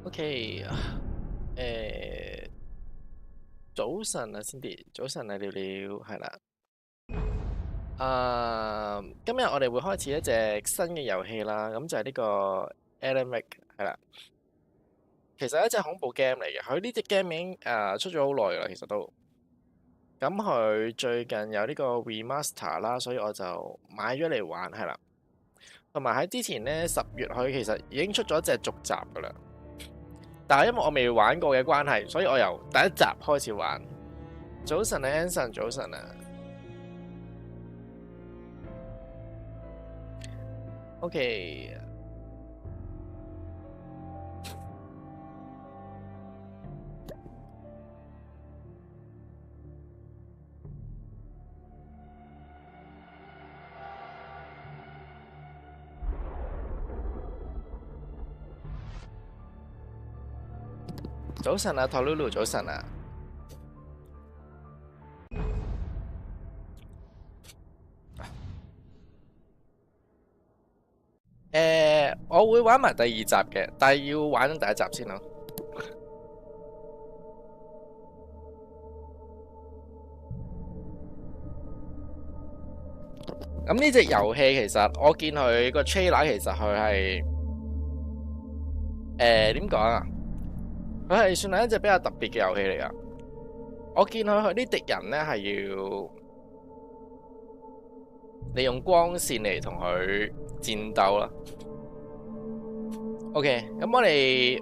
OK，早晨啊，Cindy，早晨啊，聊聊，係啦。今日我哋會開始一隻新嘅遊戲啦，咁就係呢個 Alan Wake，係啦。其實係一隻恐怖 game 嚟嘅，佢呢隻 game 已經出咗好耐啦，其實都。咁佢最近有呢個 remaster 啦，所以我就買咗嚟玩，係啦。同埋喺之前呢，10月佢其實已經出咗一隻續集噶啦。但係因為我未玩過嘅關係，所以我由第一集開始玩。早晨啊 ，Anson， 早晨啊。OK。早晨啊，托 Lulu， 早晨啊。我會玩埋第二集嘅，但係要玩第一集先咯。咁呢隻遊戲其實我見佢個 trailer 其實佢係點講啊？佢係算係一隻比較特別嘅遊戲嚟噶。我見佢啲敵人咧係要利用光線嚟同佢戰鬥啦。OK， 咁我哋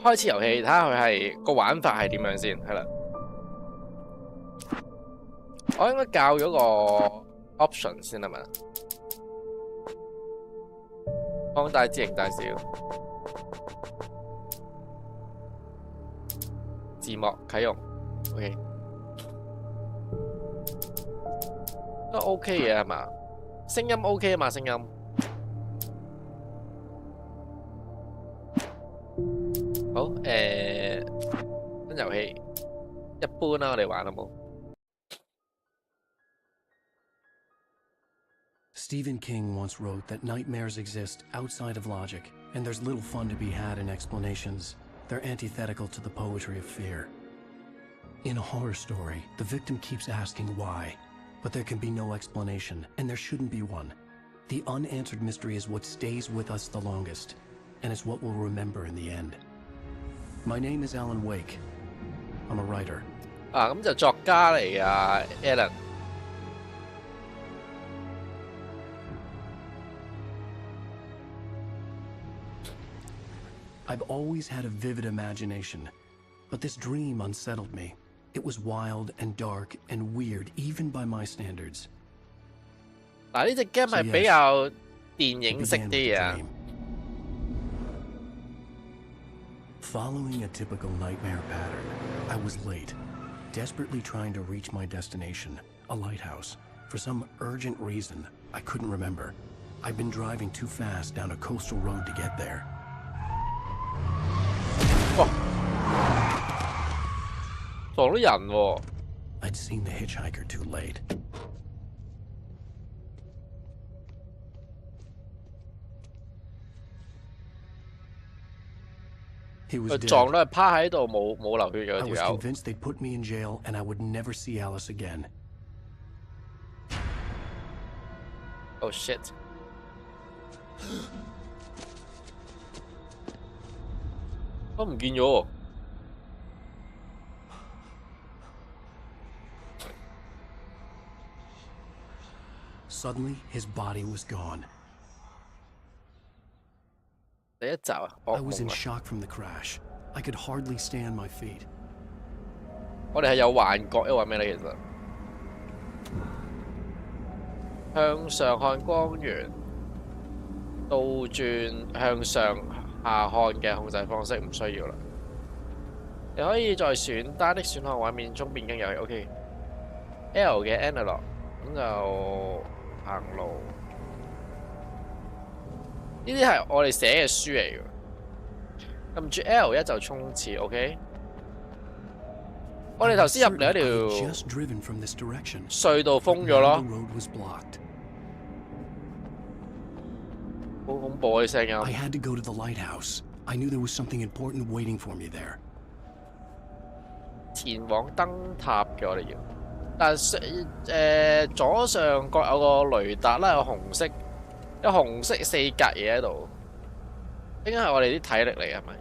開始遊戲，睇下佢係個玩法係點樣先，係啦。我應該教咗個 option 先係嘛？放大、字型大小。字幕啟用 ，OK， 都 OK 嘅係嘛？聲音 OK 啊嘛，聲音。好，新遊戲一般啦，我哋玩好冇 Stephen King once wrote that nightmares exist outside of logic, and there's little fun to be had in explanations. They're antithetical to the poetry of fear. In a horror story, the victim keeps asking why, but there can be no explanation, and there shouldn't be one. The unanswered mystery is what stays with us the longest, and it's what we'll remember in the end. My name is Alan Wake. I'm a writer. 咁就作家嚟啊 ，Alan。I've always had a vivid imagination, but this dream unsettled me. It was wild and dark and weird, even by my standards. 嗱，呢隻 game 係比較電影式啲啊。Following a typical nightmare pattern, I was late, desperately trying to reach my destination, a lighthouse. For some urgent reason, I couldn't remember. I'd been driving too fast down a coastal road to get there. 哇！撞到人喎。I'd seen the hitchhiker too late. He was dead. 撞到係趴喺度冇流血嘅 I was 條友。convinced they'd put me in jail and I would never see Alice again. Oh shit！ 我唔見咗喎。Suddenly, his body was gone. 第一集啊， I was in shock from the crash. I could hardly stay on my feet. 我哋係有幻覺，因為咩咧？其實向上看光源，倒轉向上下看嘅控制方式唔需要啦。你可以在選單的選項畫面中變更遊戲。OK。L 嘅 analog 咁就行路。呢啲係我哋寫嘅書嚟嘅。撳住 L1就衝刺 ，OK。我哋頭先入嚟一條隧道封咗咯。好恐怖嘅聲音。I had to go to the lighthouse. I knew there was something important waiting for me there. 前往燈塔嘅我哋要，但係左上角有個雷達啦，有紅色四格嘢喺度，應該係我哋啲體力嚟嘅係咪？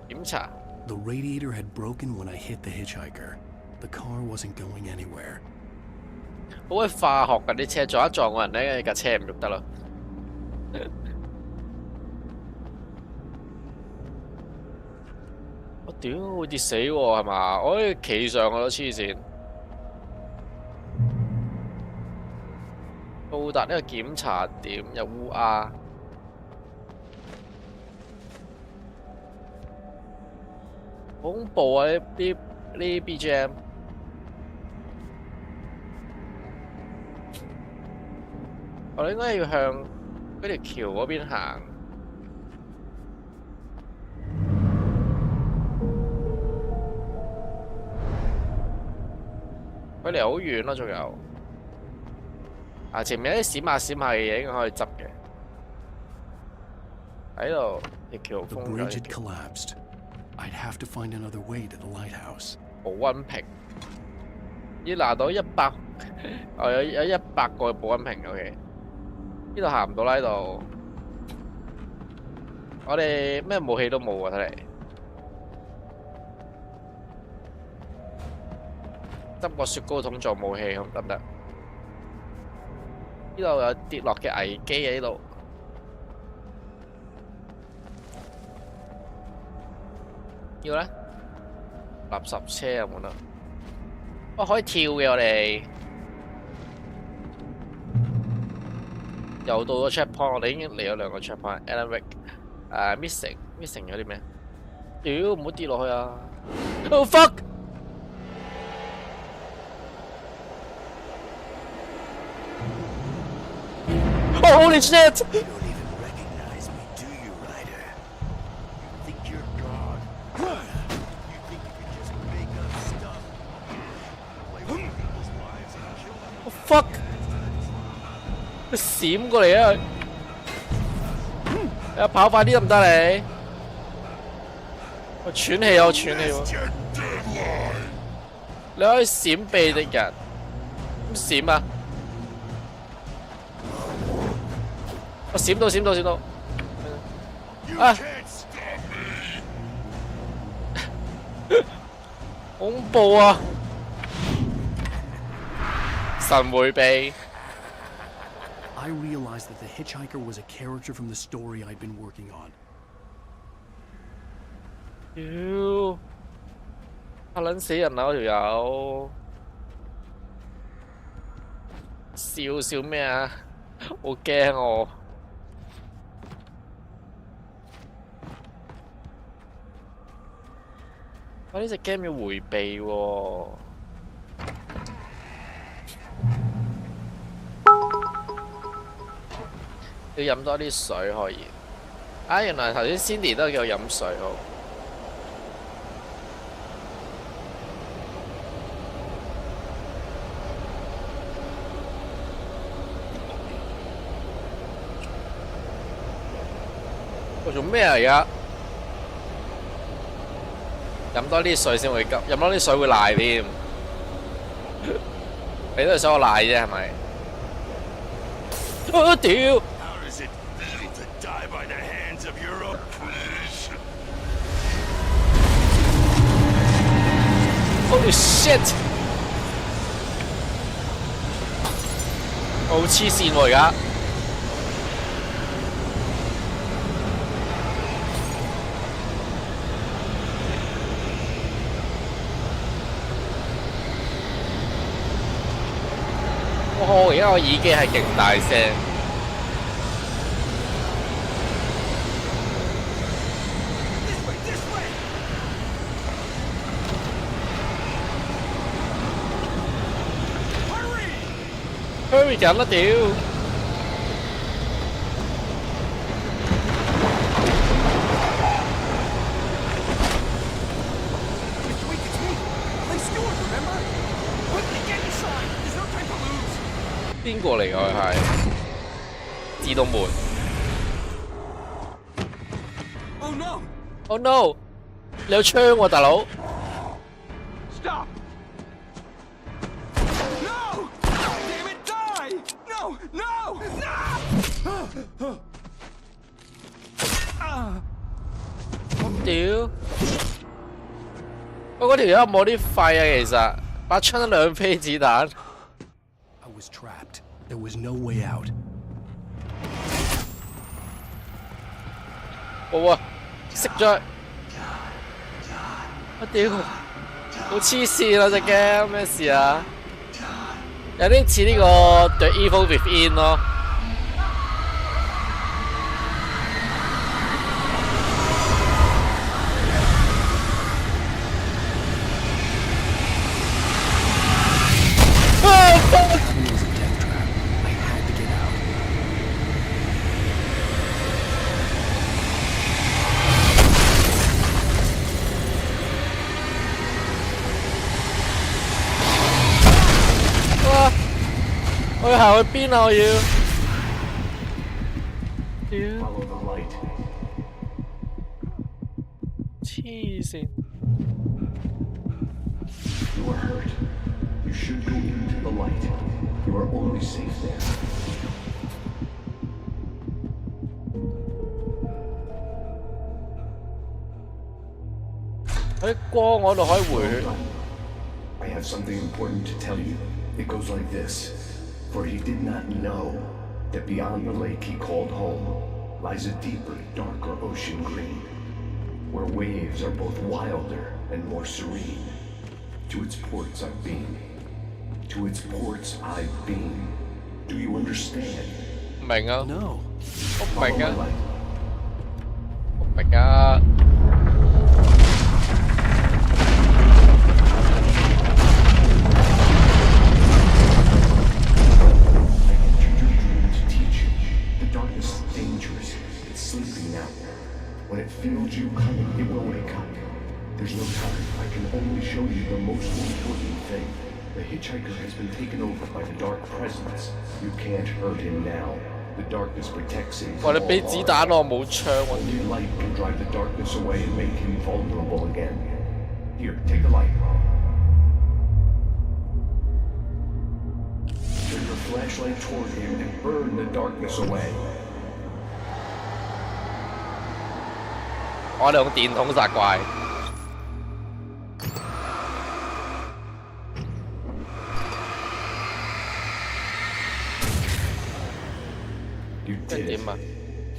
檢查。The radiator had broken when I hit the hitchhiker. The car wasn't going anywhere. 好鬼化學㗎啲車，撞一撞個人咧，架車唔喐得咯。我屌會跌死喎係嘛？我可以企上去咯，黐線。到達呢個檢查點有烏鴉。好恐怖啊！呢啲 BGM。我哋應該要向嗰條橋嗰邊行。佢離好遠咯，仲有。啊，前面有啲閃下嘅嘢應該可以執嘅。喺度條橋封咗。 The bridge had collapsed. I'd have to find another way to the lighthouse. 保溫瓶要拿到100，有100個保溫瓶 OK。呢度行唔到啦，呢度。我哋咩武器都冇啊，睇嚟。執個雪糕筒做武器咁得唔得？呢度有跌落嘅危機喺呢度。要咧？垃圾車有冇得？哦，可以跳嘅我哋。又到咗 checkpoint， 我哋已經嚟咗2個 checkpoint。Alan Wake，missing 咗啲咩？屌，唔好跌落去啊 ！Oh fuck！ Oh holy shit！ You don't even recognize me, do you, Ryder? You think you're God? You think you can just make up stuff? Play with people's lives and kill them? Oh fuck！ 你閃過嚟啊！你跑快啲得唔得你？我喘氣喎，你可以閃避敵人，點閃啊？我閃到！啊！恐怖啊！神迴避。I realized that the hitchhiker was a character from the story I'd been working on. 屌，嚇撚死人啦！嗰條友，笑咩啊？好驚我。我呢隻 game 要迴避喎。要飲多啲水可以。啊，原來頭先 Cindy 都叫我飲水好。我做咩啊而家？飲多啲水先會急，飲多啲水會賴添。你都係想我賴啫係咪？我屌！ Does it feel to die by the hands of your oppressors? Holy shit！ 我好黐線喎而家。我而家個耳機係勁大聲。Hurry 緊啦屌！邊個嚟㗎佢係？自動門。Oh no! Oh no！ 你有槍喎，大佬！ Stop! No! Damn it, die! No! No! No! 屌！喂，嗰條友有冇啲肺啊？其實把槍得2飛子彈。I was trapped. There was no way out. 哇！熄咗！我屌！好黐線啊！隻 game 咩事啊？有啲似呢個 The Evil Within 咯。我要行去邊啊！我要。Follow the light. 黐線。You are hurt. You should go into the light. You are only safe there. 喺光嗰度可以回血。I have something important to tell you. It goes like this. For he did not know that beyond the lake he called home lies a deeper, darker ocean green, where waves are both wilder and more serene. To its ports I've been. To its ports I've been. Do you understand? 唔明啊！ No. 我唔明啊！ Follow my light. 我唔明啊！ When it feels you coming, it will wake up. There's no time. I can only show you the most important thing. The hitchhiker has been taken over by the dark presence. You can't hurt him now. The darkness protects him. 哇！你俾子彈我冇槍喎！ Only light can drive the darkness away and make him vulnerable again. Here, take the light. Turn your flashlight toward him and burn the darkness away. 我哋用電筒殺怪。You 即係 did 點 it. 啊？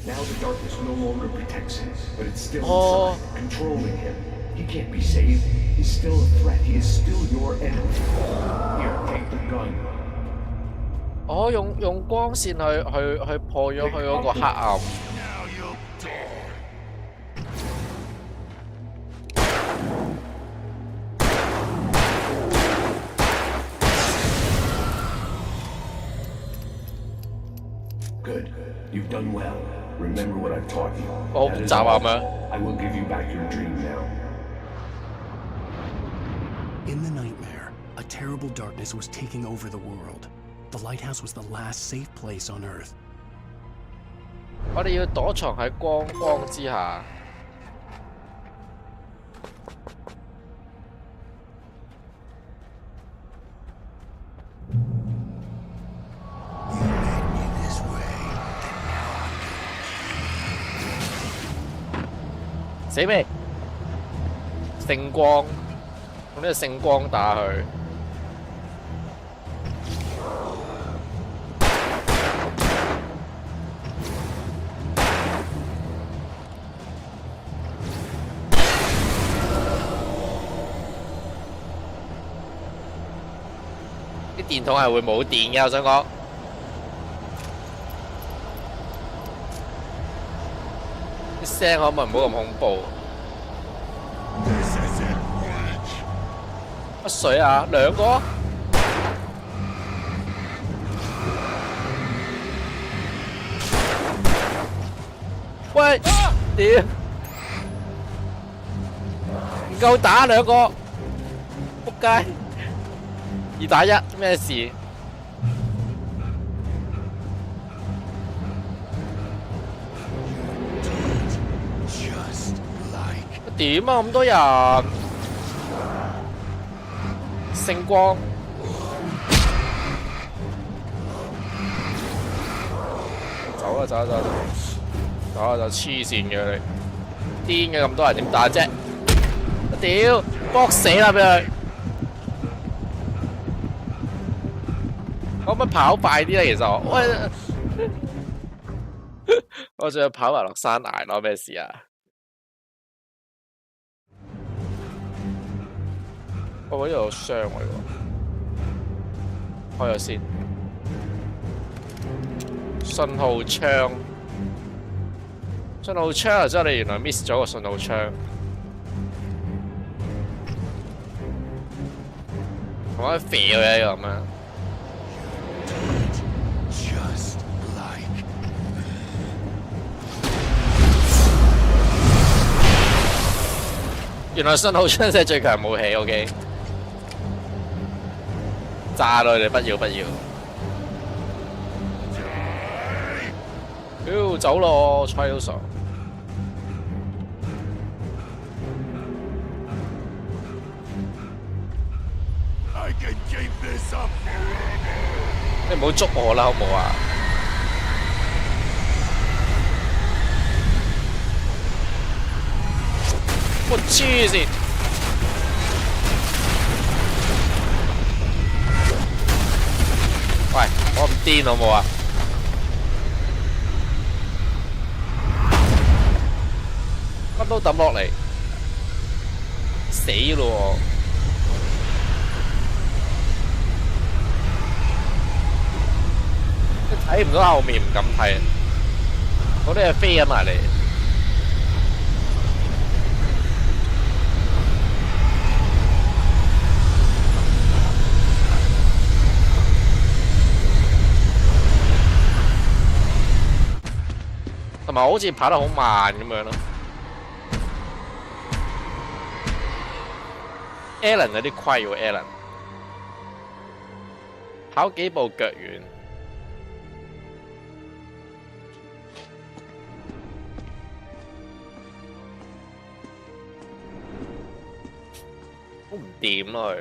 Now the darkness no longer protects him, but it's still Oh. inside, controlling him. He can't be saved. He's still a threat. He is still your enemy. Here, take the gun. 我用光線去破咗佢嗰個黑暗。 Now you'll die. Good. You've done well. Remember what I've taught you. 我好 That 複 is 雜啊 all. 咩？ I will give you back your dream now. In the nightmare, a terrible darkness was taking over the world. The lighthouse was the last safe place on Earth. 我哋要躲藏喺光之下。 This way. 死未？聖光，用呢個聖光打佢。啲電筒係會冇電嘅，我想講。啲聲可唔可以唔好咁恐怖？ This is it, Witch. 乜水啊？兩個？喂！屌！唔夠打兩個，仆街！2打1，咩事？ Just like 點啊咁多人？星光。走啊走啊走啊走啊！就黐線嘅你，癲嘅咁多人點打啫？屌，搏死啦俾佢！可唔可以跑快啲咧？其實我我仲要跑埋落山崖咯，咩事啊？我呢度有傷喎，開咗先。信號槍，信號槍啊！之後你原來 miss 咗個信號槍，我可以飛佢咁樣。原來信號槍係最強武器 ，OK？ 炸咯！你不要不要！妖走咯，吹到傻！你唔好捉我啦，好唔好啊？我黐線！喂，我唔癲好冇啊？乜都抌落嚟，死咯！睇唔到後面，唔敢睇，嗰啲係飛緊埋嚟。同埋好似跑得好慢咁樣咯。Alan 有啲虧喎 ，Alan 跑幾步腳軟。好唔掂咯，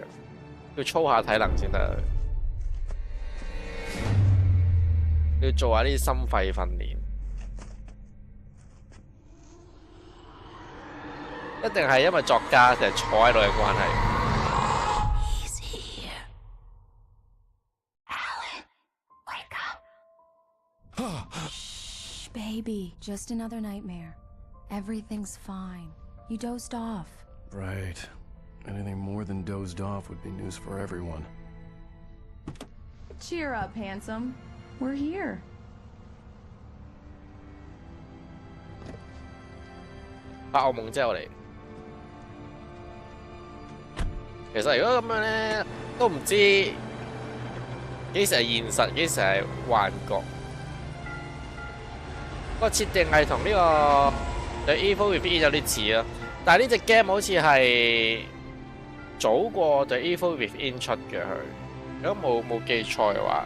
要操下體能先得，要做下啲心肺訓練。一定係因為作家成日坐喺度嘅關係。He's here. Alan, wake up. Shh, baby, just another nightmare. Everything's fine. You dozed off. Right. Anything more than dozed off would be news for everyone. Cheer up, handsome. We're here. 發惡夢之後嚟。其實如果咁樣咧，都唔知幾時係現實，幾時係幻覺。個設定係同呢個對 Evil Within 有啲似啊，但係呢隻 game 好似係早過對 Evil Within 出嘅佢，如果冇記錯嘅話。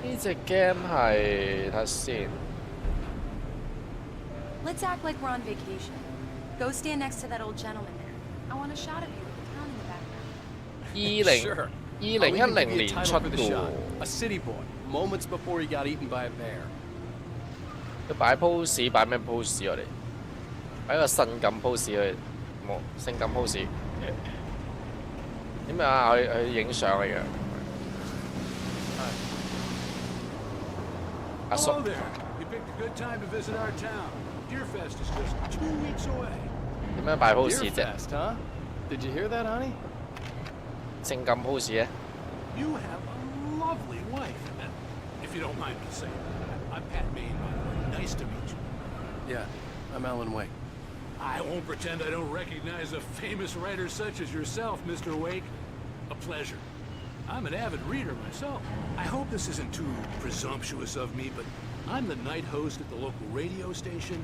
呢隻 game 係睇下先。Let's act like we're on vacation. Go stand next to that old gentleman there. I want a shot of you with the town in the background. 2010年出嘅 A city boy, moments before he got eaten by a bear. 要擺 pose 擺咩 pose 我哋？擺個性感 pose 去，冇性感 pose。點啊？去影相嚟嘅。阿叔。 Hello there. You picked a good time to visit our town. Deerfest is just 2 weeks away. 點樣擺 pose 啫？ Deerfest, huh? Did you hear that, honey? 性感 pose 咧？ You have a lovely wife. If you don't mind me saying that. I'm Pat Maine, by the way. Nice to meet you. Yeah, I'm Alan Wake. I won't pretend I don't recognize a famous writer such as yourself, Mr. Wake. A pleasure. I'm an avid reader myself. I hope this isn't too presumptuous of me, but I'm the night host at the local radio station.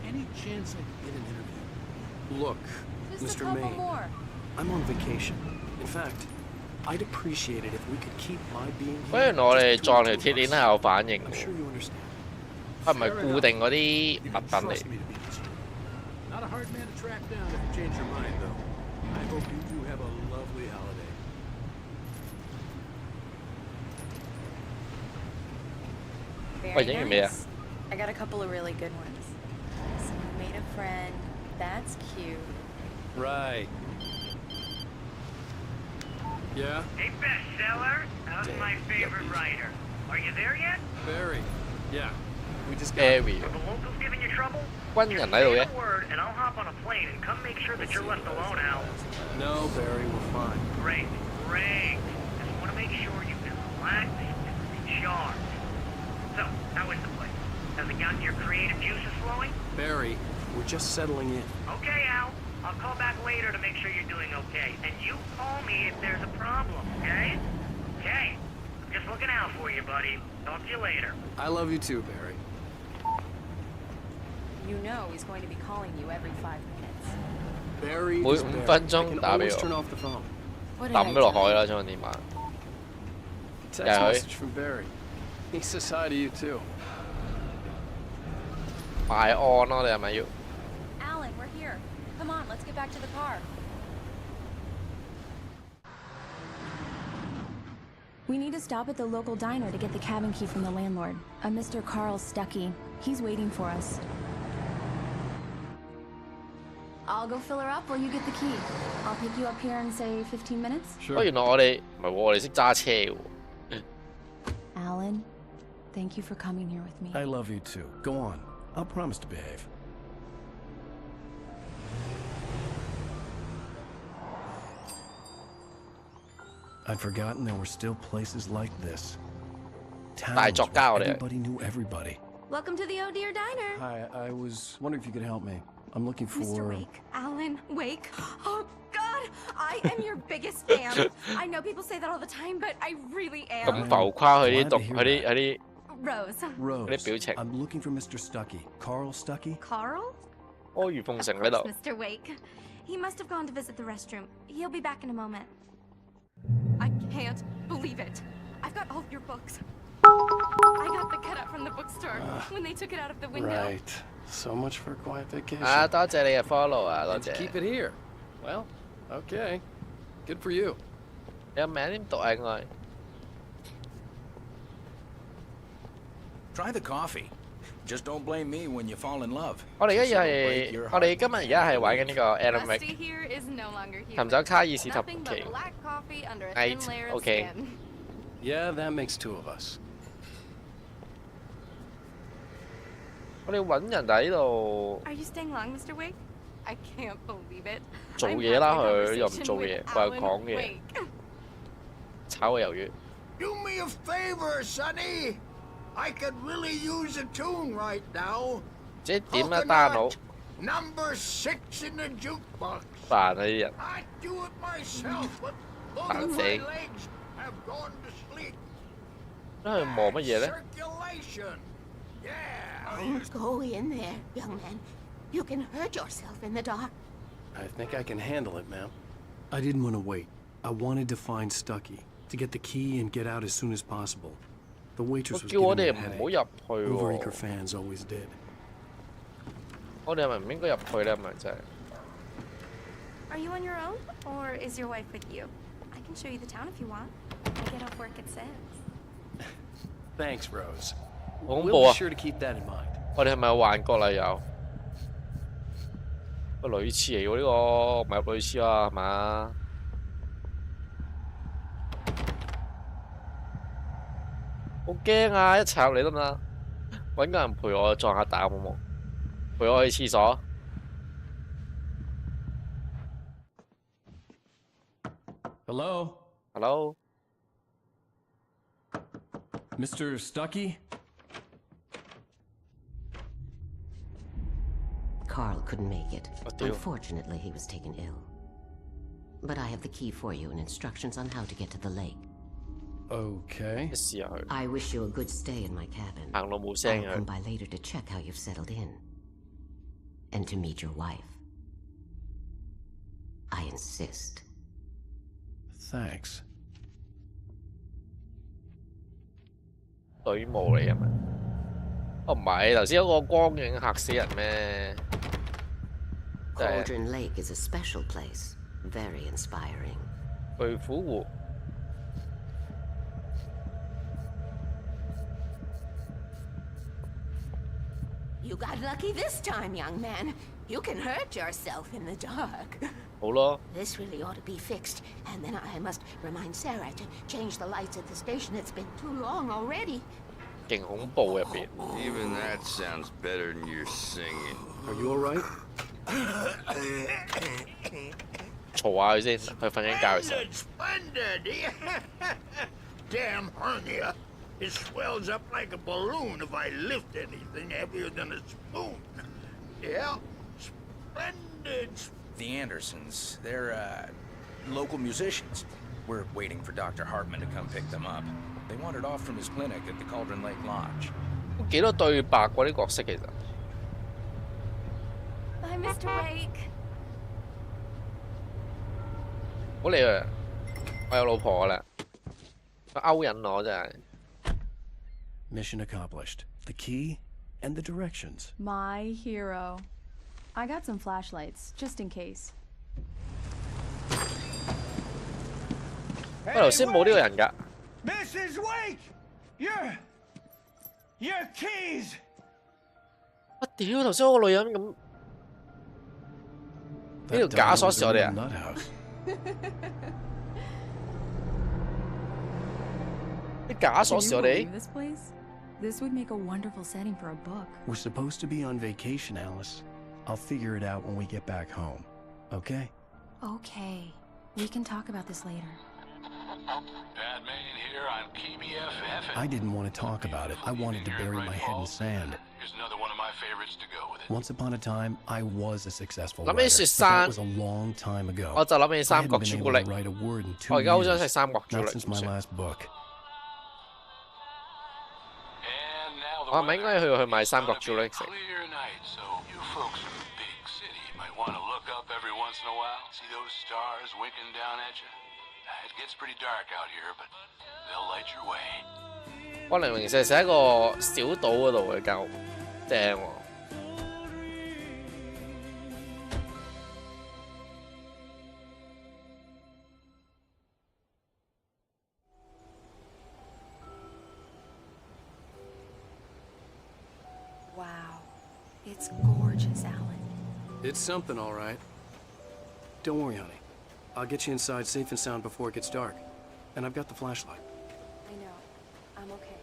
Any chance I could get an interview? Look, Just Mr. a couple Maine, more. I'm on vacation. In fact, I'd appreciate it if we could keep my being 不 here 如我哋 just 撞 between 條 the 鐵 two 鏈 of us. 係有反應 I'm 嘅 sure you understand. 喎，係咪固定嗰啲 You 物 can 品嚟 trust？me to be discreet. Not a hard man to track down if you change your mind, though. I hope you two have a lovely holiday. Very Wait, you made nice. I got a couple of really good ones. So you made a friend. That's cute. Right. Yeah? Hey, bestseller, how's my favorite writer? Are you there yet? Barry. Yeah. We just got... Barry Are the locals giving you trouble? 軍 Just 人喺度 say 嘅 the word, and I'll hop on a plane and come make sure that you're left alone, Al. No, Barry, we're fine. Great, great. Just want to make sure you can relax and recharge. So, how is the place? Has it gotten your creative juices flowing? Barry, we're just settling in. Okay, Al. I'll call back later to make sure you're doing okay. And you call me if there's a problem, okay? Okay. I'm just looking out for you, buddy. Talk to you later. I love you too, Barry. You know he's going to be calling you every 5 minutes. Barry 每 is 5 Barry. 分 I 鐘 can 打俾 always 我 turn off the phone. What did I 抌咗落海 tell 啦， you? 將個電話。 Text Yeah, message from Barry. He says hi to you too. 拜安咯，你係咪要？ Alan, we're here. Come on, let's get back to the car. We need to stop at the local diner to get the cabin key from the landlord, a Mr. Carl Stuckey. He's waiting for us. I'll go fill her up while you get the key. I'll pick you up here in, say, 15 minutes. 不過原來我哋唔係喎，我哋識揸車喎。 Alan, thank you for coming here with me. I love you too. Go on. I'll promise to behave. I'd forgotten there were still places like this. Towns作 where 家我哋係。 everybody knew everybody. Welcome to the Oh Dear Diner. Hi, I was wondering if you could help me. I'm looking for... Mr. Wake, Alan, Wake. Oh, God, I am your biggest fan. I know people say that all the time, but I really 咁 am. 浮誇佢啲 Glad 讀 to hear 佢啲 that. 佢啲 Rose. Rose. 嗰啲表情， I'm looking for Mr. Stuckey. Carl Stuckey? Carl? 阿諛奉承喺 Of 度 course, Mr. Wake. He must have gone to visit the restroom. He'll be back in a moment. I can't believe it. I've got all of your books. I got the cutout from the bookstore when they took it out of the window. Right. So much for a quiet vacation. 啊！多謝你嘅 follow 啊，多 And to 謝。 keep it here. Well, okay. Good for you. 你個名點讀啊？應該 Try the coffee. Just don't blame me when you fall in love. 我哋而家 Break 係 your 我哋 heart. 今日而家係玩緊呢個 Alan Wake Rusty here is no longer here. 尋找卡爾史塔 Nothing 奇 but black coffee under a Eight, thin layer of okay. skin. Yeah, that makes two of us. 我哋揾人喺度 Are you staying long, Mr. Wake? I can't believe it. 做 I'm 嘢啦， having a 佢又唔 conversation 做 with 嘢，佢又 Alan 講嘢， Wake. 炒個魷魚。 Do me a favor, Sonny. I could really use a tune right now. 即係點啊，單佬 Number 6 in the jukebox. 煩啊啲人。 I do it myself, but both Bạn of my sĩ. legs have gone to sleep. 咁佢磨乜嘢咧？ Circulation. Yeah. Don't go in there, young man. You can hurt yourself in the dark. I think I can handle it, ma'am. I didn't want to wait. I wanted to find Stuckey, to get the key and get out as soon as possible. The waitress was 叫我 giving 哋 me a 唔好 headache. 入去 Overacre 喎。 fans always did. 我哋係咪唔應該入去咧？係咪真係？ Are you on your own, or is your wife with you? I can show you the town if you want. I get off work at 6. Thanks, Rose. 好恐 We'll 怖 be 啊！ sure to keep that in mind. 我哋係咪有幻覺啦？有個女廁嚟喎，呢個唔係女廁啊，係嘛？好驚啊！一齊入嚟得唔得？揾個人陪我撞下膽好冇？陪我去廁所。Hello? Hello， Mr. Stuckey? Carl couldn't make it. What do you- Unfortunately, he was taken ill. But I have the key for you and instructions on how to get to the lake. Okay. 試下去。 I wish you a good stay in my cabin. 行路冇聲 I'll 嘅 come。by later to check how you've settled in. And to meet your wife. I insist. Thanks. 隊霧嚟啊嘛？哦唔係，頭先嗰個光影嚇死人咩？真係 Cauldron Lake is a special place. Very inspiring. 巨虎湖。 You got lucky this time, young man. You can hurt yourself in the dark. 好咯， This really ought to be fixed. And then I must remind Sarah to change the lights at the station. It's been too long already. 勁恐怖入邊。 Even that sounds better than your singing. Are you all right? 嘈下佢先，佢瞓緊覺嘅時候。 Splendid! Damn hernia. It swells up like a balloon if I lift anything heavier than a spoon. Yeah, splendid. The Andersons, they're, local musicians. We're waiting for Dr. Hartman to come pick them up. They wandered off from his clinic at the Cauldron Lake Lodge. 幾多對白嗰啲角色其實。 Bye, Mr. Wake. 好理佢，我有老婆啦，佢勾引我真係。 Mission accomplished. The key and the directions. My hero. I got some flashlights, just in case. 喂，頭先冇呢個人㗎。 Mrs. Wake! Your keys! 我屌，頭先嗰個女人咁，呢條假鎖匙我哋啊！ Nut house. 啲假鎖匙我哋。 This place? This would make a wonderful setting for a book. We're supposed to be on vacation, Alice. I'll figure it out when we get back home. Okay? Okay. We can talk about this later. Batman here on KBFF. I didn't want to talk about it. I wanted to bury my head in sand. Here's another one of my favorites to go with it. Once upon a time, I was a successful 諗 writer, 起雪 but 山 that was a long time ago. 我就諗起 I 三 haven't 角 been 朱 able 古 to 力。 write a word in 2我而家好想 years. 食三角朱 Not 古力。 since my last book. And now the 我係咪應該去買三角 weather. 朱古力食？ Clear night, so you folks in the big city might want to look up every once in a while. See those stars winking down at you? It gets pretty dark out here, but they'll light your way. 我零零舍舍喺個小島嗰度嘅間屋，正喎。 Wow. It's gorgeous, Alan. It's something, all right. Don't worry, honey. I'll get you inside safe and sound before it gets dark. And I've got the flashlight. I know. I'm okay.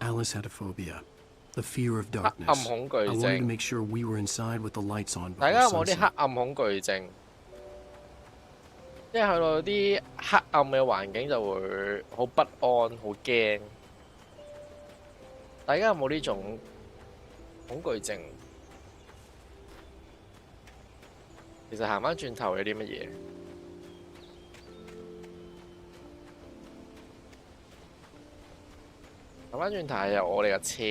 Alice had a phobia. The fear of 黑 darkness. 暗恐 I 懼 wanted to 症， make sure we were inside with the lights on 大家 before 有冇啲 sunset. 黑暗恐懼症？即係去到啲黑暗嘅環境就會好不安、好驚。大家有冇呢種恐懼症？其實行翻轉頭有啲乜嘢？行翻轉頭係由我哋架車，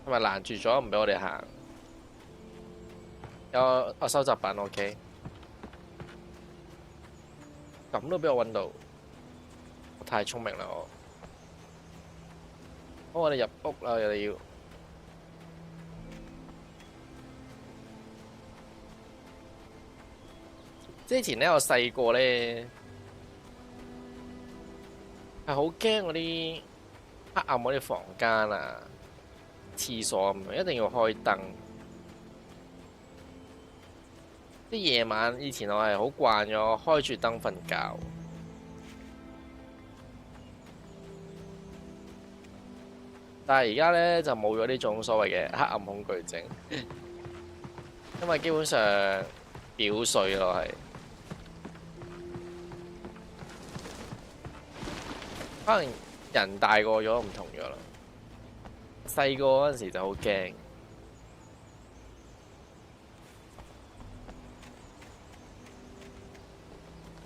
係咪攔住咗唔俾我哋行？有我收集品 OK， 咁都俾我揾到，我太聰明啦我。好，我哋入屋啦，我哋要。之前咧，我細個咧係好驚嗰啲黑暗嗰啲房間啊、廁所咁樣，一定要開燈。啲夜晚以前我係好慣咗開住燈瞓覺，但係而家咧就冇咗呢種所謂嘅黑暗恐懼症，因為基本上表碎咯係。可能人大個咗唔同咗啦，細個嗰陣時就好驚。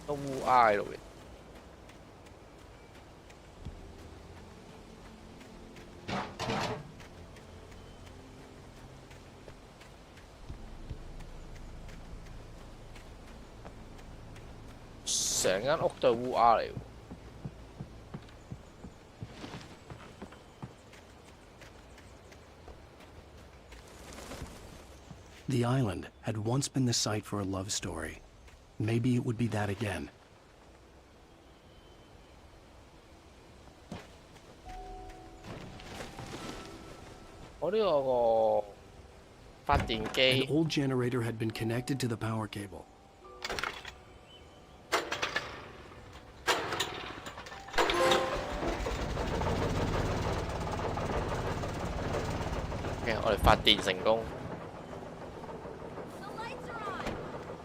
都烏鴉喺度嘅。成間屋都係烏鴉嚟喎。The island had once been the site for a love story. Maybe it would be that again. 我呢個發電 An 機 old generator had been connected to the power cable. 我哋發電成功。The lights are on.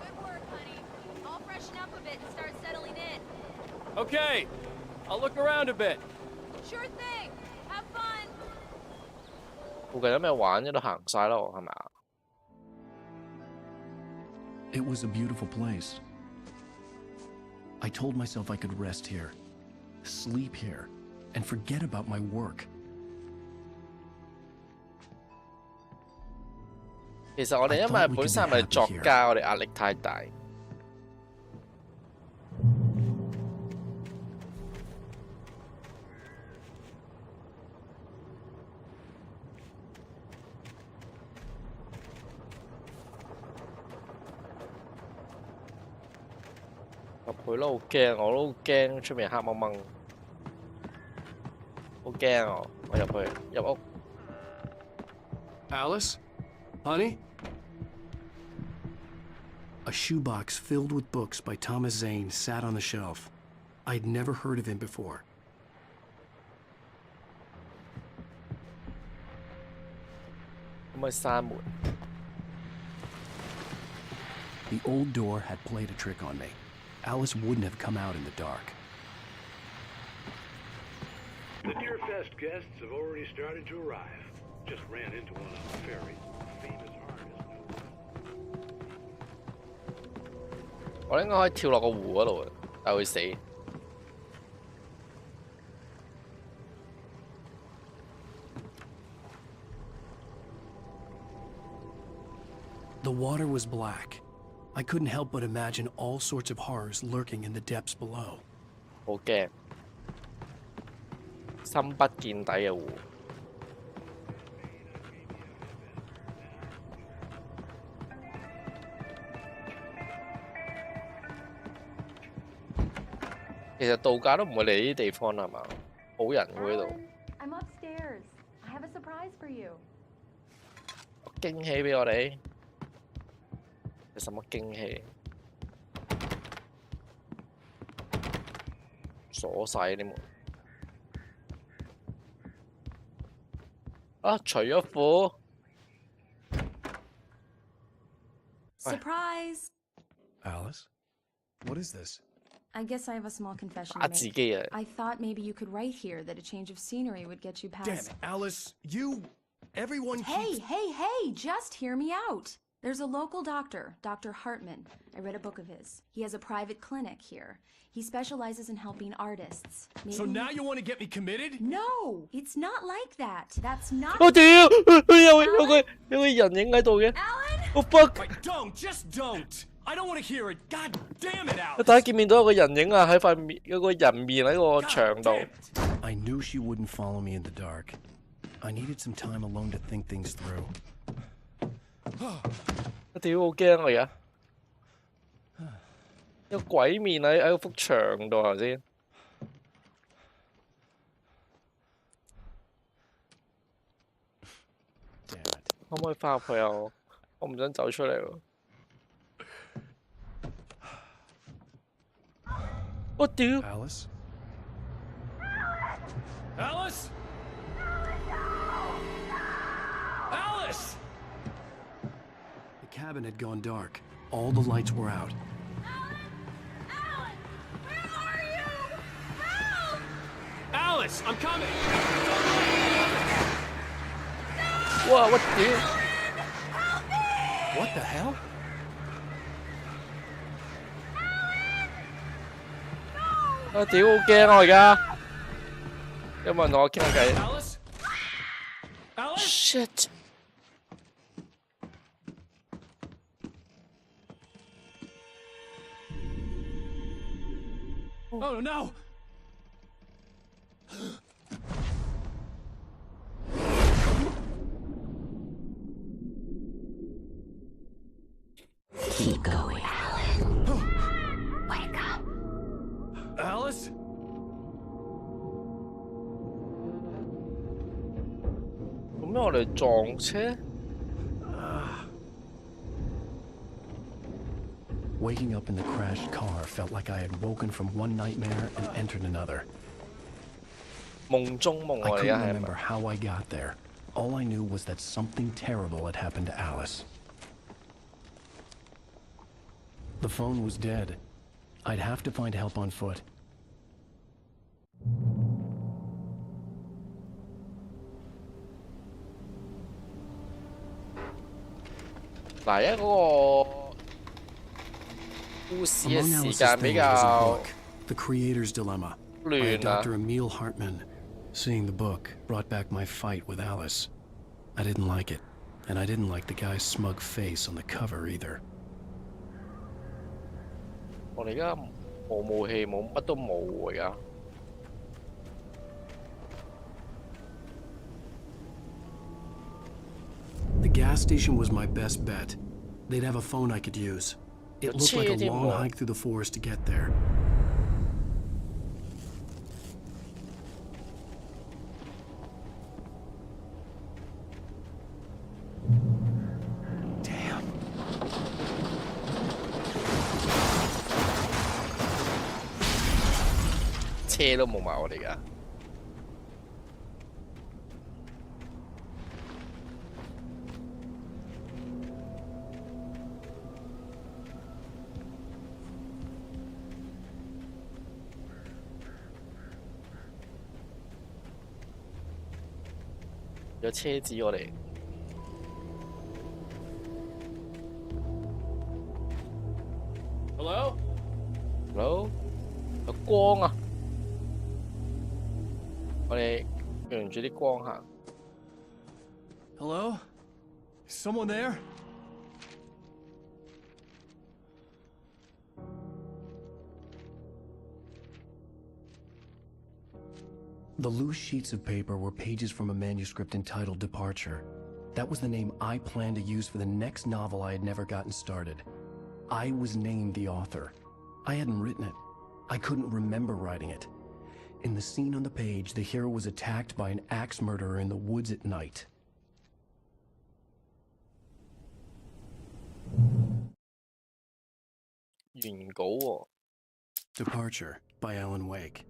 Good work, honey. I'll freshen up a bit and start settling in. Okay, I'll look around a bit. Sure thing. Have fun. 附近有咩玩？一度行晒咯，係咪啊？ It was a beautiful place. I told myself I could rest here, sleep here, and forget about my work. 其實我哋因為本身係咪作家，我哋壓力太大。入去咯，好驚，我都好驚出面黑掹掹，好驚啊！我入去入屋。Alice? Honey? A shoebox filled with books by Thomas Zane sat on the shelf. I'd never heard of him before. 可唔可以閂門？ The old door had played a trick on me. Alice wouldn't have come out in the dark. The Deer Fest guests have already started to arrive. Just ran into one on the ferry. Famous artist. 我應該可以跳落個湖嗰度，但會死。The water was black. I couldn't help but imagine all sorts of horrors lurking in the depths below. 好驚，深不見底嘅湖。其實度假都唔會嚟呢啲地方啦，係嘛？好人喎呢度。 I'm upstairs. I have a surprise for you. 驚喜俾我哋。有什麼驚喜？鎖晒啲門。啊！除咗褲。 Surprise! Alice? What is this? I guess I have a small confession 打 to 自 make. 己啊！ I thought maybe you could write here that a change of scenery would get you past. Damn it, Alice! Everyone Hey, just hear me out. There's a local doctor, Dr. Hartman. I read a book of his. He has a private clinic here. He specializes in helping artists. Maybe... So now you want to get me committed? No, it's not like that. That's not... 我屌！有個人影喺度嘅。我 fuck！ Just don't! I don't want to hear it. God damn it, Alice! 大家見唔見到有個人影啊？喺塊面有個人面喺個牆度。I knew she wouldn't follow me in the dark. I needed some time alone to think things through. 我屌，好驚啊！而家有鬼面喺幅牆度頭先。可唔可以翻入去啊？我唔想走出嚟喎。我屌 Alice? Alice? Alice! The cabin had gone dark. All the lights were out. Alice, I'm coming! 哇！我屌 What the hell? 啊屌，好驚我而家！有冇人同我傾下偈 ？Shit！ Oh no! Keep going, Alan. Wake up. Alice? Waking up in the crashed car felt like I had woken from one nightmare and entered another. 夢中夢 I 喎，而 couldn't 家係 remember how I got there. All I knew was that something terrible had happened to Alice. The phone was dead. I'd have to find help on foot. 嗱，而家嗰個故事嘅 Among 時 Alice's 間比 things was a 較 book, The Creator's Dilemma, by 亂啊。 Dr. Emil Hartman. Seeing the book brought back my fight with Alice. I didn't like it, and I didn't like the guy's smug face on the cover either. 我哋而家冇武器，冇乜都冇喎而家。The gas station was my best bet. They'd have a phone I could use. It looked like a long hike through the forest to get there. Damn. 車都冇埋我哋而家。有車子我哋。Hello? Hello？有光啊！我哋沿住啲光行。Hello? Someone there? The loose sheets of paper were pages from a manuscript entitled Departure. That was the name I planned to use for the next novel I had never gotten started. I was named the author. I hadn't written it. I couldn't remember writing it. In the scene on the page, the hero was attacked by an axe murderer in the woods at night. Departure by Alan Wake.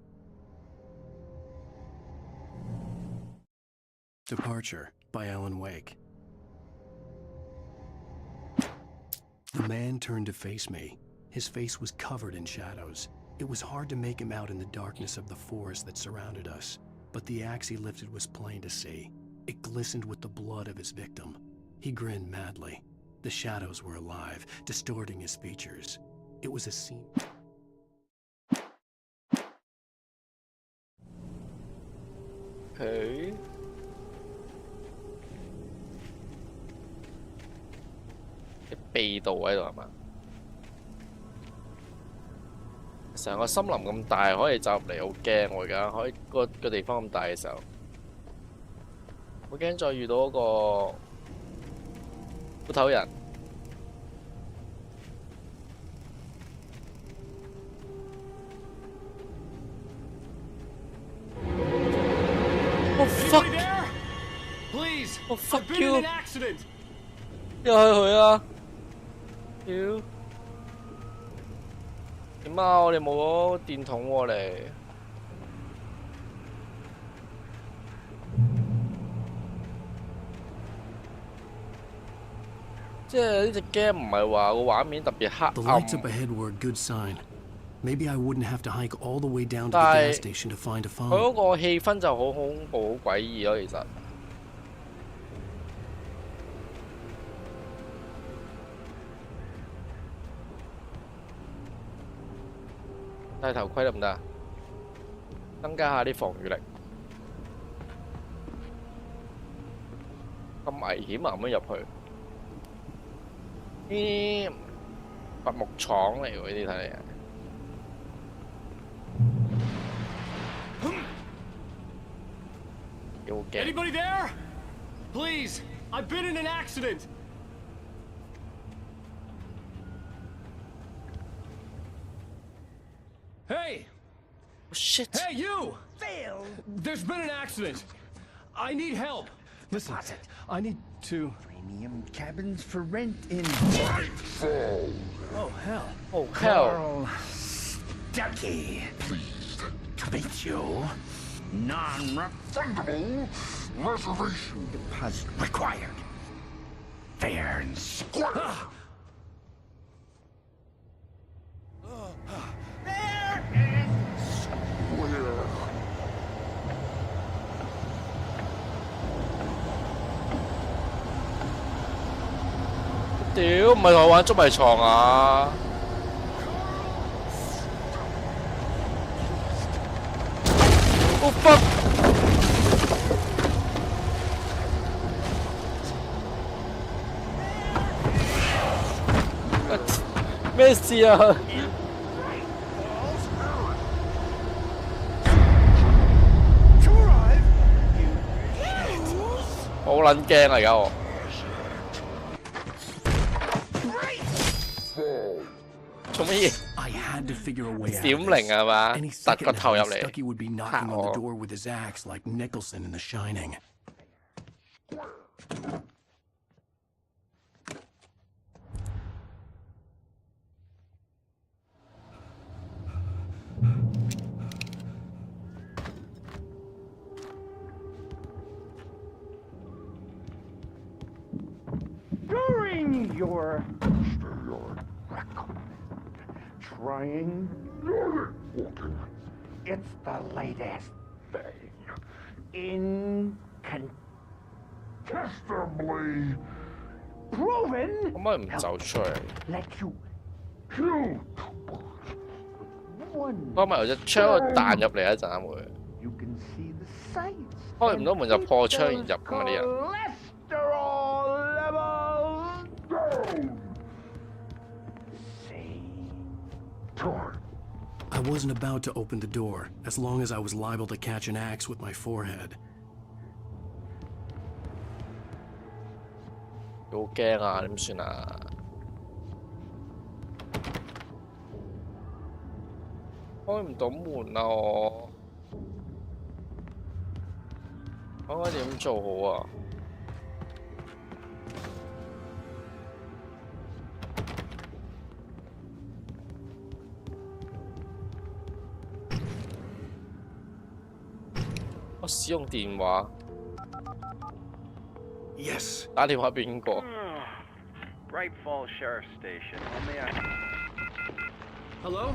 Departure by Alan Wake. The man turned to face me. His face was covered in shadows. It was hard to make him out in the darkness of the forest that surrounded us, but the axe he lifted was plain to see. It glistened with the blood of his victim. He grinned madly. The shadows were alive, distorting his features. It was a scene. Hey. 秘道喺度係嘛？成個森林咁大，可以走入嚟，好驚我而家。可以個地方咁大嘅時候，好驚再遇到一個斧頭人。Oh fuck! Please! Oh fuck I've been you! in an accident! 又係佢啊！屌點啊！我哋冇咗電筒喎，你即係呢隻 game 唔係話個畫面特別黑暗。The lights up ahead were a good sign. Maybe I wouldn't have to hike all the way down to the gas station to find a 佢 phone. 嗰個氣氛就好恐怖、好詭異咯，其實。戴頭盔得唔得？增加下啲防禦力。咁危險啊！咁樣入去，呢啲伐木廠嚟喎，呢啲睇嚟。Anybody there? Please, I've been in an accident. Hey! Oh, shit! Hey, you! Phil! There's been an accident. I need help. Listen, I need to... Premium cabins for rent in... Oh, hell. Oh, hell. Carl Stucky. Pleased to meet you. Non-refundable reservation Deposit required. Fair and square. There is square. 屌，唔係同我玩捉迷藏啊！Oh fuck！咩事啊？好撚驚啊！而家我。做乜嘢？ I had to figure a way out. 閃靈係嘛？ Any 突個 second 頭入 now, 嚟 Stucky would be 嚇 knocking on 我 the。door with his axe like Nicholson in The Shining. During your trying, it's the latest thing. Incontestably proven 可唔可以唔走出嚟？ let you kill one. 可唔可以由隻窗度彈入嚟一陣會？ You can see the sights. 開唔到門就破窗而入咁啊啲人。 Cholesterol levels down. I wasn't about to open the door, as long as I was liable to catch an axe with my forehead. 好驚啊！點算啊？開唔到門啊！我應該點做好啊？我使用電話。Yes. 打電話俾邊個？ Bright Falls Sheriff Station. How may I? Hello?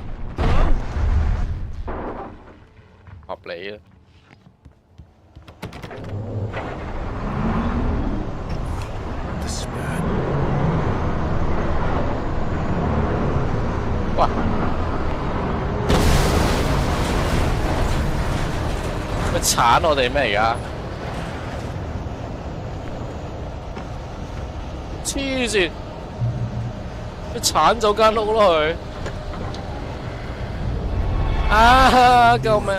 合理啊！哇！佢鏟我哋咩而家？黐線！佢鏟走間屋咯佢！啊！救命！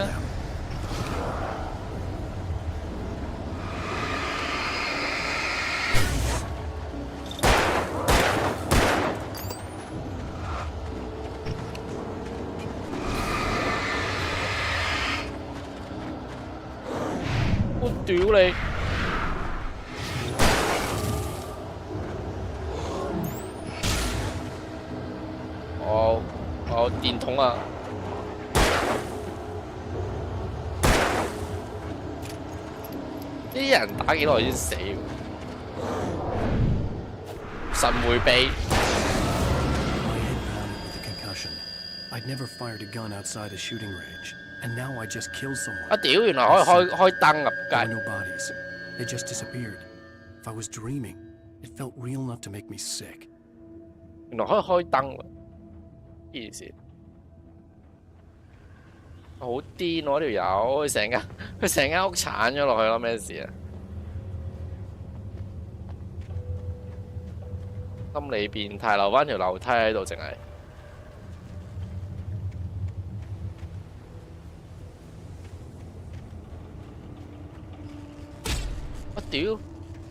我屌你！我電筒啊！啲人打幾耐先死喎？神迴避。 I'd never fired a gun outside a shooting range, and now I just killed someone. 啊屌！原來可以開燈啊！ There were no bodies. They just disappeared. If I was dreaming, it felt real enough to make me sick. 原來可以開燈喎！呢件事。好癲喎！條友佢成間屋鏟咗落去咯，咩事啊？心理變態，留翻條樓梯喺度，淨係。我屌，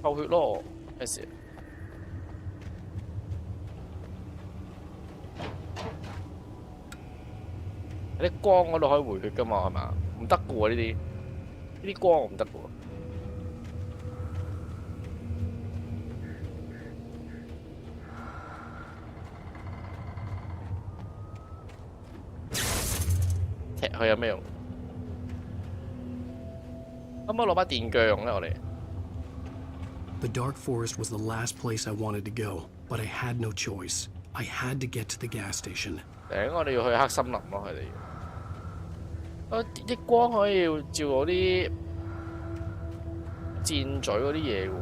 扣血咯，咩事？喺啲光嗰度可以回血噶嘛，係嘛？唔得噶喎，呢啲光唔得噶喎。踢佢有咩用？可唔可以攞把電鋸用咧？我哋 The dark forest was the last place I wanted to go, but I had no choice. I had to get to the gas station. 頂，我哋要去黑森林咯，佢哋要。啲光可以照嗰啲箭嘴嗰啲嘢嘅喎。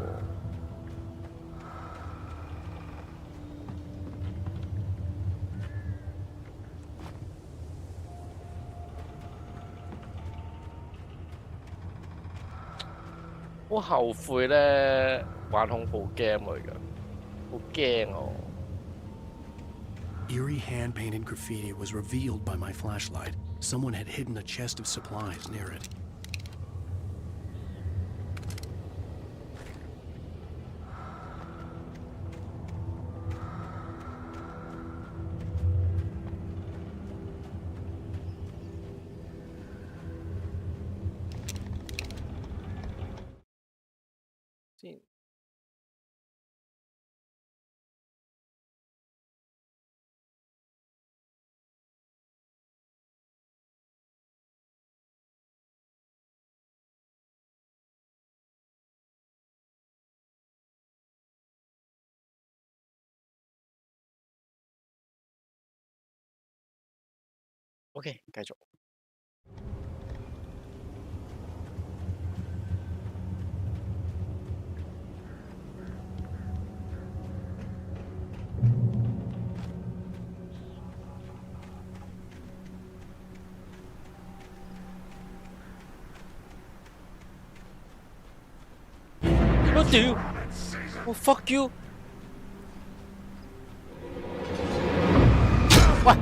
好後悔咧，玩恐怖 game 嚟㗎，好驚我。Eerie hand-painted graffiti was revealed by my flashlight. Someone had hidden a chest of supplies near it. OK， 繼續。我屌！我 fuck you！ 喂！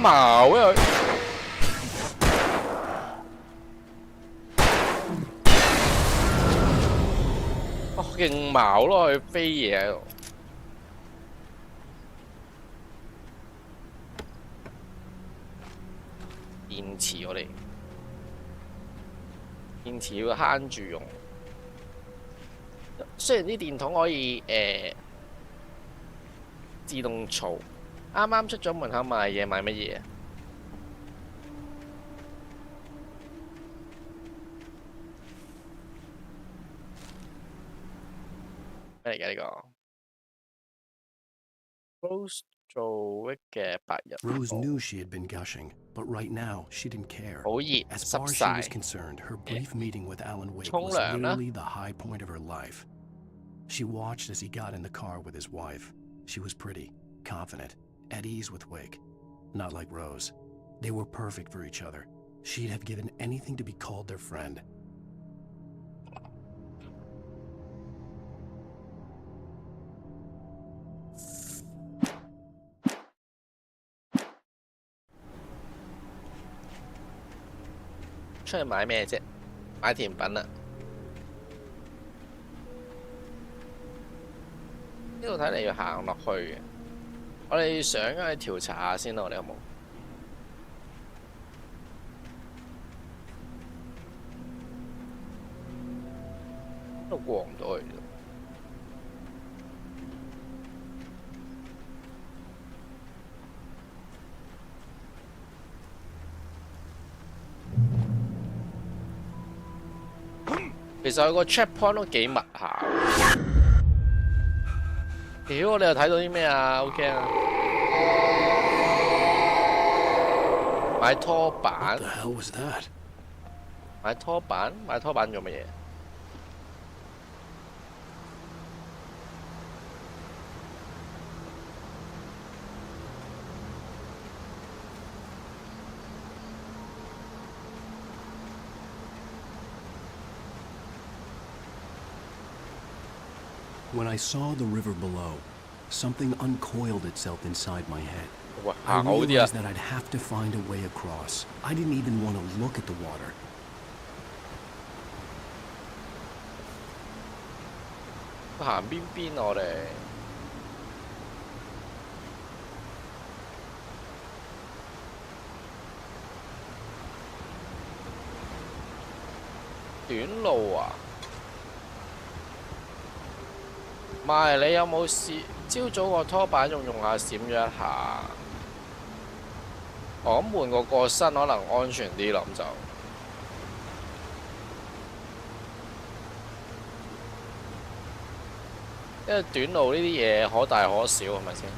矛啊佢！哦，勁矛咯，佢飛嘢喺度。電池我哋，電池要慳住用。雖然啲電筒可以自動嘈。啱啱出咗門口買嘢，買乜嘢啊？咩嚟嘅呢個 ？Rose 做 Wake 嘅8日。Rose knew she had been gushing, but right now she didn't care. 好熱， As far as she was concerned, her brief meeting with Alan Wake was literally the high point of her life. She watched as he got in the car with his wife. She was pretty, confident, at ease with Wake. Not like Rose. They were perfect for each other. She'd have given anything to be called their friend. "出去買咩啫？買甜品啊！呢度睇嚟要行落去嘅。我哋想去調查下先啦，我哋好冇？都過唔到去。其實有個 checkpoint 都幾密下。屌，我哋又睇到啲咩啊？好驚啊！買拖板。What the hell was that? 買拖板？買拖板做乜嘢？ When I saw the river below, something uncoiled itself inside my head. 喂， I 行好啲 realized 啊！ that I'd have to find a way across. I didn't even want to look at the water. 行邊邊啊我哋？短路啊？唔係，你有冇試？朝早個拖板用下閃咗一下。我咁換個身可能安全啲咯，咁就。因為短路呢啲嘢可大可小，係咪先？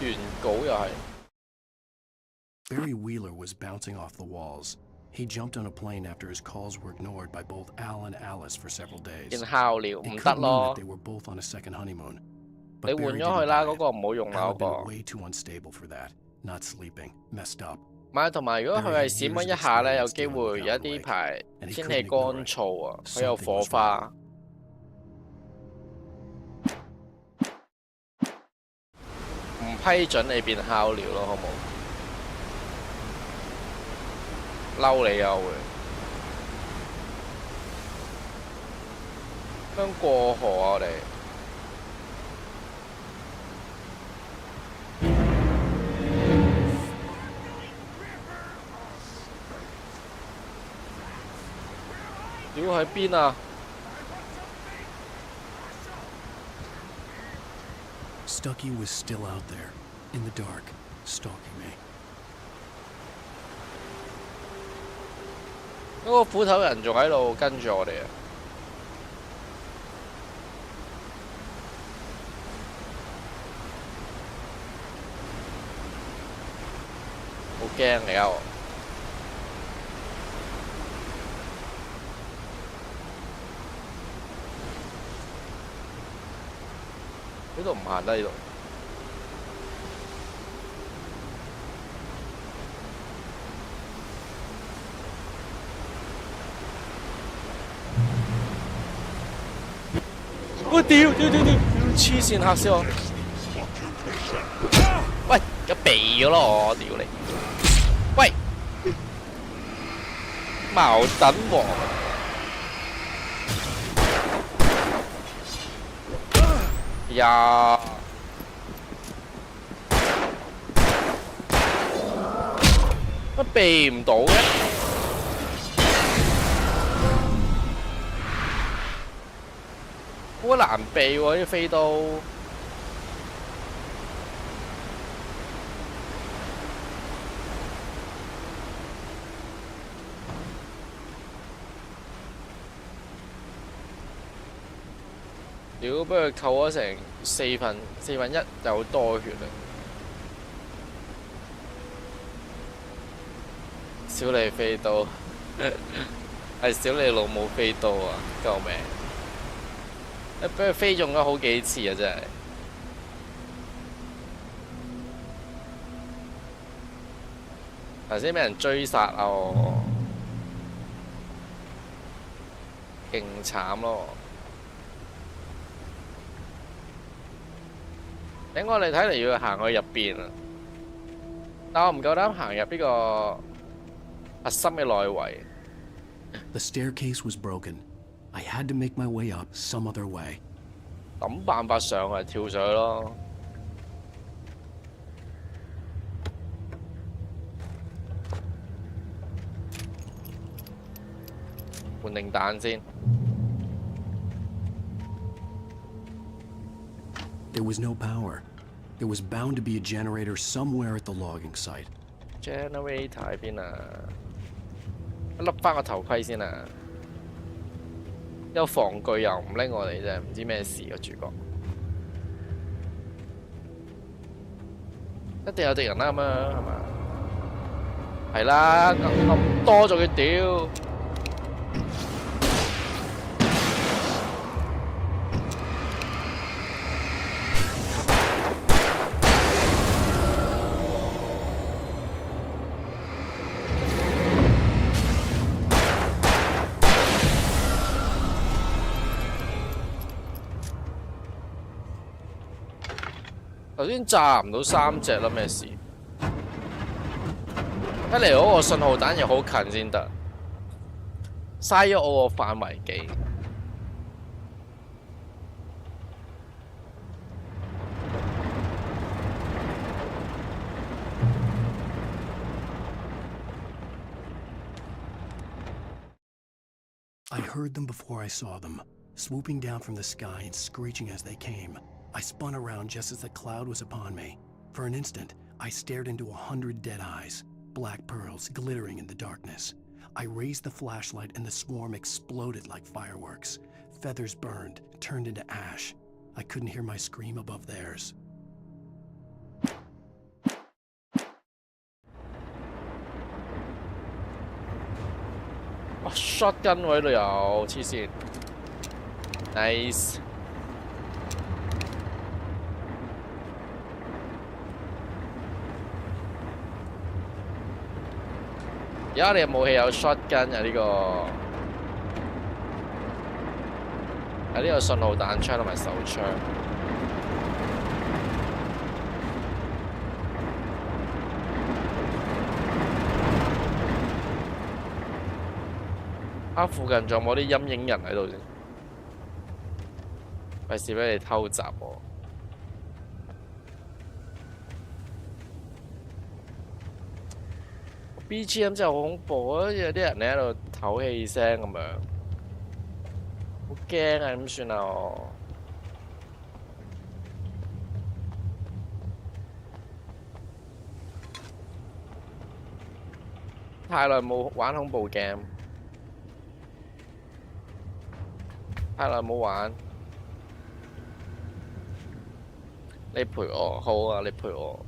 原稿又係。 Barry Wheeler was bouncing off the walls. He jumped on a plane after his calls were ignored by both Al and Alice for several days. 見效了唔 It 得 could mean 咯 that。they were both on a second honeymoon. 你 But 換 Barry 咗佢 didn't 啦， buy 嗰 it. 個唔好用啦 Al 嗰 had 個。 been way too unstable for that. Not sleeping. Messed up. 唔係，同埋如果佢係閃咗一下咧，有機會有一啲排天氣乾燥啊，佢有火花。唔批准你變烤料咯，好冇？嬲你啊會。咁樣過河啊我哋。屌喺邊啊 Stucky was still out there, in the dark, stalking me. 嗰個斧頭人仲喺度跟住我哋啊！好驚嚟啊！呢度唔行得呢度。我屌！黐線嚇死我！喂，有避咗咯我，屌你！喂，矛盾王。呀！乜避唔到嘅？好難避喎！啲飛刀。屌，俾佢扣咗成四分一，有多血啊！小李飛刀，係小李老母飛刀啊！救命！俾佢飛中咗好幾次啊！真係。頭先俾人追殺啊！我勁慘咯！應該你睇嚟要行去入邊啊！但我唔夠膽行入呢個核心嘅內圍。The staircase was broken. I had to make my way up some other way. 諗辦法上去，跳上去咯。換定彈先。There was no power. There was bound to be a generator somewhere at the logging site. Generator 喺邊啊？笠翻個頭盔先啊！有防具又唔拎我哋啫，唔知咩事個主角。一定有敵人啦咁樣係嘛？係啦，咁多仲要屌！頭先炸唔到3隻啦，咩事？一嚟嗰個信號彈又好近先得，嘥咗我個範圍技。I heard them before I saw them, swooping down from the sky and screeching as they came. I spun around just as the cloud was upon me. For an instant, I stared into 100 dead eyes, black pearls glittering in the darkness. I raised the flashlight and the swarm exploded like fireworks. Feathers burned, turned into ash. I couldn't hear my scream above theirs. 哇 shotgun 喎呢度有，黐線 ，nice。而家你嘅武器有 shotgun 啊呢個，呢個信號彈槍同埋手槍。附近仲有冇啲陰影人喺度先？費事俾你偷襲我。BGM 真係好恐怖啊！有啲人喺度唞氣聲咁樣，好驚啊！點算啊我？太耐冇玩恐怖 game。太耐冇玩，你陪我好啊！你陪我。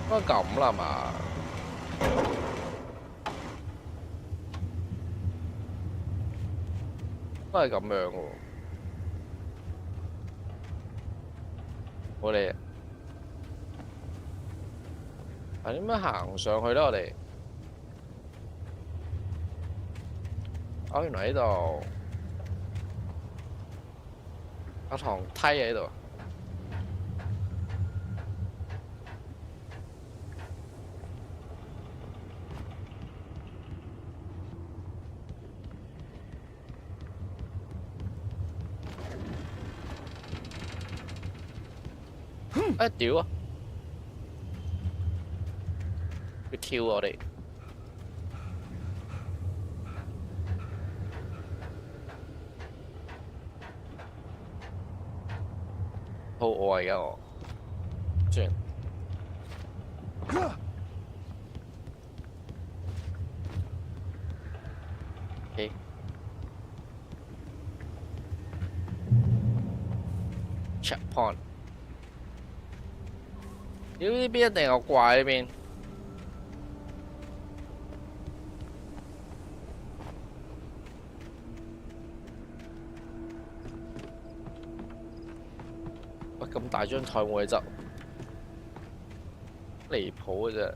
應該咁啦嘛。都係咁樣喎，我哋係點樣行上去咧？我哋哦，原來呢度有堂梯喺度。屌啊！佢跳我哋，好餓啊！而家我，算。OK。checkpoint。屌呢邊一定有怪呢邊。喂，咁大張台冇嘢執，離譜嘅啫。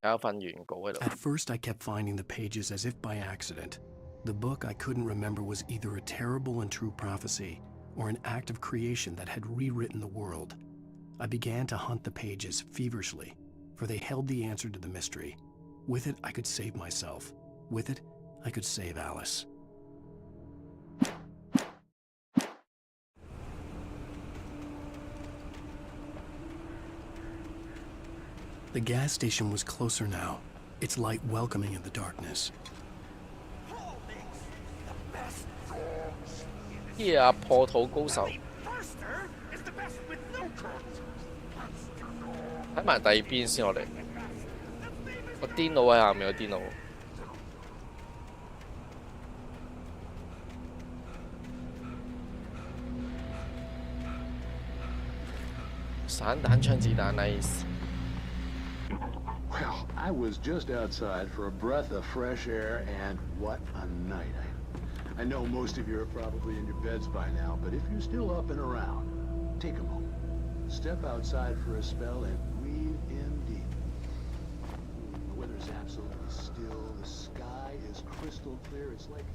At first, I kept finding the pages as if by accident. The book I couldn't remember was either a terrible and true prophecy or an act of creation that had rewritten the world. I began to hunt the pages feverishly, for they held the answer to the mystery. With it, I could save myself. With it, I could save Alice. The gas station was closer now, its light welcoming in the darkness. 呀，破土高手。睇埋第二邊先，我哋個電腦喺下面，個電腦。散彈槍子彈 nice。 Well, I was just outside for a breath of fresh air, and what a night. I know most of you are probably in your beds by now, but if you're still up and around, take a moment. Step outside for a spell and breathe in deep. The weather's absolutely still. The sky is crystal clear. It's like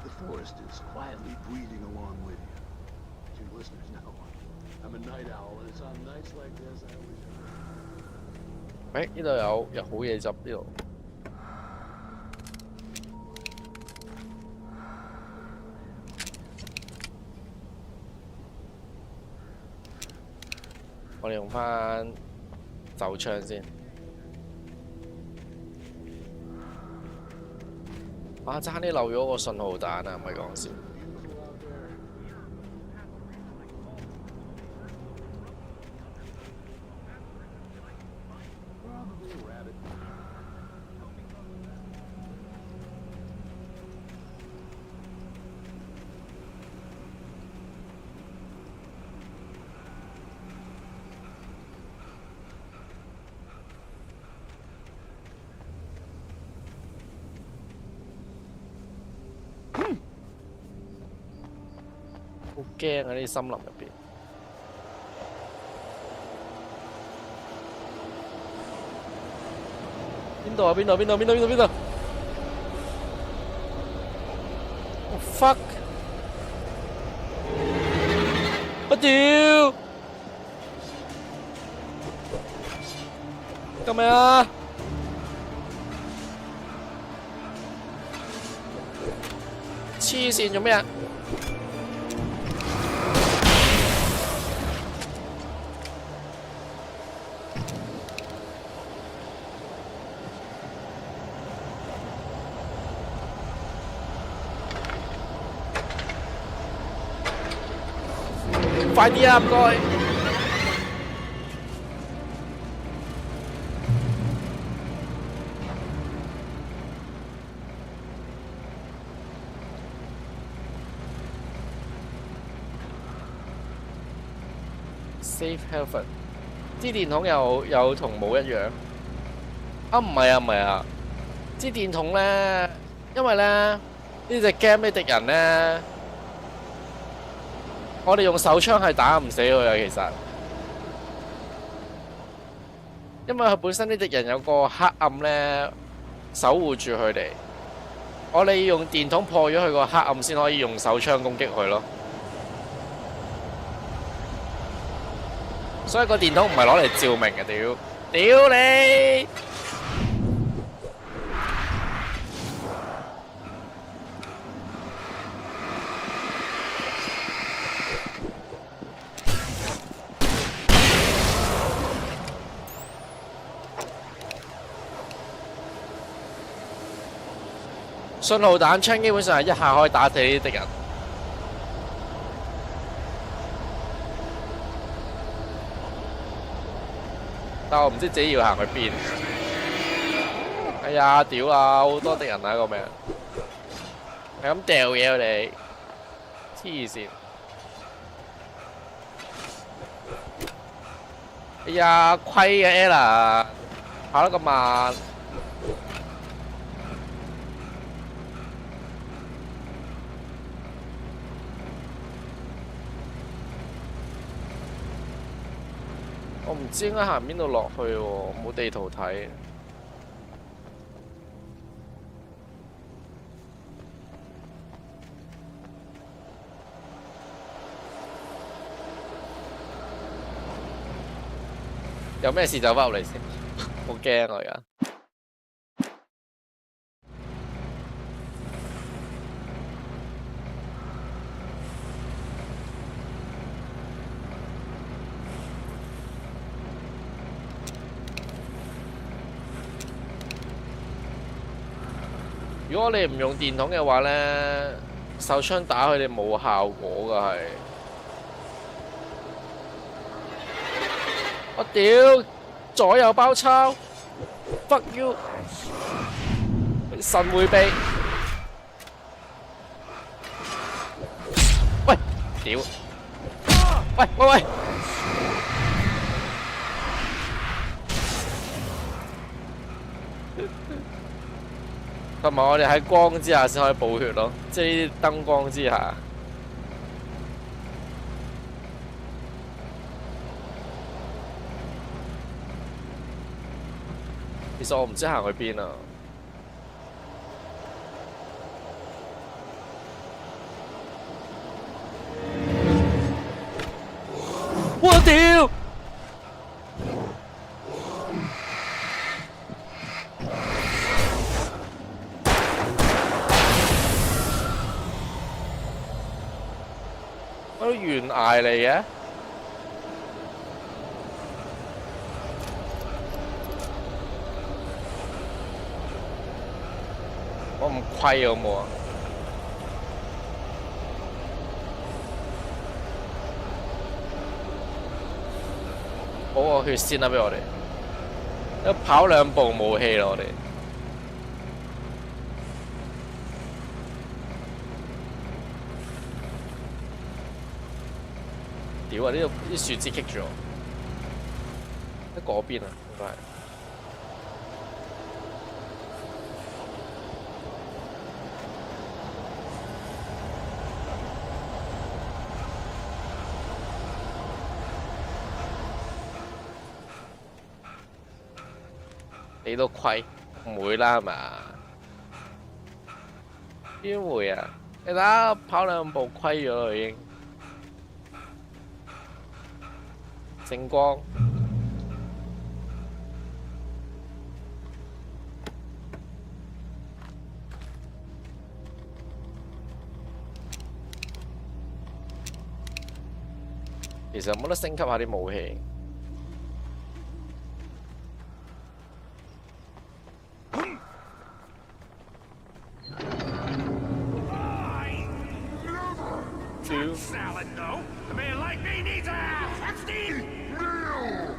the forest is quietly breathing along with you. As you listeners know, I'm a night owl, and it's on nights like this I always... 誒，呢度有好嘢執呢度。我哋用翻手槍先。啊！爭啲漏咗個信號彈啊！唔係講笑。好驚啊！呢啲森林入邊。邊度啊？邊度？邊度？邊度？邊度？邊度？我 fuck！ 我屌！救命啊！黐線做咩啊？快啲啊！唔該。Safe Heaven， 支電筒有同冇一樣？啊唔係啊唔係啊，支電筒咧，因為咧呢隻 game 啲敵人咧。我哋用手槍係打唔死佢嘅，其實，因為佢本身啲敵人有個黑暗咧守護住佢哋，我哋要用電筒破咗佢個黑暗先可以用手槍攻擊佢咯。所以個電筒唔係攞嚟照明嘅，屌你！信號彈槍基本上係一下可以打死呢啲敵人，但我唔知自己要行去邊。哎呀，屌啊！好多敵人啊！個名係咁掉嘢佢哋，黐線！哎呀，虧嘅 Ella， 跑得咁慢。我唔知應該行邊度落去喎，冇地圖睇。有咩事走翻入嚟先，好驚我而家。如果你唔用電筒嘅話咧，手槍打佢哋冇效果㗎係。我屌，左右包抄 ，fuck you， 神迴避。喂，屌！喂喂喂！同埋我哋喺光之下先可以補血咯，即係呢啲燈光之下。其實我唔知行去邊啊！我屌！嗰啲懸崖嚟嘅。我唔虧好冇啊！補個血先啦，俾我哋。一跑兩步冇氣啦，我哋。屌啊！呢度啲樹枝棘住我。喺嗰邊啊，應該係。你都虧，唔會啦係嘛？邊會啊？你睇下跑兩步虧咗啦已經。聖光。其實冇得升級下啲武器。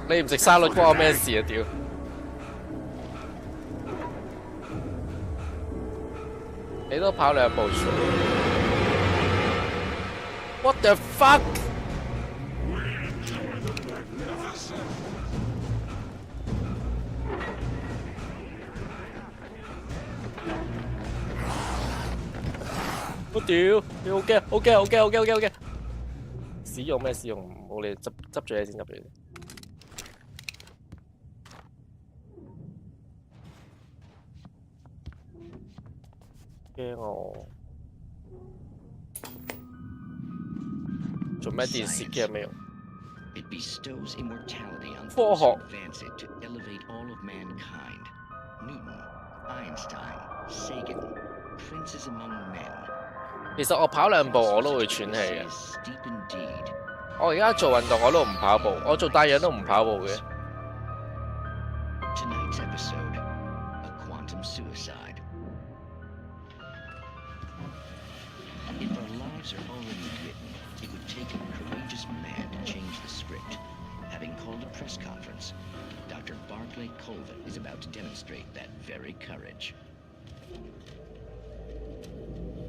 你唔食沙律關我咩事啊？屌！你都跑兩步出 ，What the fuck？ 我屌！你好驚，好驚，好驚，好驚，好驚，好驚！使用咩使用？我哋執住嘢先，執住嘢。驚我做咩電視機沒有？科學。其實我跑兩步我都會喘氣嘅。我而家做運動我都唔跑步，我做帶氧都唔跑步嘅。If our lives are already written, it would take a courageous man to change the script. Having called a press conference, Dr. Barclay Colvin is about to demonstrate that very courage.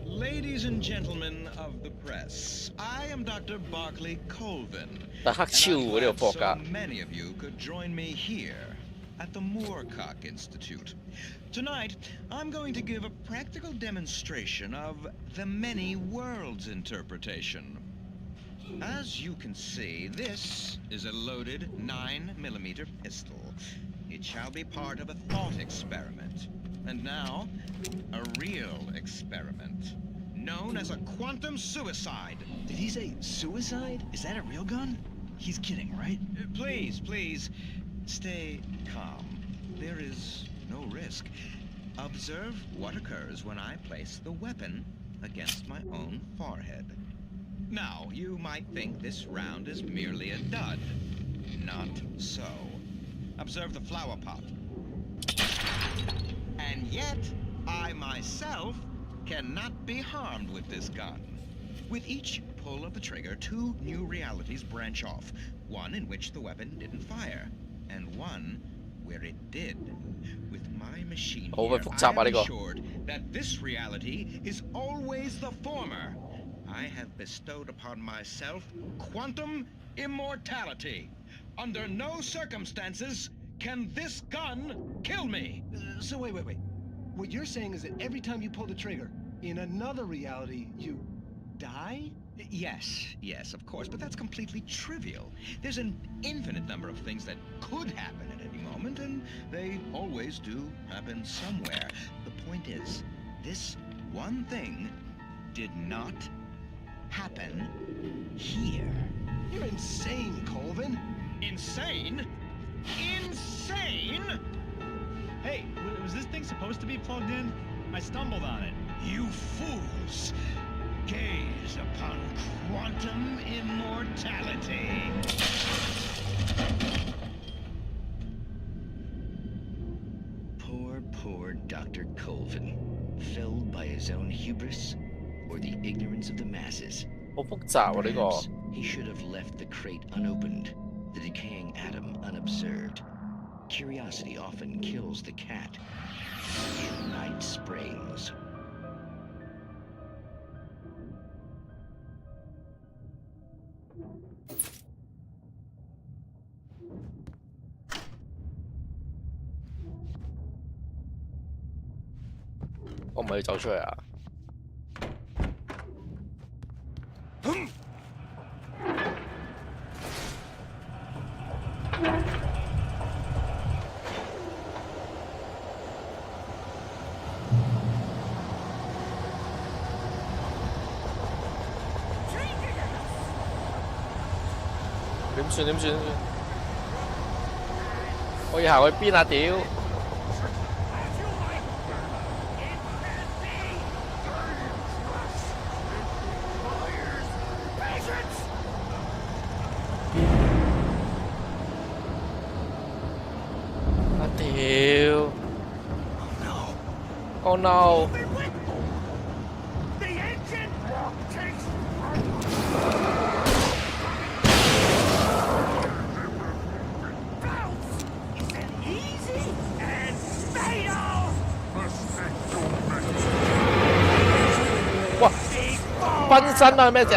Ladies and gentlemen of the press, I am Dr. Barclay Colvin. And I'm glad so many of you could join me here at the Moorcock Institute. Tonight, I'm going to give a practical demonstration of the many worlds interpretation. As you can see, this is a loaded 9mm pistol. It shall be part of a thought experiment. And now, a real experiment, known as a quantum suicide. Did he say suicide? Is that a real gun? He's kidding, right? Please, please, stay calm. There is no risk. Observe what occurs when I place the weapon against my own forehead. Now, you might think this round is merely a dud. Not so. Observe the flower pot. And yet, I myself cannot be harmed with this gun. With each pull of the trigger, 2 new realities branch off. One in which the weapon didn't fire, and one where it did. With my machine here, I am assured that this reality is always the former. I have bestowed upon myself quantum immortality. Under no circumstances can this gun kill me. So wait. What you're saying is that every time you pull the trigger, in another reality, you die? Yes, of course, but that's completely trivial. There's an infinite number of things that could happen at any moment, and they always do happen somewhere. The point is, this one thing did not happen here. You're insane, Colvin. Insane? Insane? Hey, was this thing supposed to be plugged in? I stumbled on it. You fools! Gaze upon quantum immortality. Poor Dr. Colvin, felled by his own hubris or the ignorance of the masses. 好複雜喎呢個。 Perhaps he should have left the crate unopened, the decaying atom unobserved. Curiosity often kills the cat. In Night Springs.我唔係要走出去啊！點算？我要行去邊啊？屌！ Oh no! The engine takes bounce is an easy and fatal. 哇！分身啊咩只？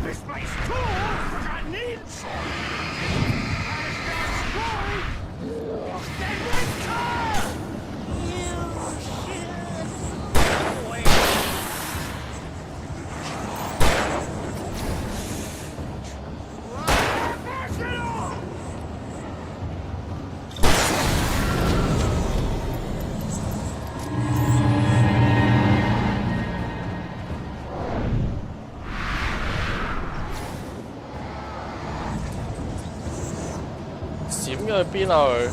This place cool forgotten inch.閃咗去邊啊佢？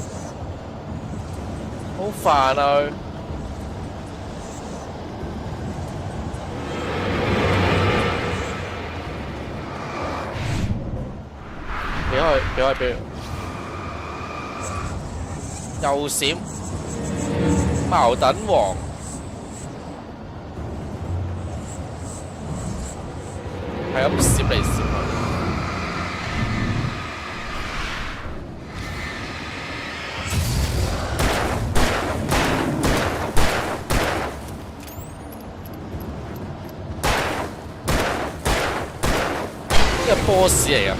好煩啊佢！俾開！又閃，矛盾王，係咁閃嚟閃去。 boss 嚟㗎，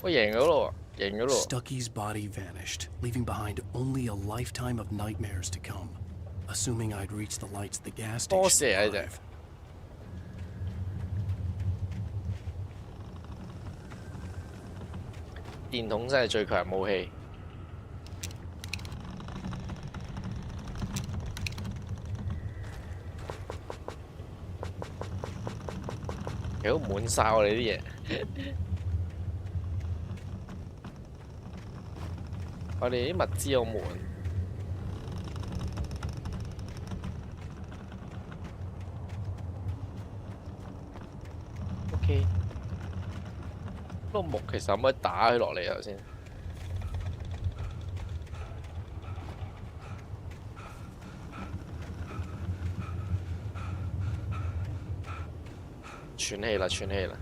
我贏咗咯，贏咗咯。 Stucky's body vanished, leaving behind only a lifetime of nightmares to come. Assuming I'd reach the lights at the gas station. boss 嚟嘅啫。電筒真係最強武器。 屌滿晒我哋啲嘢，我哋啲物資好滿。OK， 嗰個木其實可唔可以打佢落嚟頭先？喘氣啦，喘氣啦。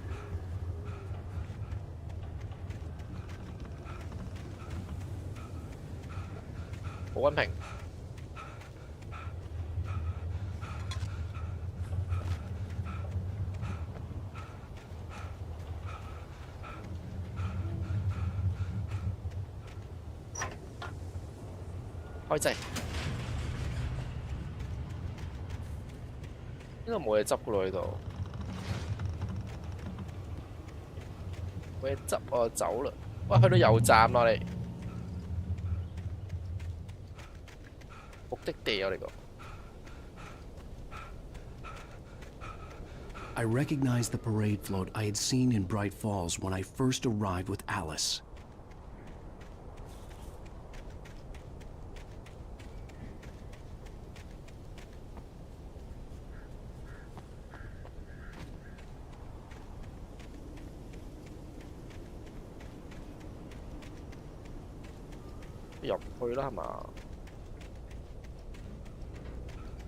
好溫平。開掣。應該冇嘢執噶咯，呢度。冇嘢執我就走啦。喂，去到油站啦你。目的地我哋講。I recognized the parade float I had seen in Bright Falls when I first arrived with Alice. 入去啦係嘛？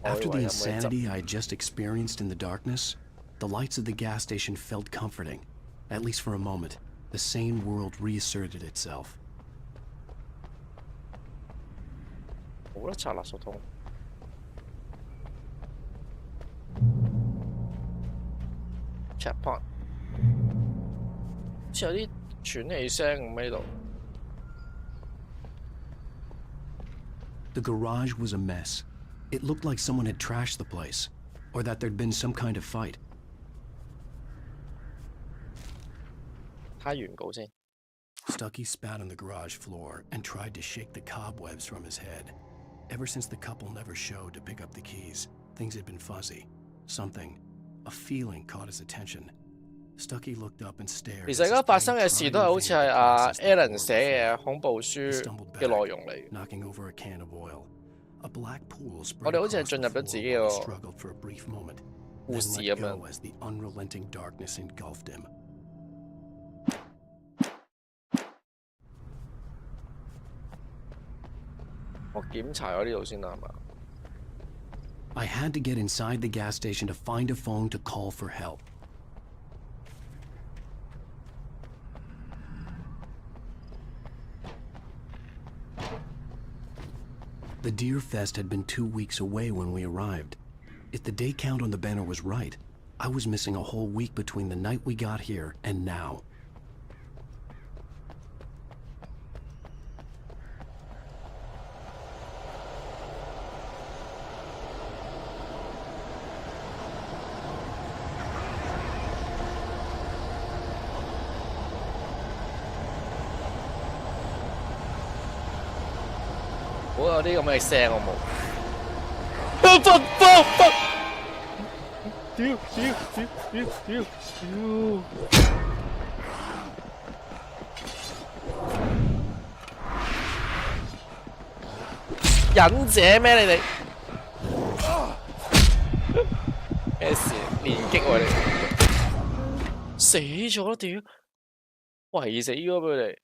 After the insanity I had just experienced in the darkness, the lights of the gas station felt comforting. At least for a moment, the sane world reasserted itself. 冇得拆垃圾桶。Checkpoint， 好似有啲喘氣聲咁喺度。 The garage was a mess. It looked like someone had trashed the place, or that there'd been some kind of fight. 睇原稿先。 Stucky spat on the garage floor and tried to shake the cobwebs from his head. Ever since the couple never showed to pick up the keys, things had been fuzzy. Something, a feeling caught his attention. Stucky looked up and stared. 其實而家發生嘅事都係好似係阿 Alan 寫嘅恐怖書嘅內容嚟。 knocking over a can of oil. A black pool 我哋好似係進入咗自己個 struggled for a brief moment. 故事咁樣。 As the unrelenting darkness engulfed him. 我檢查咗呢度先啦，係嘛？ I had to get inside the gas station to find a phone to call for help. The Deer Fest had been 2 weeks away when we arrived. If the day count on the banner was right, I was missing a whole week between the night we got here and now. Ủa, 有啲咁嘅聲我冇。忍者咩你哋？咩事？連擊喎你？死咗屌！圍死咗俾佢哋。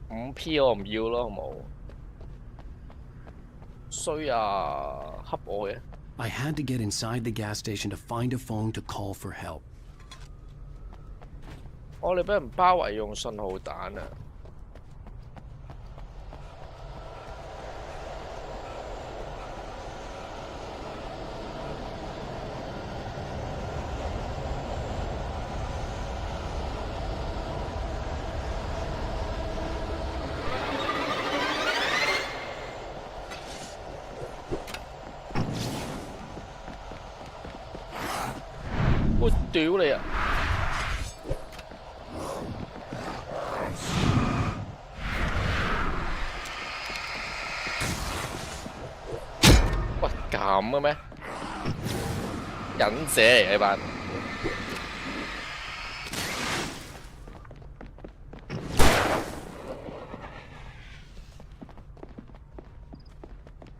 5P 我唔要咯，好冇？衰啊，恰我嘅。 I had to get inside the gas station to find a phone to call for help. 我哋俾人包圍用信號彈啊！我屌你啊！喂，咁嘅咩？忍者嚟嘅呢班。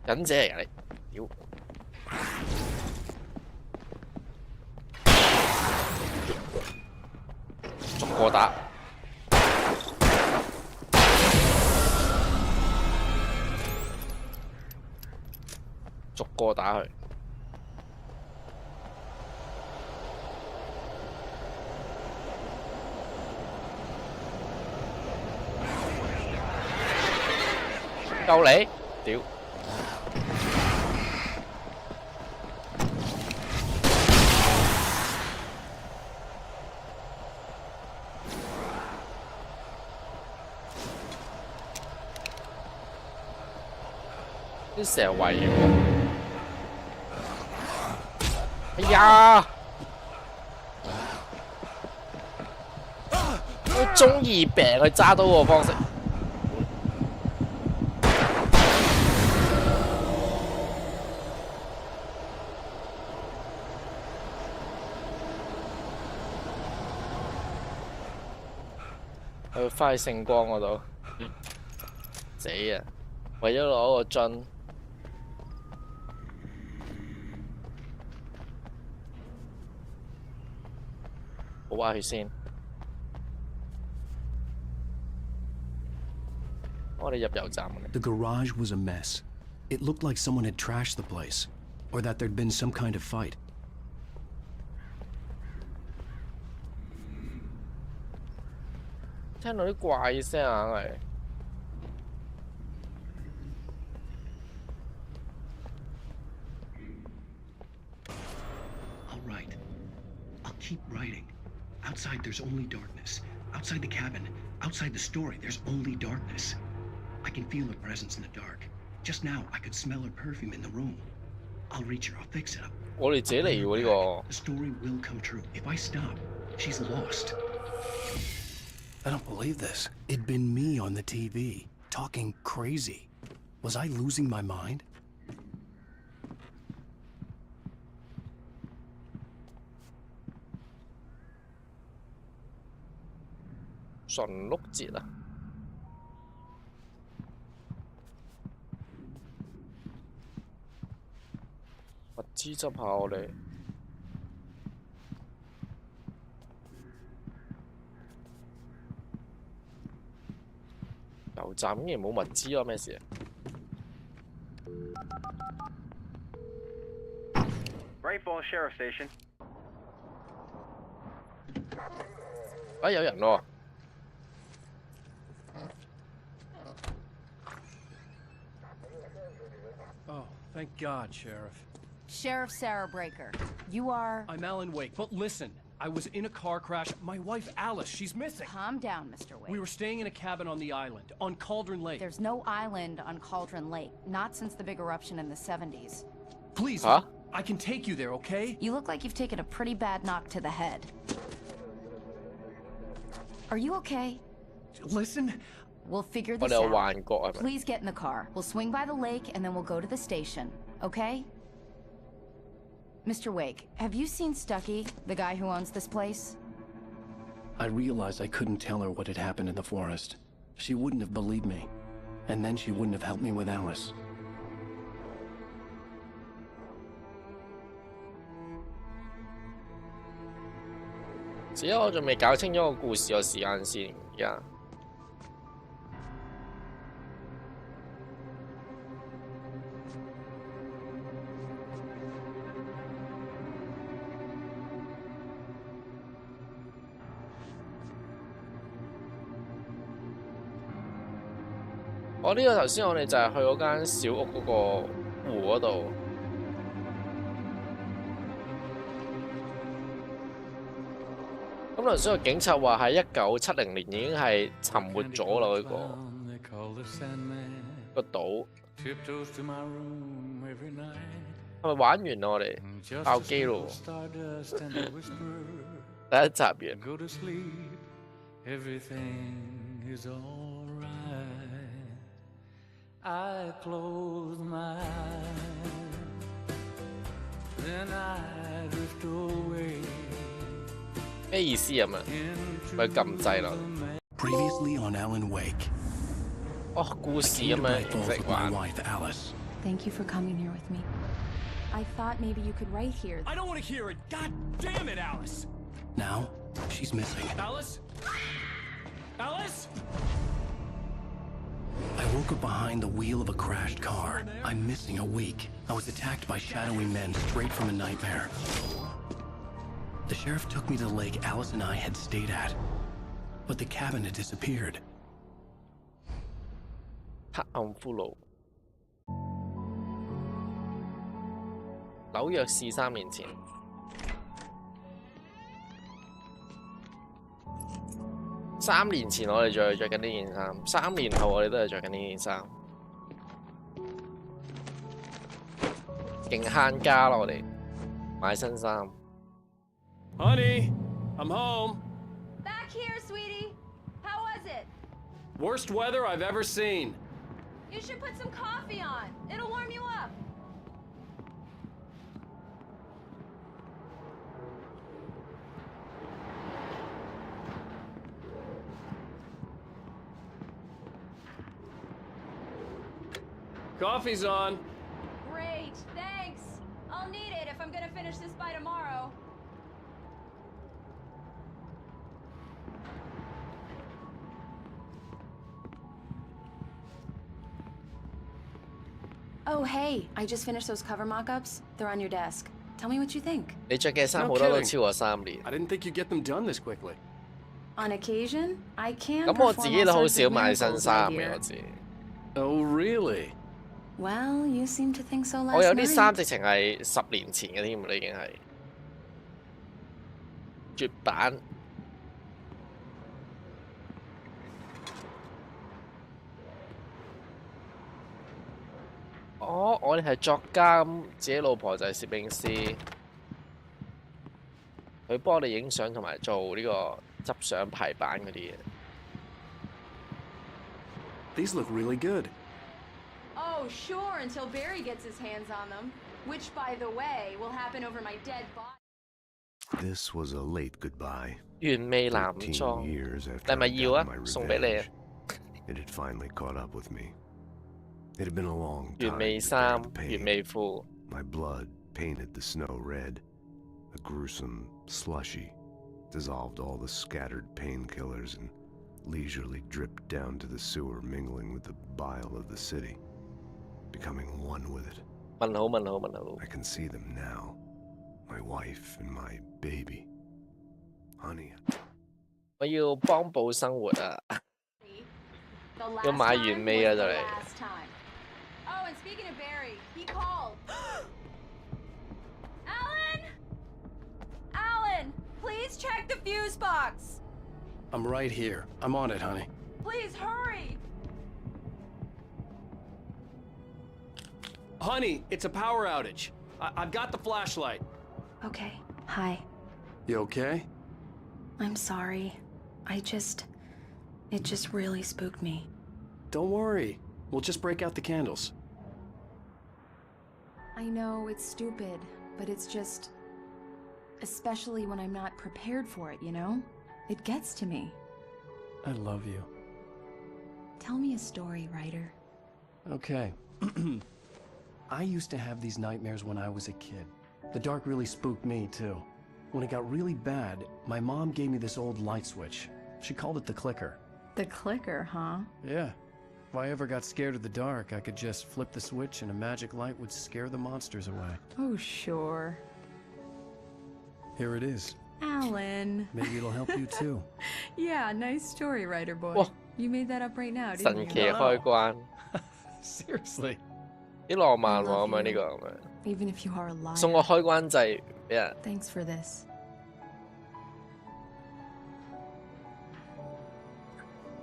忍者嚟㗎你，屌！ 逐個打，個打佢。救你！屌！啲成日圍我。哎呀！我中二病去揸刀個方式。去翻去聖光嗰度，死啊！為咗攞個樽，好挖血先。我哋入油站。The garage was a mess. It looked like someone had trashed the place, or that there'd been some kind of fight. All right. I'll keep writing. Outside there's only darkness. Outside the cabin, outside the story, there's only darkness. I can feel her presence in the dark. Just now, I could smell her perfume in the room. I'll reach her. I'll fix it up. The story will come true. If I stop, she's lost. I don't believe this. It'd been me on the TV, talking crazy. Was I losing my mind? Vtuber 油站竟然冇物資啊！咩事啊？Sheriff Station。啊！有人喎。Oh, thank God, Sheriff. Sheriff Sarah Breaker. You are... I'm Alan Wake, but listen. I was in a car crash. My wife, Alice, she's missing. Calm down, Mr. Wake. We were staying in a cabin on the island, on Cauldron Lake. There's no island on Cauldron Lake, not since the big eruption in the 70s. Please, I can take you there, okay? You look like you've taken a pretty bad knock to the head. Are you okay? Listen. We'll figure this out. Please get in the car. We'll swing by the lake and then we'll go to the station, okay? Mr. Wake, have you seen Stucky, the guy who owns this place? I realized I couldn't tell her what had happened in the forest. She wouldn't have believed me. And then she wouldn't have helped me with Alice. 只係我仲未搞清楚個故事個時間線而家。我呢個頭先我哋就係去嗰間小屋嗰個湖嗰度。咁頭先個警察話喺1970年已經係沉沒咗啦，個島。係咪玩完啦？我哋爆機咯！第一集完。咩意思啊？咪撳掣啦。Previously on Alan Wake. 哦，故事咁樣形式玩。Thank you for coming here with me. I thought maybe you could write here. I don't want to hear it. God damn it, Alice. Now she's missing. Alice? Alice? I woke up behind the wheel of a crashed car. I'm missing a week. I was attacked by shadowy men straight from a nightmare. The sheriff took me to the lake Alice and I had stayed at, but the cabin had disappeared. 黑暗骷髏。紐約市3年前。3年前我哋仲係着緊呢件衫，3年後我哋都係着緊呢件衫。勁慳家咯，我哋買新衫。Honey, I'm home. Back here, sweetie. How was it? Worst weather I've ever seen. You should put some coffee on. It'll warm you up. Coffee's on. Great, thanks. I'll need it if I'm gonna finish this by tomorrow. Oh, hey, I just finished those cover mock-ups. They're on your desk. Tell me what you think. 你着嘅衫好多都超過3年。I didn't think you'd get them done this quickly. On occasion, I can. 咁我自己都好少買新衫嘅，我知。Oh, really? Well, you seem to think so last 我有啲 night. 衫直情係10年前嘅添，你已經係絕版。哦，我哋係作家，咁自己老婆就係攝影師，佢幫我哋影相同埋做呢個執相排版嗰啲嘢。These look really good. Oh, sure, until Barry gets his hands on them. Which, by the way, will happen over my dead body. This was a late goodbye. 完美男裝，你係咪要啊？送俾你啊！ It had finally caught up with me. It had been a long 完 time. 美衫，完美褲。 My blood painted the snow red. A gruesome slushy dissolved all the scattered painkillers and leisurely dripped down to the sewer, mingling with the bile of the city, becoming one with it. 問好問好問好。 I can see them now. My wife and my baby. Honey. 我要幫補生活啊！要買完美啊就嚟。 Oh, and speaking of Barry, he called. Alan! Alan, please check the fuse box. I'm right here. I'm on it, honey. Please hurry. Honey, it's a power outage. I've got the flashlight. Okay, hi. You okay? I'm sorry. It just really spooked me. Don't worry. We'll just break out the candles. I know it's stupid, but it's just... Especially when I'm not prepared for it, you know? It gets to me. I love you. Tell me a story, writer. Okay. I used to have these nightmares when I was a kid. The dark really spooked me, too. When it got really bad, my mom gave me this old light switch. She called it the clicker. The clicker, huh? Yeah. If I ever got scared of the dark, I could just flip the switch and a magic light would scare the monsters away. Oh, sure. Here it is. Alan. Maybe it'll help you too. Yeah, nice story, writer boy. Whoa. You made that up right now, 神 didn't 奇 you? 開關， Seriously. 啲浪漫喎咁樣呢個咁樣。 Even if you are a liar. 送個開關掣俾人。 Thanks for this.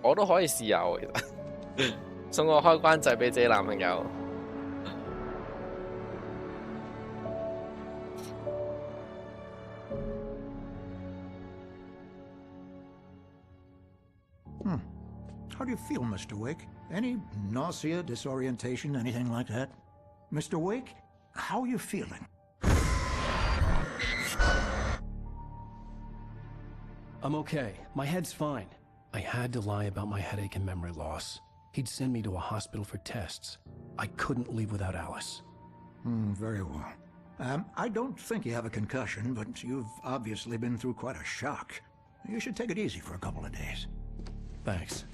我都可以試下喎，其實送個開關掣俾自己男朋友。How do you feel, Mr. Wake? Any nausea, disorientation, anything like that? Mr. Wake, how are you feeling? I'm okay. My head's fine. I had to lie about my headache and memory loss. He'd send me to a hospital for tests. I couldn't leave without Alice. Very well. I don't think you have a concussion, but you've obviously been through quite a shock. You should take it easy for a couple of days. Thanks.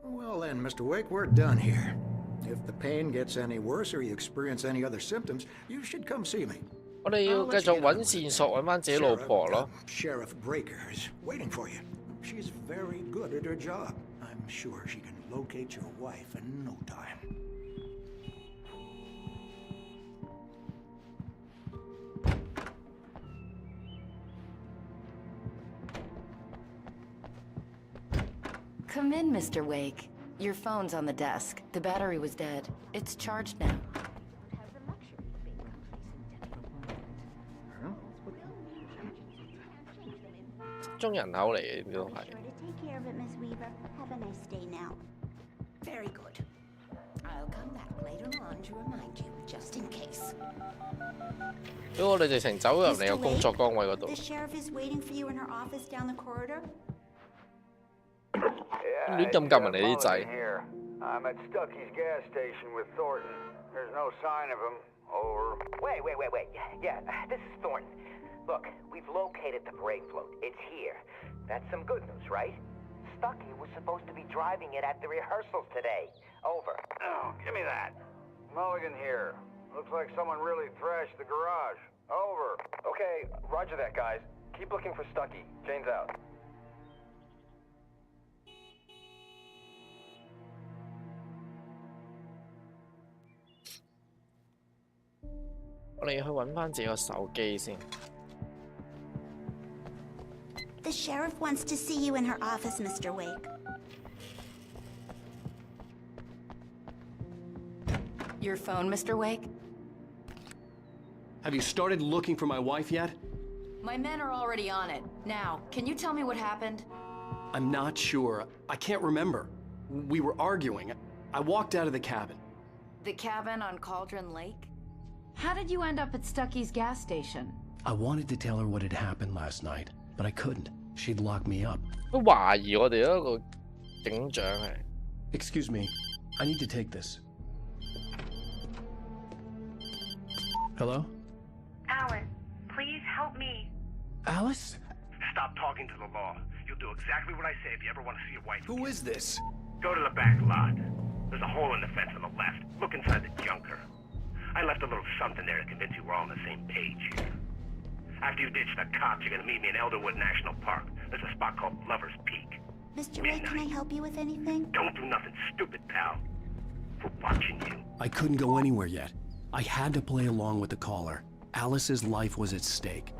Well then, Mr. Wake, we're done here. If the pain gets any worse or you experience any other symptoms, you should come see me. 我哋要繼續揾線索，揾翻自己老婆咯。Sheriff Breaker is waiting for you. She's very good at her job. I'm sure she can locate your wife in no time. Come in, Mr. Wake. Your phone's on the desk. The battery was dead. It's charged now. 中人口嚟嘅呢都係。Take care of it, Miss Weaver. Have a nice day now. Very good. I'll come back later on to remind you, just in case. 如果我哋直情走入嚟個工作崗位嗰度。The sheriff is waiting for you in her office down the corridor. 亂咁撳人哋啲掣。 I'm at Stucky's gas station with Thornton. There's no sign of him. Over. Wait. Yeah, this is Thornton. Look, we've located the brake float. It's here. That's some good news, right? Stucky was supposed to be driving it at the rehearsals today. Over. Oh, give me that. Mulligan here. Looks like someone really thrashed the garage. Over. Okay, roger that, guys. Keep looking for Stucky. Jane's out. 我哋要去揾翻自己個手機先。The sheriff wants to see you in her office, Mr. Wake. Your phone, Mr. Wake? Have you started looking for my wife yet? My men are already on it. Now, can you tell me what happened? I'm not sure. I can't remember. We were arguing. I walked out of the cabin. The cabin on Cauldron Lake? How did you end up at Stucky's gas station? I wanted to tell her what had happened last night, but I couldn't. She'd lock me up. 都懷疑我哋一個警長係。Excuse me, I need to take this. Hello? Alan, please help me. Alice? Stop talking to the law. You'll do exactly what I say if you ever want to see your wife. Who is this? Go to the back lot. There's a hole in the fence on the left. Look inside the junker. I left a little something there to convince you we're all on the same page here. After you ditch the cops, you're gonna meet me in Elderwood National Park. There's a spot called Lover's Peak. Mr. Wake, can I help you with anything? Don't do nothing stupid, pal. We're watching you. I couldn't go anywhere yet. I had to play along with the caller. Alice's life was at stake.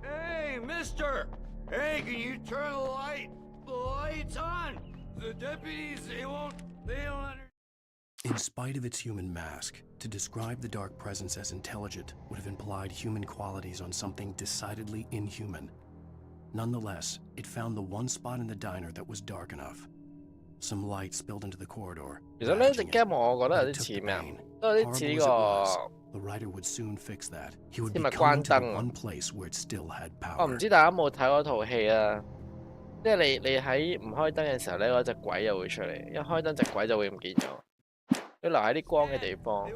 Hey, mister! Hey, can you turn the light? The light's on! The deputies, they don't understand. In spite of its human mask, to describe the dark presence as intelligent would have implied human qualities on something decidedly inhuman. Nonetheless, it found the one spot in the diner that was dark enough. Some light spilled into the corridor. 其實呢隻 game 我覺得有啲似咩啊？都有啲似呢個。 The writer would soon fix that. He would 因為 become 關 into 燈 the 啊！ one place where it still had 我唔 power. 知大家有冇睇嗰套戲啊？即係你喺唔開燈嘅時候咧，嗰隻鬼又會出嚟；一開燈，隻鬼就會唔見咗。要留喺啲光嘅地方。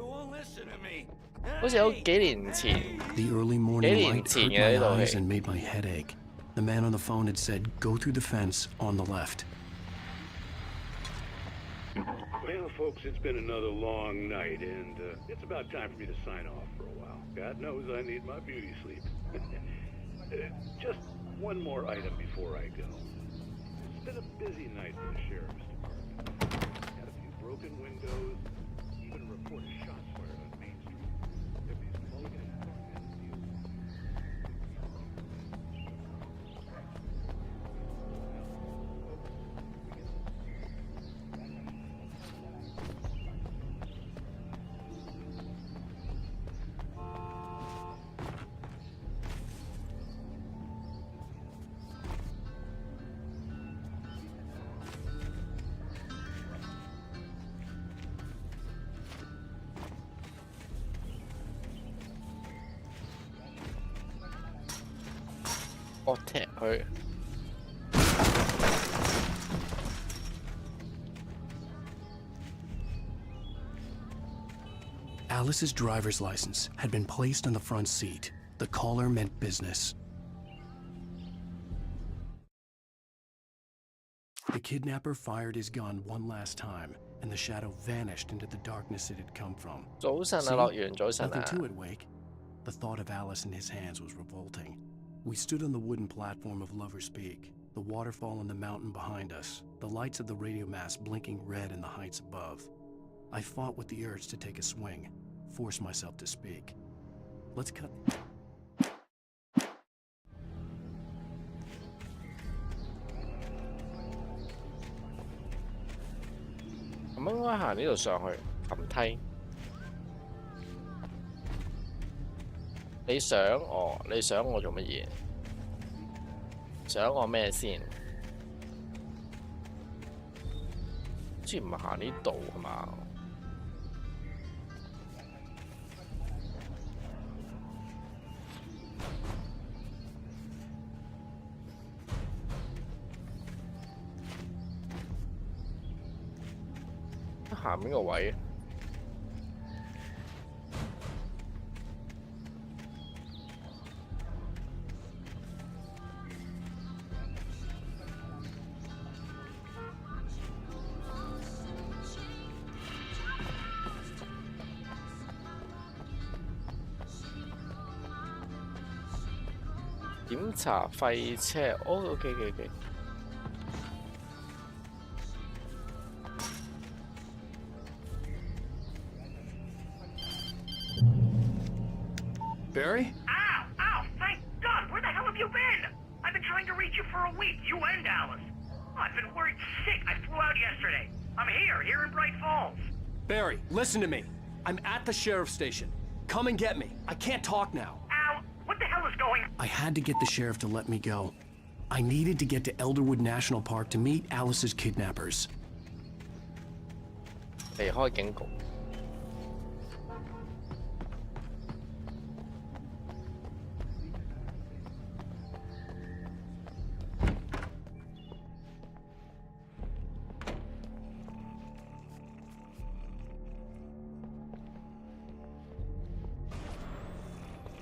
好似好幾年前， The early 幾 morning 年 light 前 hurt 嘅 my 呢套 eyes 戲。 and made my head ache. The man on the phone had said, "Go through the fence on the left." Well, folks, it's been another long night, and it's about time for me to sign off for a while. God knows I need my beauty sleep. Just one more item before I go. It's been a busy night for the sheriff's department. Had a few broken windows, even a report of shots fired on Main Street. Deputies Mulligan and Thornton had to deal with it.我踢佢。 Alice's driver's license had been placed on the front seat. The caller meant business. The kidnapper fired his gun one last time and the shadow vanished into the darkness it had come from. 早晨啊，樂園，早晨啊。 Nothing to it, Wake. The thought of Alice in his hands was revolting. We stood on the wooden platform of Lover's Peak, the waterfall on the mountain behind us, the lights of the radio mast blinking red in the heights above. I fought with the urge to take a swing, force myself to speak. Let's cut. 咁應該行呢度上去撳梯。你想我做乜嘢？想我咩先？好似唔係行呢度係嘛？行邊個位？檢查廢車。哦，OK。Barry? Ow! Thank God! Where the hell have you been? I've been trying to reach you for a week, you and Alice. I've been worried sick. I flew out yesterday. I'm here in Bright Falls. Barry, listen to me. I'm at the sheriff's station. Come and get me. I can't talk now. Al, what the hell is going on? I had to get the sheriff to let me go. I needed to get to Elderwood National Park to meet Alice's kidnappers. 離開警局。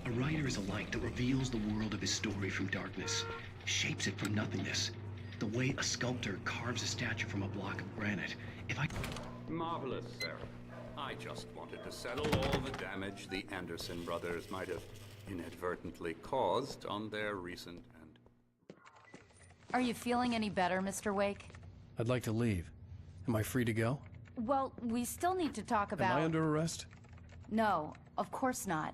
A writer is a light that reveals the world of his story from darkness, shapes it from nothingness. The way a sculptor carves a statue from a block of granite. If I... Marvelous, sir. I just wanted to settle all the damage the Anderson brothers might have inadvertently caused on their recent and... Are you feeling any better, Mr. Wake? I'd like to leave. Am I free to go? Well, we still need to talk about... Am I under arrest? No, of course not.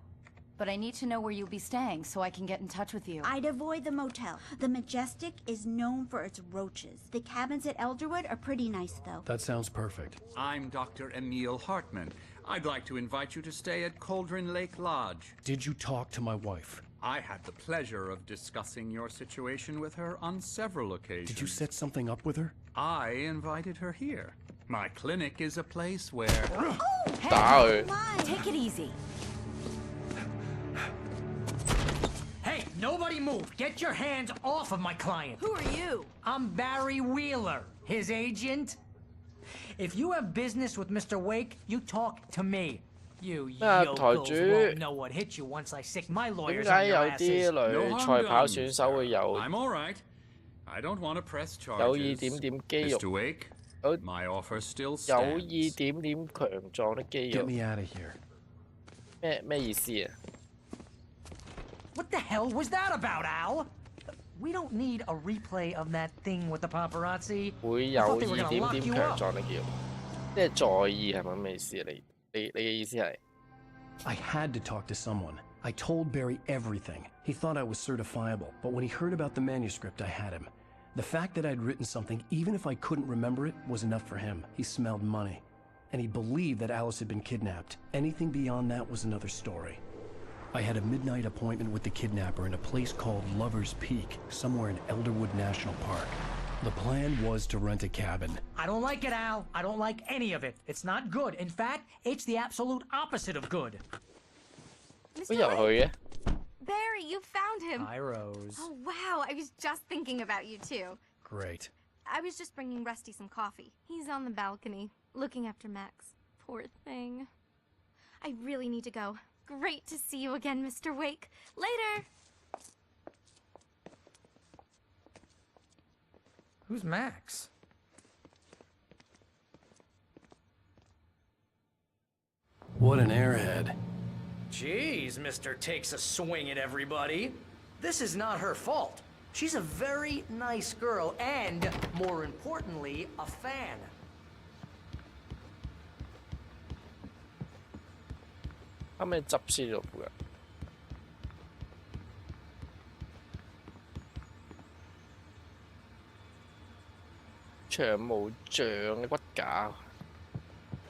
But I need to know where you'll be staying so I can get in touch with you. I'd avoid the motel. The Majestic is known for its roaches. The cabins at Elderwood are pretty nice, though. That sounds perfect. I'm Dr. Emil Hartman. I'd like to invite you to stay at Cauldron Lake Lodge. Did you talk to my wife? I had the pleasure of discussing your situation with her on several occasions. Did you set something up with her? I invited her here. My clinic is a place where... Oh, hey, take it easy. Hey, nobody move! Get your hands off of my client! Who are you? I'm Barry Wheeler, his agent. If you have business with Mr. Wake, you talk to me. You yokels won't know what hit you once I sick my lawyers on your asses. I'm all right. I don't want to press charges. Mr. Wake, my offer still stands. Get me out of here. 咩意思啊？ What the hell was that about, Al? We don't need a replay of that thing with the paparazzi. 會有意點點強壯的叫，即係在意係咪咩意思啊？你嘅意思係 I had to talk to someone. I told Barry everything. He thought I was certifiable, but when he heard about the manuscript, I had him. The fact that I'd written something, even if I couldn't remember it, was enough for him. He smelled money. And he believed that Alice had been kidnapped. Anything beyond that was another story. I had a midnight appointment with the kidnapper in a place called Lover's Peak, somewhere in Elderwood National Park. The plan was to rent a cabin. I don't like it, Al. I don't like any of it. It's not good. In fact, it's the absolute opposite of good. Barry, you found him. Hi, Rose. Oh, wow. I was just thinking about you, too. Great. I was just bringing Rusty some coffee. He's on the balcony, looking after Max. Poor thing. I really need to go. Great to see you again, Mr. Wake. Later! Who's Max? What an airhead. Jeez, Mr. Takes a swing at everybody. This is not her fault. She's a very nice girl and, more importantly, a fan. How many執先咗嘅？長毛象嘅骨架。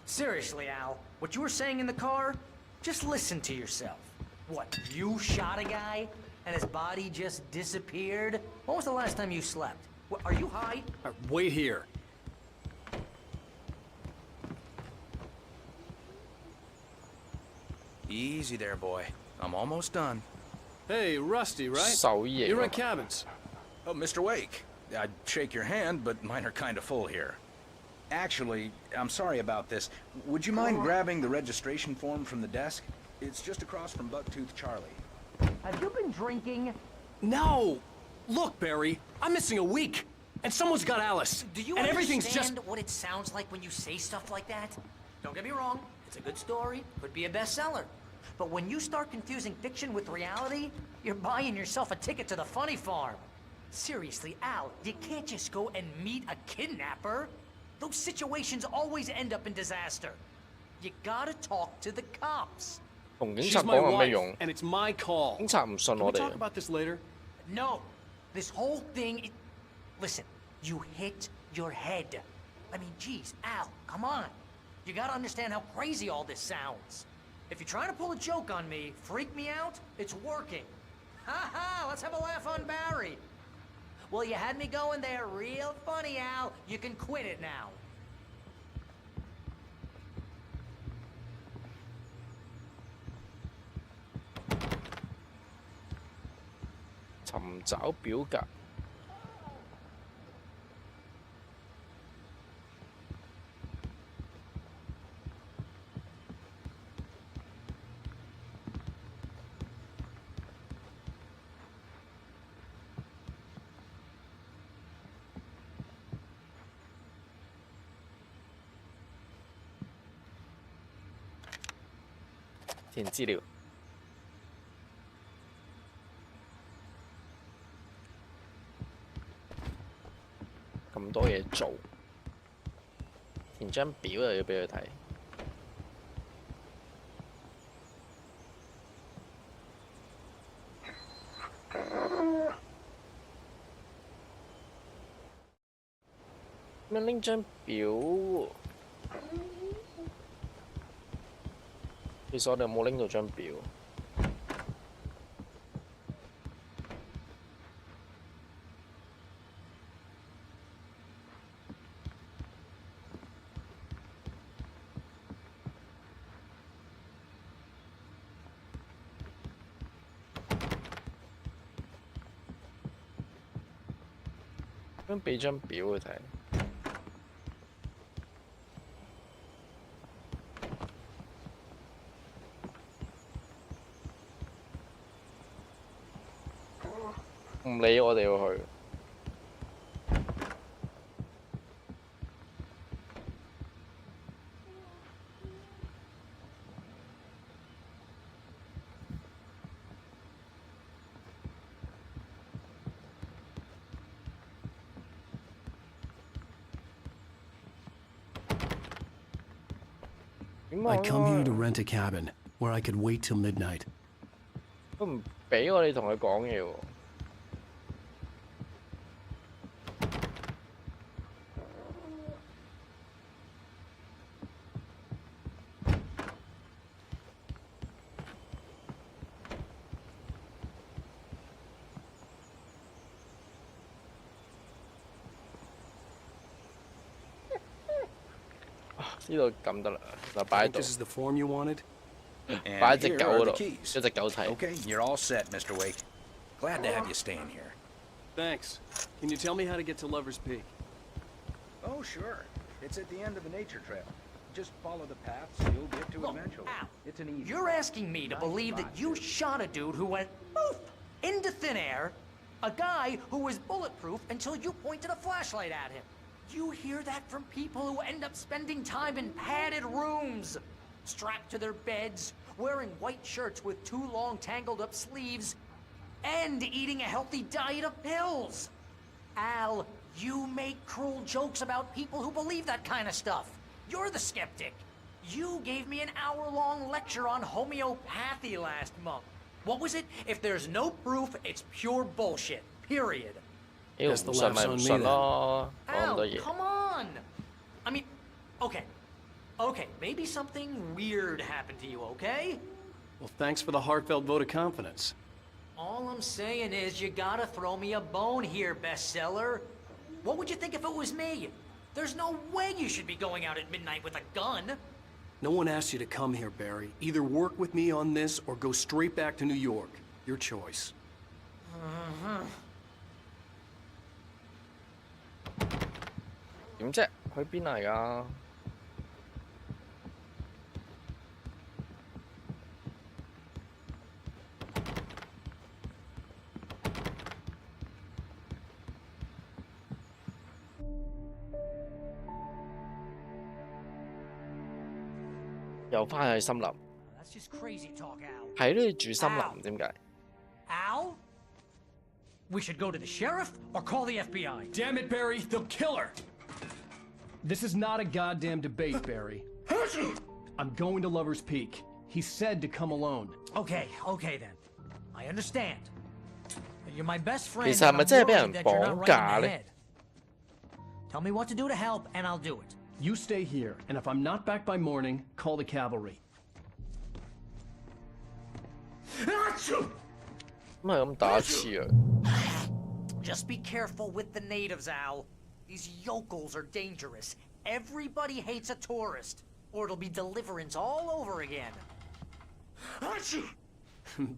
Seriously, Al, what you were saying in the car? Just listen to yourself. What, you shot a guy and his body just disappeared? When was the last time you slept? What, are you high? Wait here. Easy there, boy. I'm almost done. Hey, Rusty, right? You rent cabins. Oh, Mr. Wake. I'd shake your hand, but mine are kind of full here. Actually, I'm sorry about this. Would you mind grabbing the registration form from the desk? It's just across from Bucktooth Charlie. Have you been drinking? No! Look, Barry, I'm missing a week, and someone's got Alice. Do you and understand everything's just... what it sounds like when you say stuff like that? Don't get me wrong, it's a good story, could be a bestseller. But when you start confusing fiction with reality, you're buying yourself a ticket to the funny farm. Seriously, Al, you can't just go and meet a kidnapper. Those situations always end up in disaster. You gotta talk to the cops. She's my wife, and it's my call. Can we talk about this later? No. This whole thing... Listen, you hit your head. I mean, geez, Al, come on. You gotta understand how crazy all this sounds. If you're trying to pull a joke on me, freak me out, it's working. Ha ha, let's have a laugh on Barry. Well, you had me going there real funny, Al. You can quit it now.尋找表格。填資料。咁多嘢做，填張表又要俾佢睇。咁樣拎張表。其實我哋有冇拎到張表？咁俾張表佢睇。唔理我哋要去。I come here to rent a cabin where I could wait till midnight. 都唔俾我哋同佢講嘢喎。呢度撳得啦，嗱擺喺度。This is the form you wanted? 擺喺隻狗嗰度，一隻狗睇。Okay, you're all set, Mr. Wake. Glad to have you staying here. Thanks. Can you tell me how to get to Lover's Peak? Oh, sure. It's at the end of the nature trail. Just follow the paths, you'll get to it eventually. Al, it's an easy. You're asking me to believe that you shot a dude who went poof into thin air, a guy who was bulletproof until you pointed a flashlight at him. You hear that from people who end up spending time in padded rooms. strapped to their beds, wearing white shirts with too long tangled up sleeves, and eating a healthy diet of pills. Al, you make cruel jokes about people who believe that kind of stuff. You're the skeptic. You gave me an hour-long lecture on homeopathy last month. What was it? If there's no proof, it's pure bullshit. Period. Guess the laugh's on me then. Al, come on! I mean, okay, maybe something weird happened to you, okay? Well, thanks for the heartfelt vote of confidence. All I'm saying is you gotta throw me a bone here, bestseller. What would you think if it was me? There's no way you should be going out at midnight with a gun. No one asked you to come here, Barry. Either work with me on this or go straight back to New York. Your choice. 點啫？去邊嚟㗎？又翻去森林，係都要住森林，點解？ Al? We should go to the sheriff or call the FBI. Damn it, Barry, they'll kill her. This is not a goddamn debate, Barry. I'm going to Lover's Peak. He said to come alone. Okay then. I understand. You're my best friend. 其實係咪真係俾人 that you're not 綁 right 架 in the 咧？ head. Tell me what to do to help, and I'll do it. You stay here, and if I'm not back by morning, call the cavalry. 咁係咁打一次啊！ Just be careful with the natives, Al. These yokels are dangerous. Everybody hates a tourist, or it'll be deliverance all over again.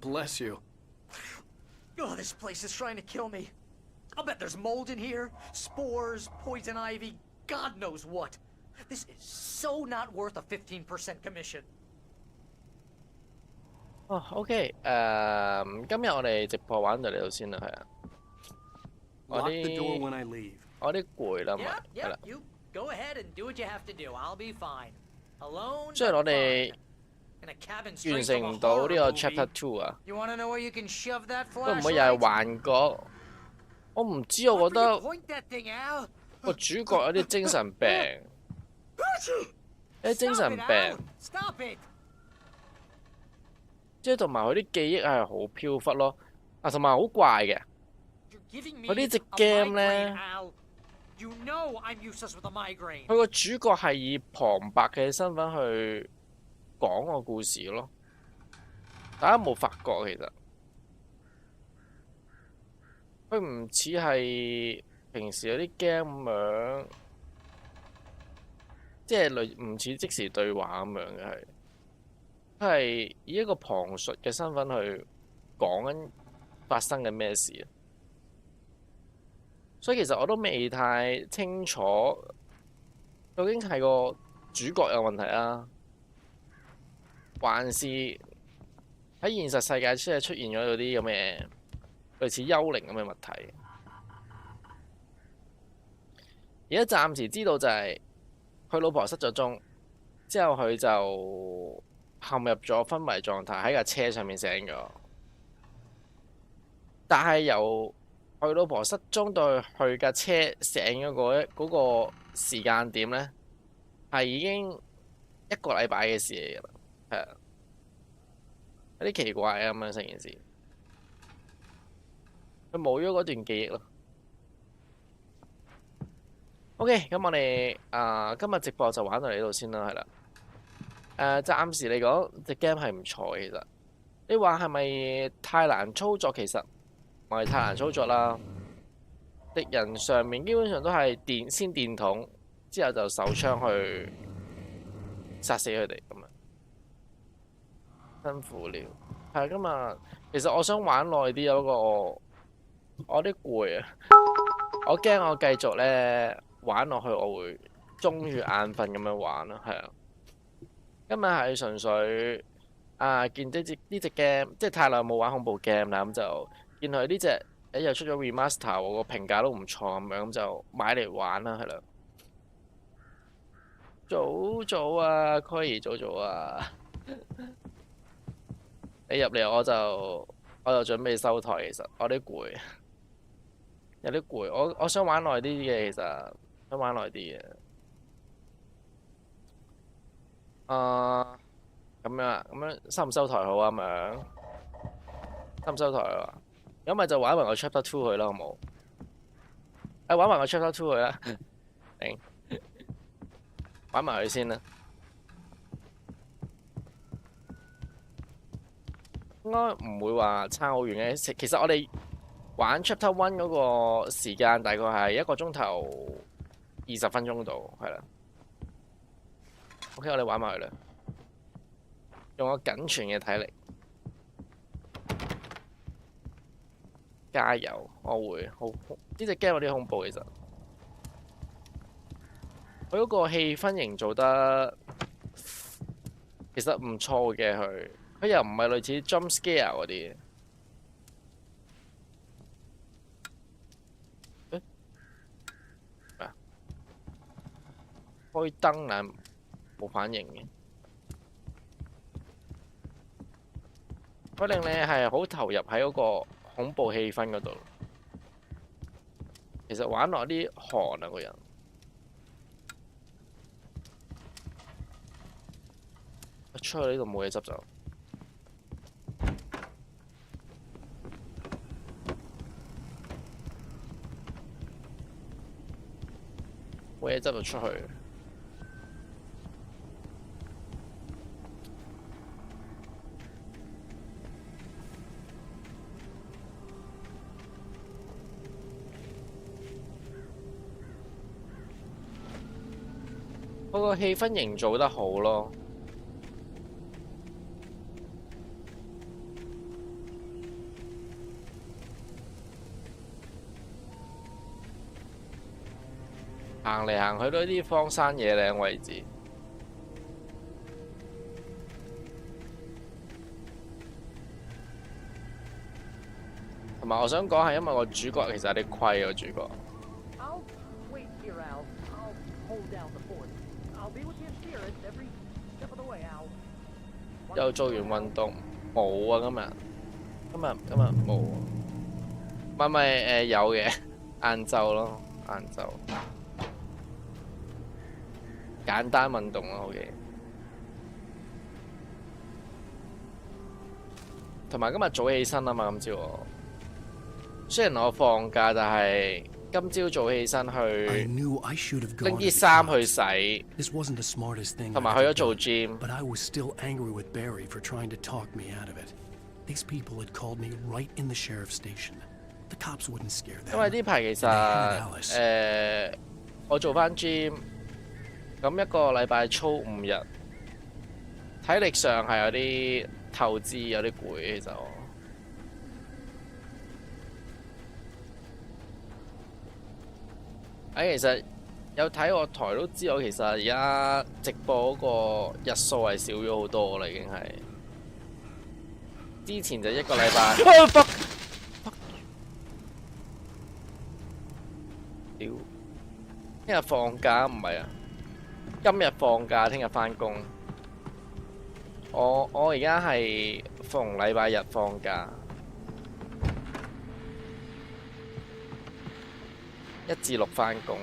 Bless you. Oh, this place is trying to kill me. I'll bet there's mold in here, spores, poison ivy, God knows what. This is so not worth a 15% commission. 哦，OK，今日我哋直播玩到呢度先啦，係啊。我啲攰啦，咪係啦。 You go ahead and do what you have to do. I'll be fine. Alone. 雖然我哋 in a cabin 完 straight 成 from 唔 a 到 horror 呢個 movie. Chapter Two 啊， You want to know where you can shove that 會唔會又係 flashlight? 幻覺？我唔知，我覺得 Point that thing out. 個主角有啲精神病，有啲精神 Stop it, 病， Al. Stop it. 即係同埋佢啲記憶係好飄忽咯，啊，同埋好怪嘅。 Giving me 佢呢隻 a game migraine, 咧， Al. You know I'm useless with a migraine. 佢個主角係以旁白嘅身份去講個故事咯。大家冇發覺其實佢唔似係平時有啲 game 咁樣，即係類唔似即時對話咁樣嘅係。佢係以一個旁述嘅身份去講緊發生緊咩事啊！所以其實我都未太清楚，究竟係個主角有問題啊，還是喺現實世界出現咗嗰啲咁嘅類似幽靈咁嘅物體？而家暫時知道就係佢老婆失咗蹤，之後佢就陷入咗昏迷狀態，喺架車上面醒咗。但係由佢老婆失蹤到佢架車醒咗嗰個時間點咧，係已經1個禮拜嘅事嚟㗎啦，係啊，有啲奇怪啊咁樣成件事，佢冇咗嗰段記憶咯。OK， 咁我哋今日直播就玩到嚟呢度先啦，係啦。暫時嚟講，隻 game 係唔錯嘅，其實。你話係咪太難操作？其實唔係太難操作啦。敵人上面基本上都係先電筒，之後就手槍去殺死佢哋咁樣。辛苦了，係今日其實我想玩耐啲，有個我啲攰啊，我驚我繼續咧玩落去，我會中意眼瞓咁樣玩咯，係啊。今日係純粹見呢隻 game， 即係太耐冇玩恐怖 game 啦，咁就見佢呢隻又出咗 remaster， 我個評價都唔錯咁樣，咁就買嚟玩啦，係啦。早啊，區兒早啊！你入嚟我就準備收台，其實我啲攰，有啲攰。我想玩耐啲嘅，其實想玩耐啲嘅。咁樣收唔收台好啊？咁樣收唔收台啊？咁咪就玩埋個 Chapter 2佢啦，好冇？玩埋個 Chapter 2佢啦，玩埋佢先啦。應該唔會話差好遠嘅。其實我哋玩 Chapter 1嗰個時間大概係1個鐘頭20分鐘度，係啦。OK， 我哋玩埋佢啦，用我僅存嘅體力，加油！我會好呢隻 game 有啲恐怖，其實佢嗰個氣氛營造得其實唔錯嘅，佢又唔係類似 jump scare 嗰啲。開燈但冇反應嘅，佢令你係好投入喺嗰個恐怖氣氛嗰度。其實玩落啲寒啊個人。出去呢度冇嘢執就。冇嘢執就出去。嗰個氣氛營造得好咯。行嚟行去都係啲荒山野嶺位置，同埋我想講係因為個主角其實有啲虧個主角。又做完運動冇啊！今日冇，唔係有嘅，晏晝咯，晏晝簡單運動咯，OK。同埋今日早起身啊嘛，今朝我雖然我放假，但係今朝早起身去拎啲衫去洗，同埋去咗做 gym。因為呢排其實我做翻 gym， 咁一個禮拜操5日，體力上係有啲透支，有啲攰其實我。其實有睇我台都知，我其實而家直播嗰個日數係少咗好多啦，已經係。之前就一個禮拜。屌！聽日放假唔係啊，今日放假，聽日返工。我而家係逢禮拜日放假。1至6返工。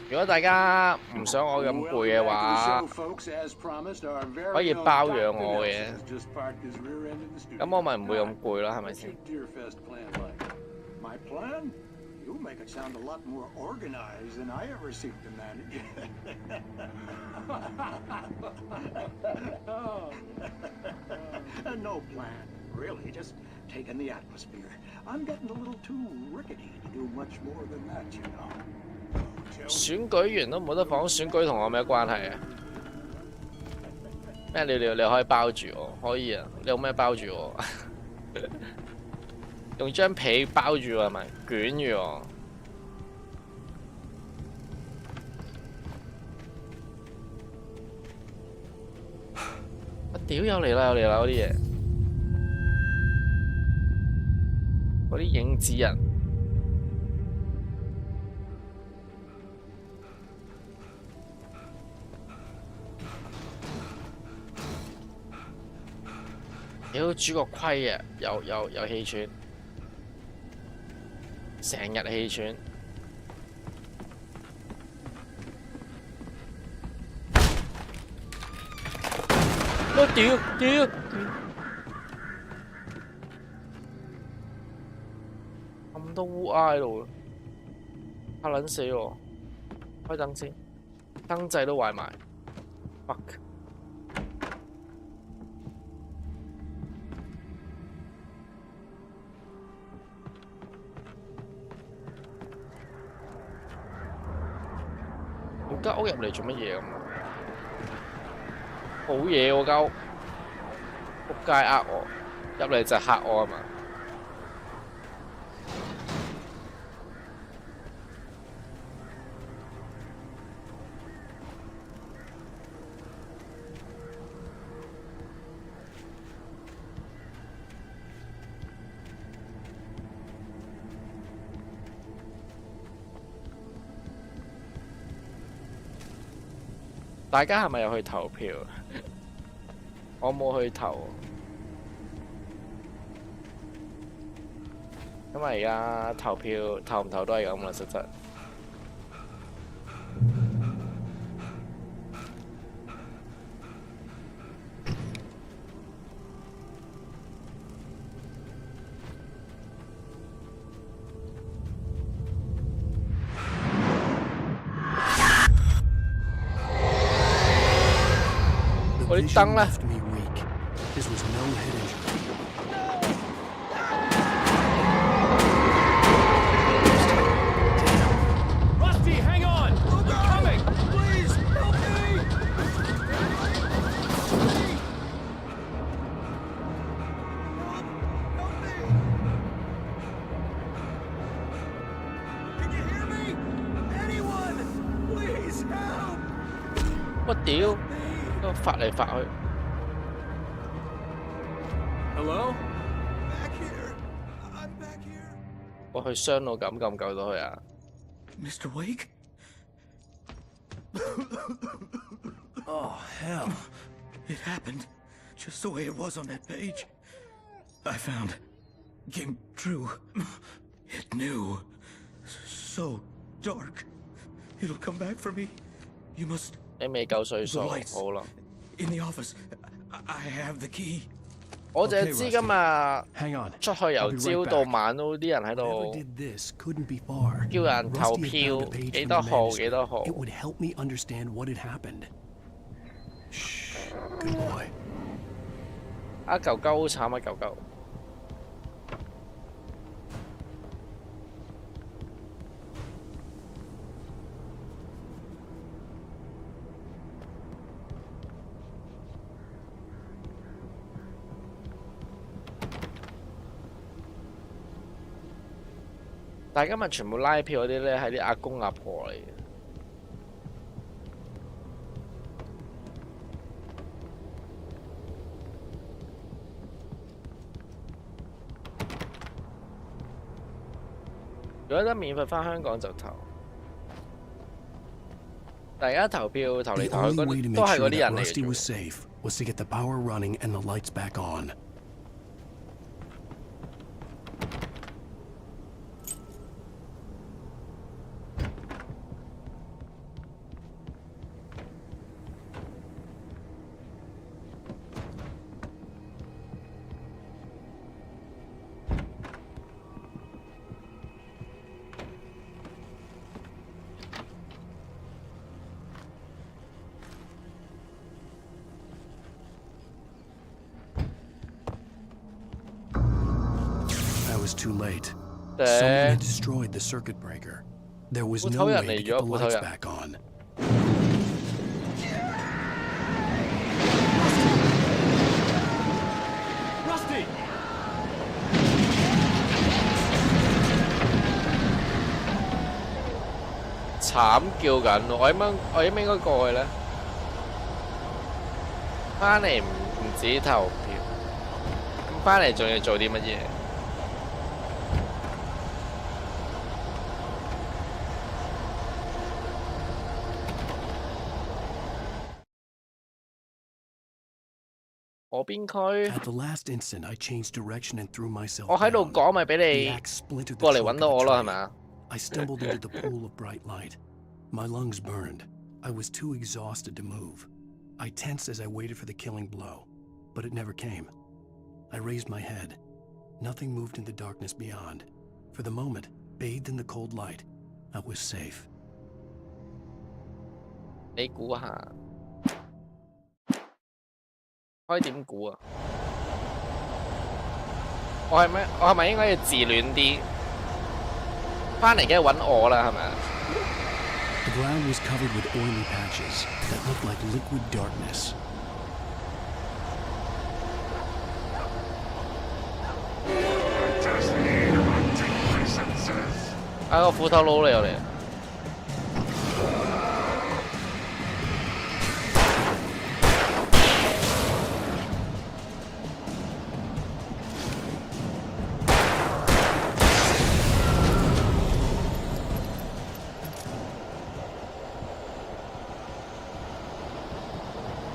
如果大家唔想我咁攰嘅話，可以包養我嘅，咁我咪唔會咁攰啦，係咪先？No plan, really. Just take in the atmosphere. I'm getting a little too rickety to do much more than that, you know. 選舉員都冇得講，選舉同我咩關係啊？咩你可以包住我，可以啊？你有咩包住我？用張被包住我係咪？捲住我？我屌有嚟啦嗰啲嘢！嗰啲影子人，屌主角虧啊，有氣喘，成日氣喘。我屌！咁多烏鴉喺度，嚇撚死我！開燈先，燈掣都壞埋。fuck！間屋入嚟做乜嘢咁？冇嘢喎間屋，仆街呃我，入嚟就嚇我啊嘛！大家係咪有去投票？我冇去投，因為而家投票投唔投都係咁啦，實質。我啲燈咧。我屌！都發嚟發去。Hello? 我去傷到咁，救唔救到佢啊 Mr. Wake? Oh, hell. It happened just the way it was on that page. I found. Came true. It knew. So dark. It'll come back for me. You must. 你未夠歲數，好啦。In the office, I have the key. 我就係知今日出去由朝到晚都啲人喺度叫人投票，幾多號幾多號。It would help me understand what had happened. Shh, good boy. 阿狗狗好慘啊，狗狗。但係今日全部拉票嗰啲咧係啲阿公阿婆嚟嘅。如果得免費返香港就投。大家投票投嚟投去嗰啲都係嗰啲人嚟嘅。Too late. Someone had destroyed the circuit breaker. There was no way to get the lights back on. Rusty! 慘叫緊，我應唔應該過去咧？翻嚟唔止投票，咁翻嚟仲要做啲乜嘢？我邊區。At the last instant, I changed direction and threw myself. 我喺度講咪俾你過嚟揾到我咯，係咪啊？ I stumbled into the pool of bright light. My lungs burned. I was too exhausted to move. I tensed as I waited for the killing blow, but it never came. I raised my head. Nothing moved in the darkness beyond. For the moment, bathed in the cold light, I was safe. 你估下，可以點估啊？我係咪應該要自戀啲？翻嚟梗係揾我啦，係咪啊？ The ground was covered with oily patches that looked like liquid darkness. 啊個斧頭佬嚟我哋。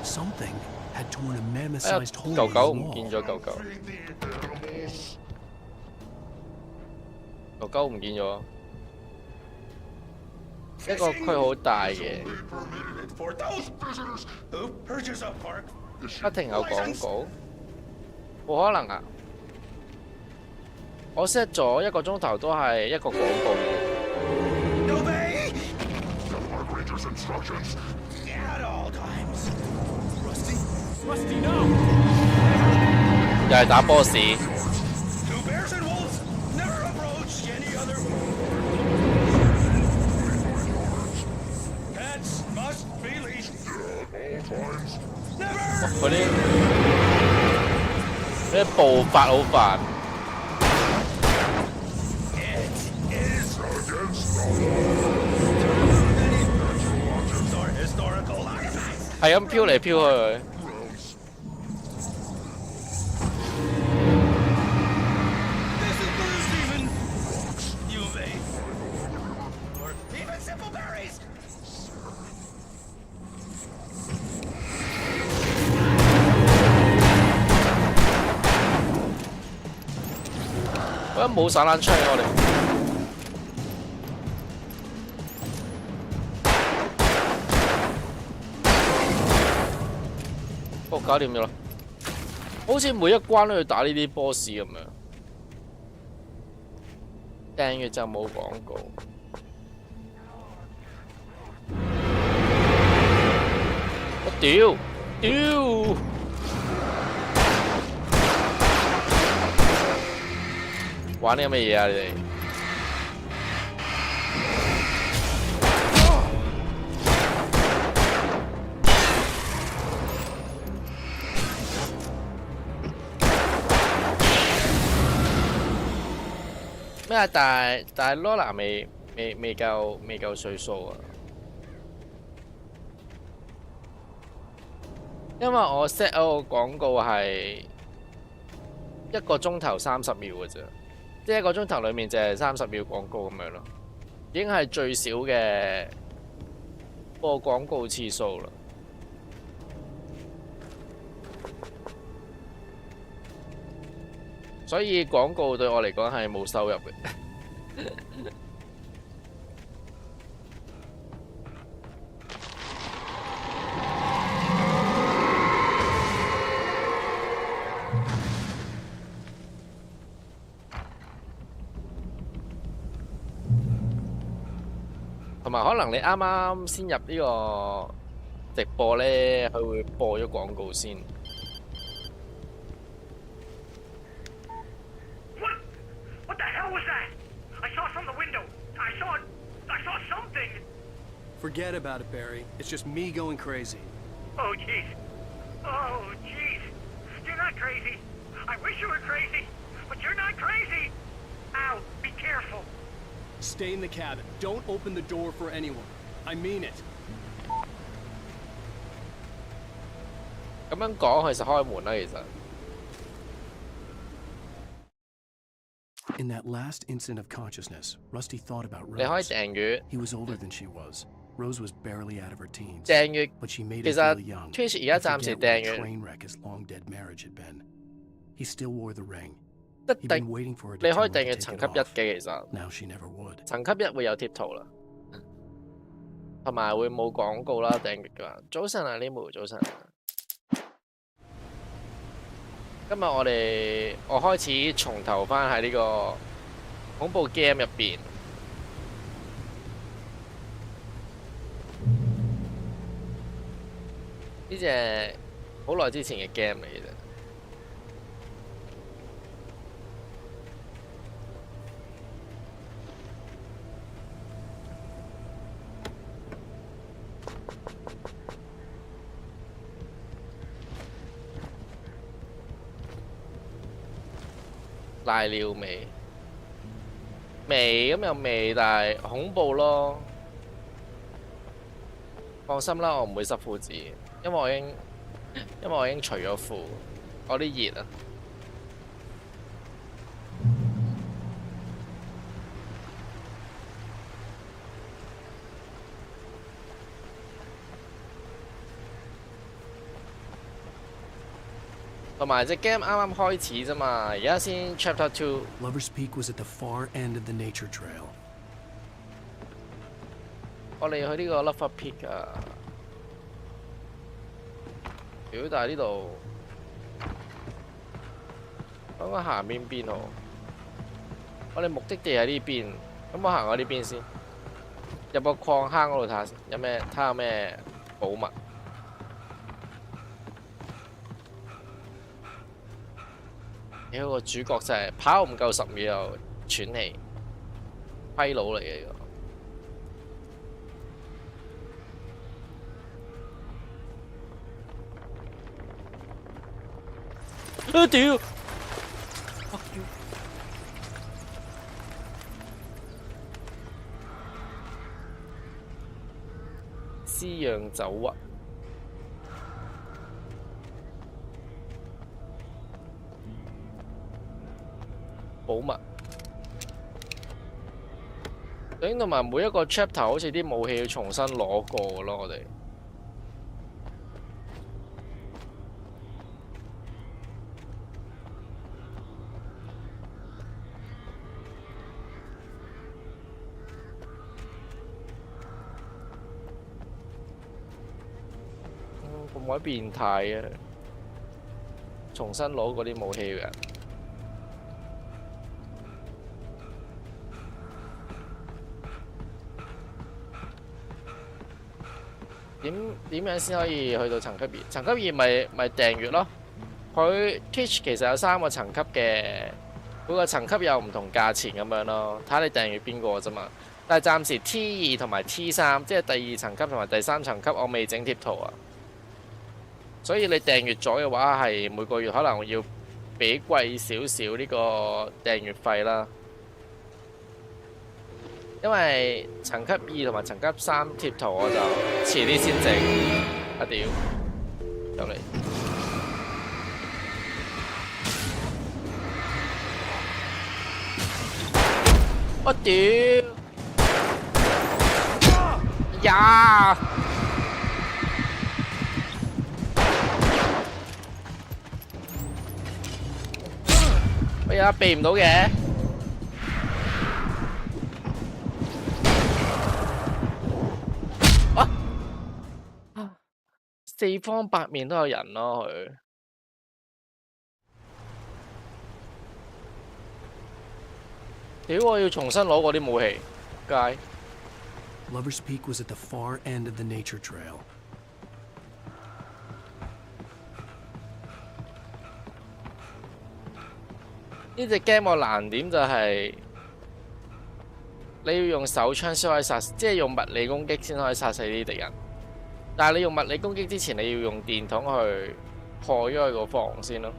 Something had torn a mammoth-sized hole in the 狗狗 wall. 唔見咗，狗狗唔見咗，一個區好大嘅，不停有廣告，冇可能啊！我 set 咗1個鐘頭都係一個廣告。 Rusty, no! 又係打 boss。 嗰啲步伐好煩。係咁飄嚟飄去。 冇散彈槍我哋。哦，搞掂咗啦！好似每一關都要打呢啲 boss 咁樣。訂閱就冇廣告。我屌！玩啲咁嘅嘢啊！你哋咩啊？但係 Lola 未夠歲數啊！因為我 set 嗰個廣告係1個鐘頭30秒嘅啫。 即係1個鐘頭裏面就係30秒廣告咁樣咯，已經係最少嘅播廣告次數啦。所以廣告對我嚟講係冇收入嘅。同埋可能你啱啱先入呢個直播咧，佢會播咗廣告先。What the hell was that? I saw from the window. I saw something. Forget about it, Barry. It's just me going crazy. Oh jeez. Oh jeez. You're not crazy. I wish you were crazy, but you're not crazy. Ow! Be careful. Stay in the cabin. Don't open the door for anyone. I mean it. 咁樣講其實開門啦，其實。 In that last instant of consciousness, Rusty thought about你可以 Rose. 訂閱。 He was older than she was. Rose was barely out of her teens, 訂閱 but she made 其 him 實 feel young. Twitch 而家 and 暫時 forget 訂 what a 閱 train wreck his long-dead marriage had been. He still wore the ring. 一 He'd 定 been waiting for her 你 to 可以 tell him 訂 to 閱 take 層 it 級 off. 1嘅，其實 Now she never would. 層級1會有貼圖啦，同埋會冇廣告啦。訂閱嘅話，早晨啊，呢妹，早晨。今日我開始從頭翻喺呢個恐怖 game 入邊。呢隻好耐之前嘅 game 嚟嘅啫。瀨尿味，味咁又味，但係恐怖咯。放心啦，我唔會濕褲子，因為我已經除咗褲，我啲熱啊。同埋隻 game 啱啱開始啫嘛，而家先 Chapter 2。Lover's Peak was at the far end of the nature trail. 我哋去呢個 Lover Peak 啊！屌，但係呢度講講行邊好？我哋目的地喺呢邊，咁我行過呢邊先，入個礦坑嗰度睇下先，睇下有咩寶物。屌，個主角真係跑唔夠10秒又喘氣，跛佬嚟嘅呢個。啊屌！私釀酒啊！寶物，頂同埋每一個 chapter 好似啲武器要重新攞過咯，我哋。咁鬼變態啊！重新攞嗰啲武器嘅。點樣先可以去到層級2？層級2咪訂閱咯。佢 Twitch 其實有3個層級嘅，每個層級有唔同價錢咁樣咯，睇下你訂閱邊個啫嘛。但係暫時 T2同埋 T3，即係第2層級同埋第3層級，我未整貼圖啊。所以你訂閱咗嘅話，係每個月可能要俾貴少少呢個訂閱費啦。因為層級2同埋層級3貼圖我就遲啲先整，啊屌，入嚟，我屌，呀，哎呀，避唔到嘅。四方八面都有人咯，佢。屌！我要重新攞嗰啲武器，街。Lover's Peak was at the far end of the nature trail. 呢隻 game 個難點就係你要用手槍先可以殺，即係用物理攻擊先可以殺死呢啲敵人。但係你用物理攻擊之前，你要用電筒去破咗佢個防先咯。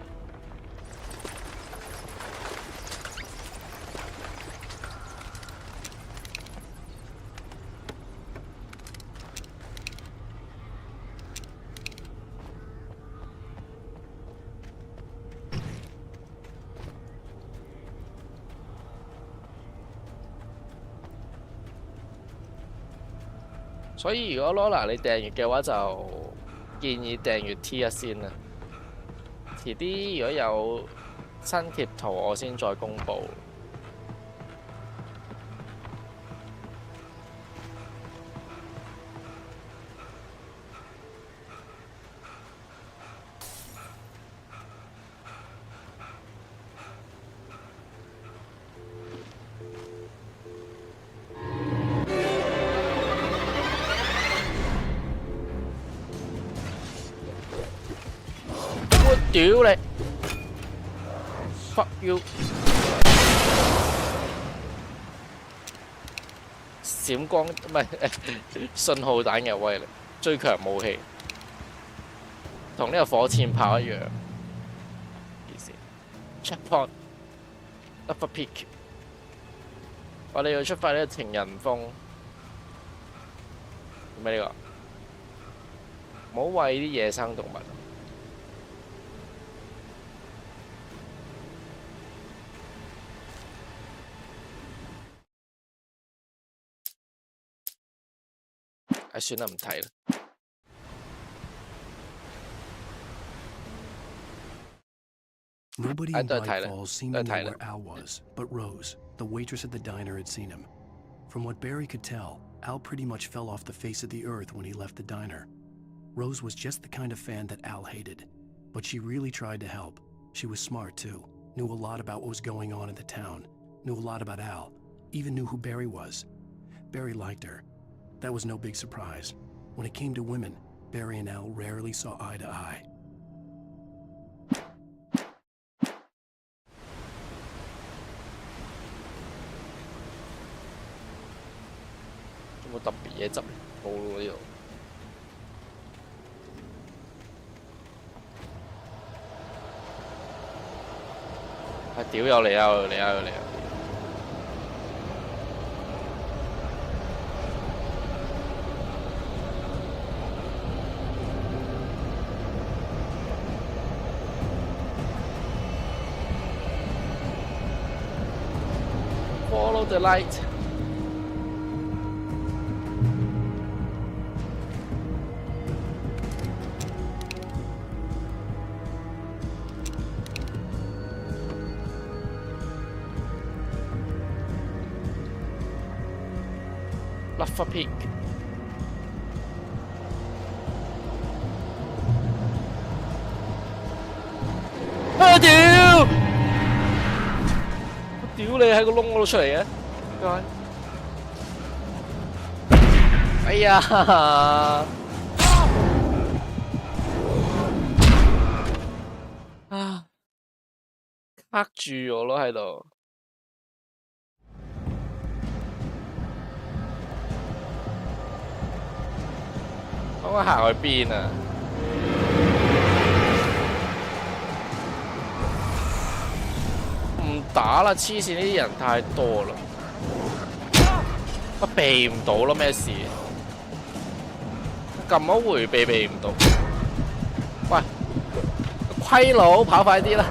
所以如果 Lola 你訂閱嘅話，就建議訂閱 T1先啦。遲啲如果有新貼圖，我先再公佈。屌你 ！fuck you！ 閃光唔係信號彈嘅威力，最強武器，同呢個火箭炮一樣。Checkpoint，Upper Peak， 我哋要出發呢個情人峰。咩呢個？唔好餵啲野生動物。唉，算啦，唔睇啦。Nobody in Bright Falls seemed to know where Al was, but Rose, the waitress at the diner, had seen him. From what Barry could tell, Al pretty much fell off the face of the earth when he left the diner. Rose was just the kind of fan that Al hated, but she really tried to help. She was smart too, knew a lot about what was going on in the town, knew a lot about Al, even knew who Barry was. Barry liked her. That was no big surprise. When it came to women, Barry and Al rarely saw eye to eye. 有冇特別嘢執？冇喎呢度。係屌有嚟啊！有嚟啊！有嚟啊！ Follow the light. Lava Peak. 啊屌！ 屌你喺個窿嗰度出嚟嘅，哎呀！啊，卡住我咯喺度。我行去邊啊？ 唔打啦！黐線，呢啲人太多啦，我避唔到咯，咩事？撳咗迴避避唔到。喂，虧佬跑快啲啦！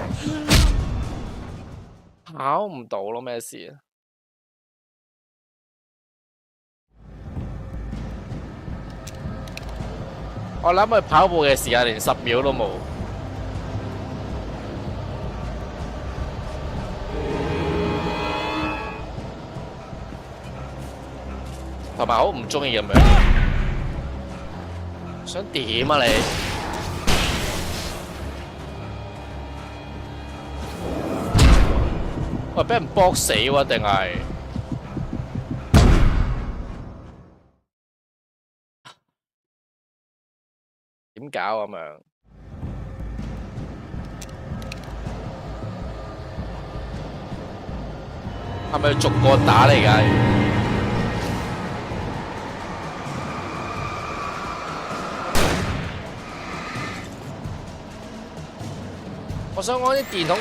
跑唔到咯，咩事？我諗佢跑步嘅時間連10秒都冇。 同埋好唔中意咁樣，想點啊你？喂，俾人搏死喎，定係？點搞咁樣？係咪逐個打嚟㗎？ 我想講啲電筒，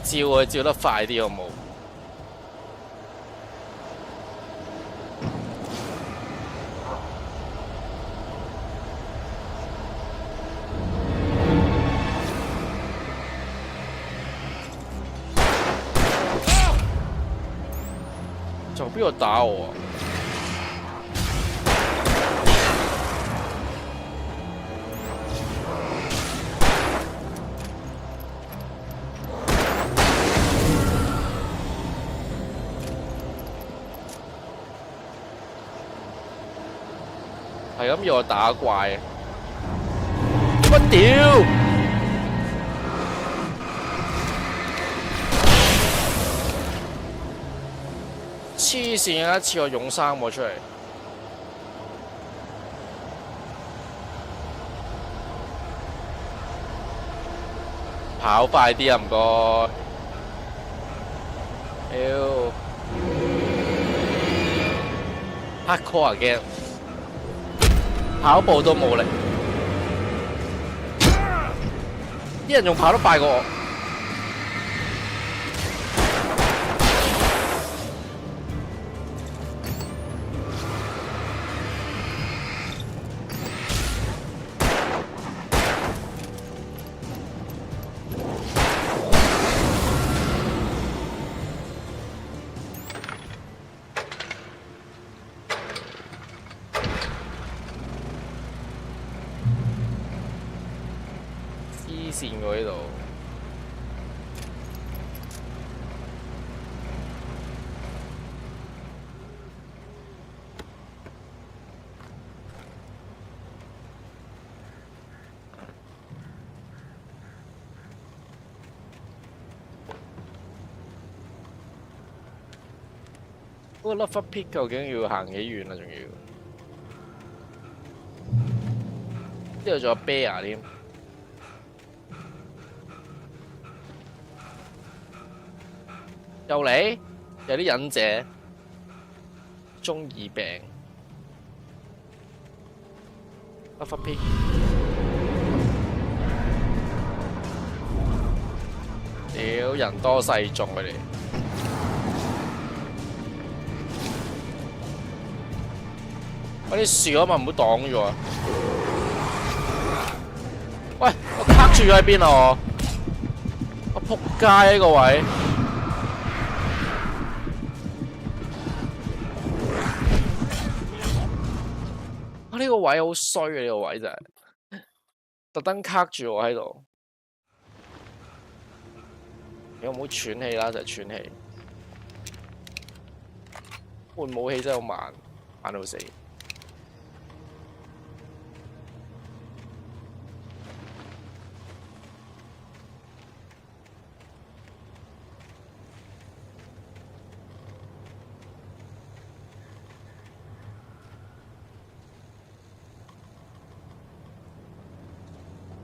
照佢照得快啲好冇？邊個打我啊？係咁要我打怪，乜屌！黐線啊！一次我用3個出嚟，跑快啲啊！唔該。屌 ，hardcore again， 跑步都冇力，啲人仲跑得快過我。黐線喎呢度，嗰個 Love Pick 究竟要行幾遠啊？仲要，呢度仲有 bear 添。又嚟，有啲忍者，中二病，一忽 P， 屌人多勢眾佢哋，喂啲樹啊嘛唔好擋住啊！喂，我卡住咗喺邊啊我仆街呢個位。呢個位好衰啊！呢個位真係特登卡住我喺度，你唔好喘氣啦，就係喘氣。換武器真係好慢，慢到死。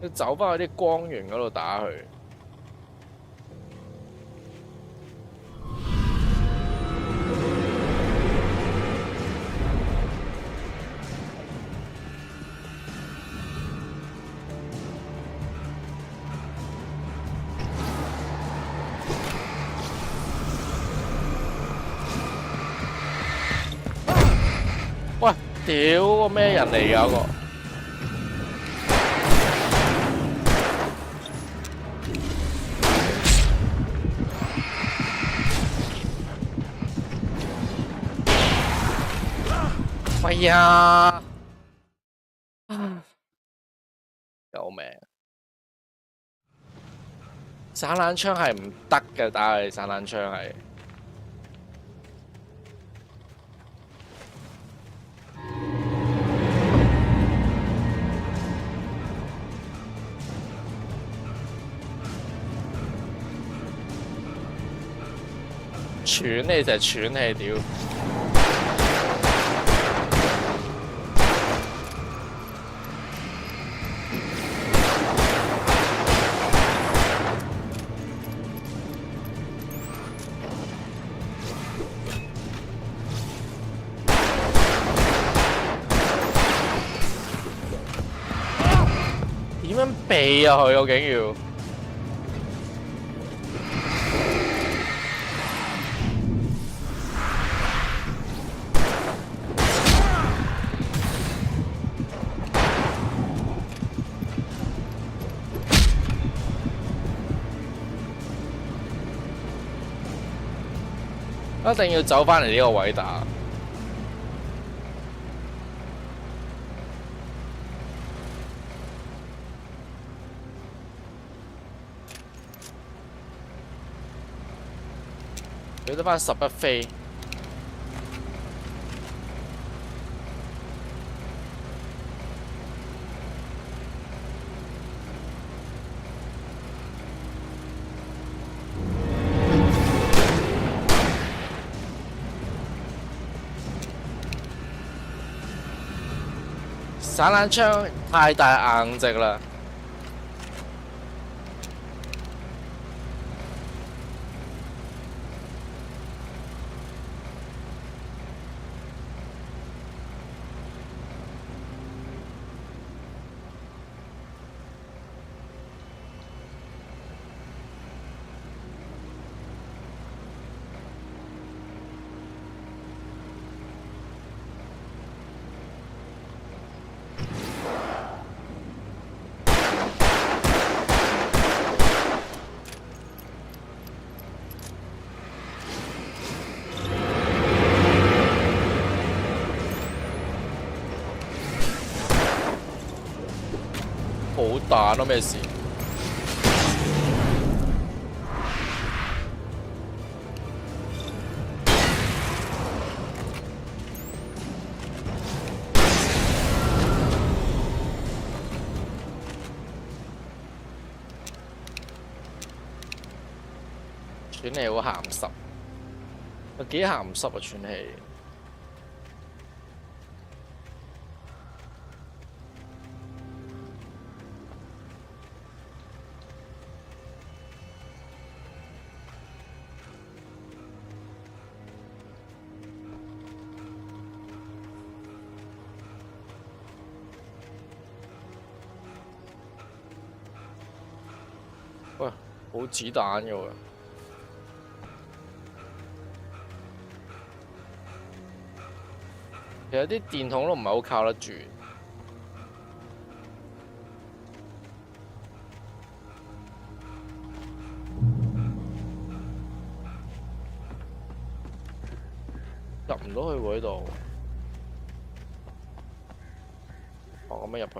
要走翻去啲光源嗰度打佢。喂，屌個咩人嚟㗎嗰個？哎呀！救命！散彈槍係唔得嘅，打佢散彈槍係。喘你就係喘氣，屌！點樣避啊佢究竟要？一定要走翻嚟呢個位打。佢得翻11飛。散彈槍太大硬直啦！好彈咯，咩事？喘氣好鹹濕，有幾鹹濕啊！喘氣。喂，好子彈嘅喎。其實啲電筒都唔係好靠得住。入唔到去喎呢度。哦，咁樣入去。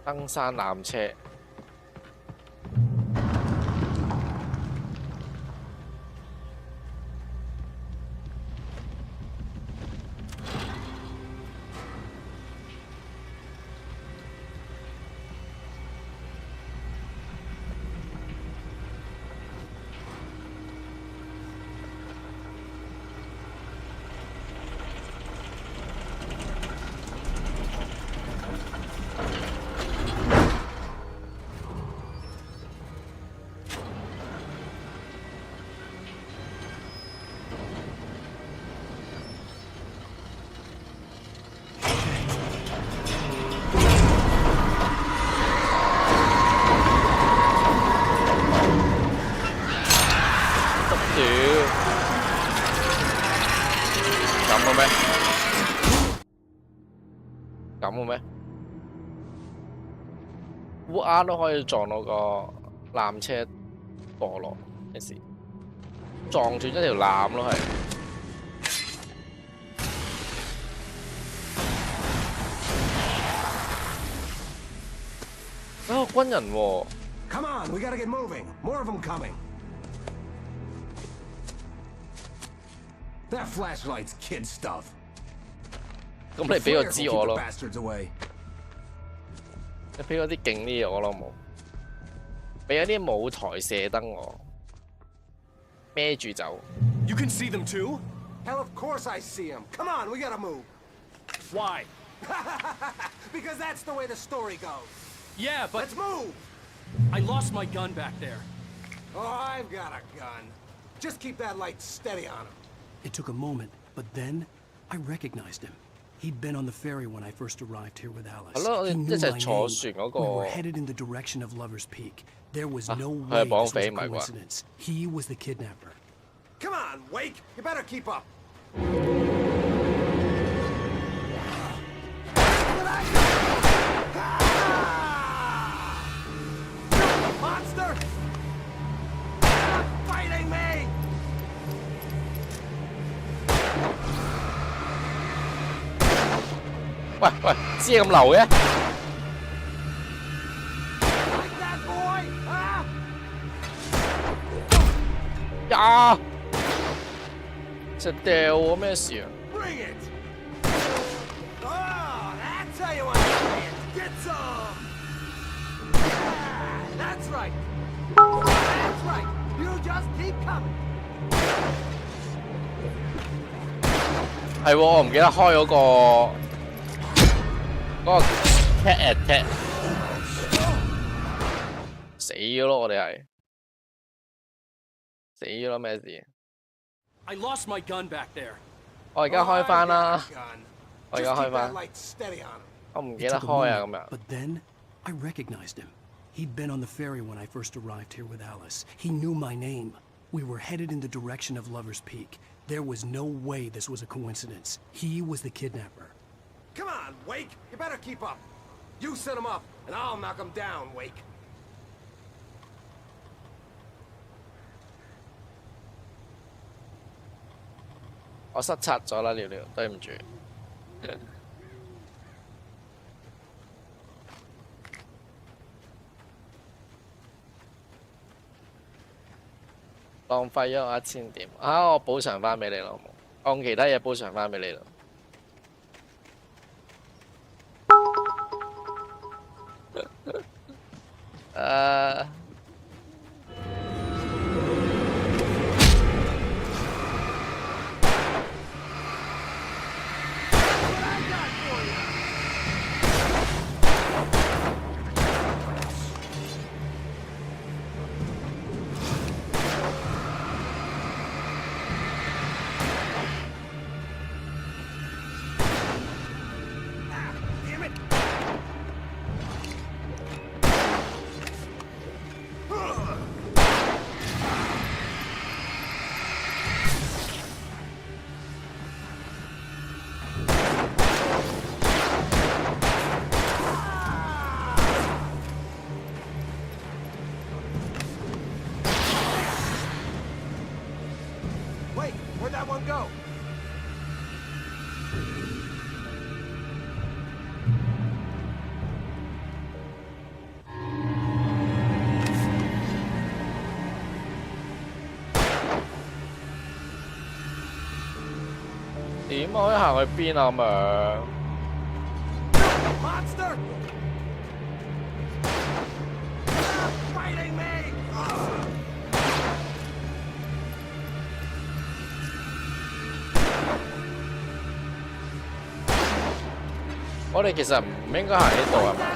登山纜車。咁嘅咩？烏鴉都可以撞到個纜車墮落，咩事？撞斷一條纜咯，係。啊，軍人喎！Come on, we gotta get moving. More of them coming. That flashlight's kid stuff. 咁你俾個知我咯，你俾嗰啲勁啲嘢我咯冇，俾嗰啲舞台射燈我，孭住走。You can see them too? Hell, of course I see them. Come on, we gotta move. Why? Because that's the way the story goes. Yeah, but let's move. I lost my gun back there. Oh, I've got a gun. Just keep that light steady on him. It took a moment, but then I recognized him. He'd been on the ferry when I first arrived here with Alice. He knew my name. We were headed in the direction of Lover's Peak. There was no way this was a coincidence. He was the kidnapper. Come on, Wake! You better keep up. Monster! 喂喂，知咁流嘅？呀！隻掉我咩事啊？ Tell you what, get some! That's right! That's right! You just keep coming! 係喎，我唔記得開嗰個 cat attack， 死咗咯！我哋係死咗咯，咩事？ I lost my gun back there. 我而家開翻啦，我而家開翻。 我唔記得開啊咁樣。 But then I recognized him. He'd been on the ferry when I first arrived here with Alice. He knew my name. We were headed in the direction of Lover's Peak. There was no way this was a coincidence. He was the kidnapper. Come on, Wake! You better keep up. You set him up, and I'll knock him down, Wake. 我失策咗啦，聊聊，對唔住。浪費咗我1000點啊！我補償翻俾你咯，好冇？按其他嘢補償翻俾你咯。Where'd that one go? Điểm koi行去邊啊咁樣？ Monster! Fighting me! 我哋其實唔應該行呢度係嘛？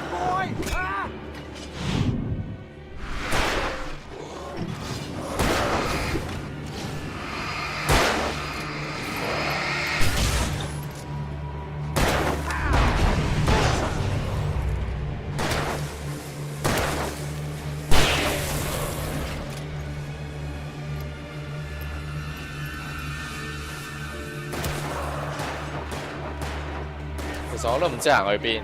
其實我都唔知行去邊。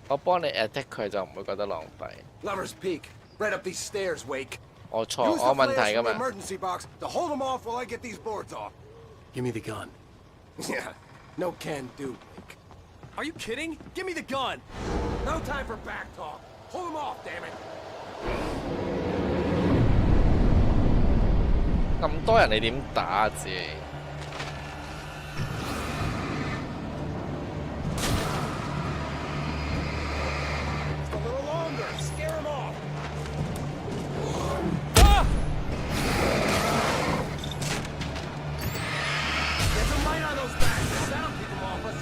我幫你 attack 佢就唔會覺得浪費。Lover's Peak, right up these stairs, Wake. 我錯，我問題㗎嘛。 Emergency box to hold them off while I get these boards off. Give me the gun. Yeah, no can do, Wake. Are you kidding? Give me the gun. No time for back talk. Hold them off, damn it. 咁多人你點打啊自己？ A little longer. Scare them off. Get some light on those bastards. That'll keep them off us. A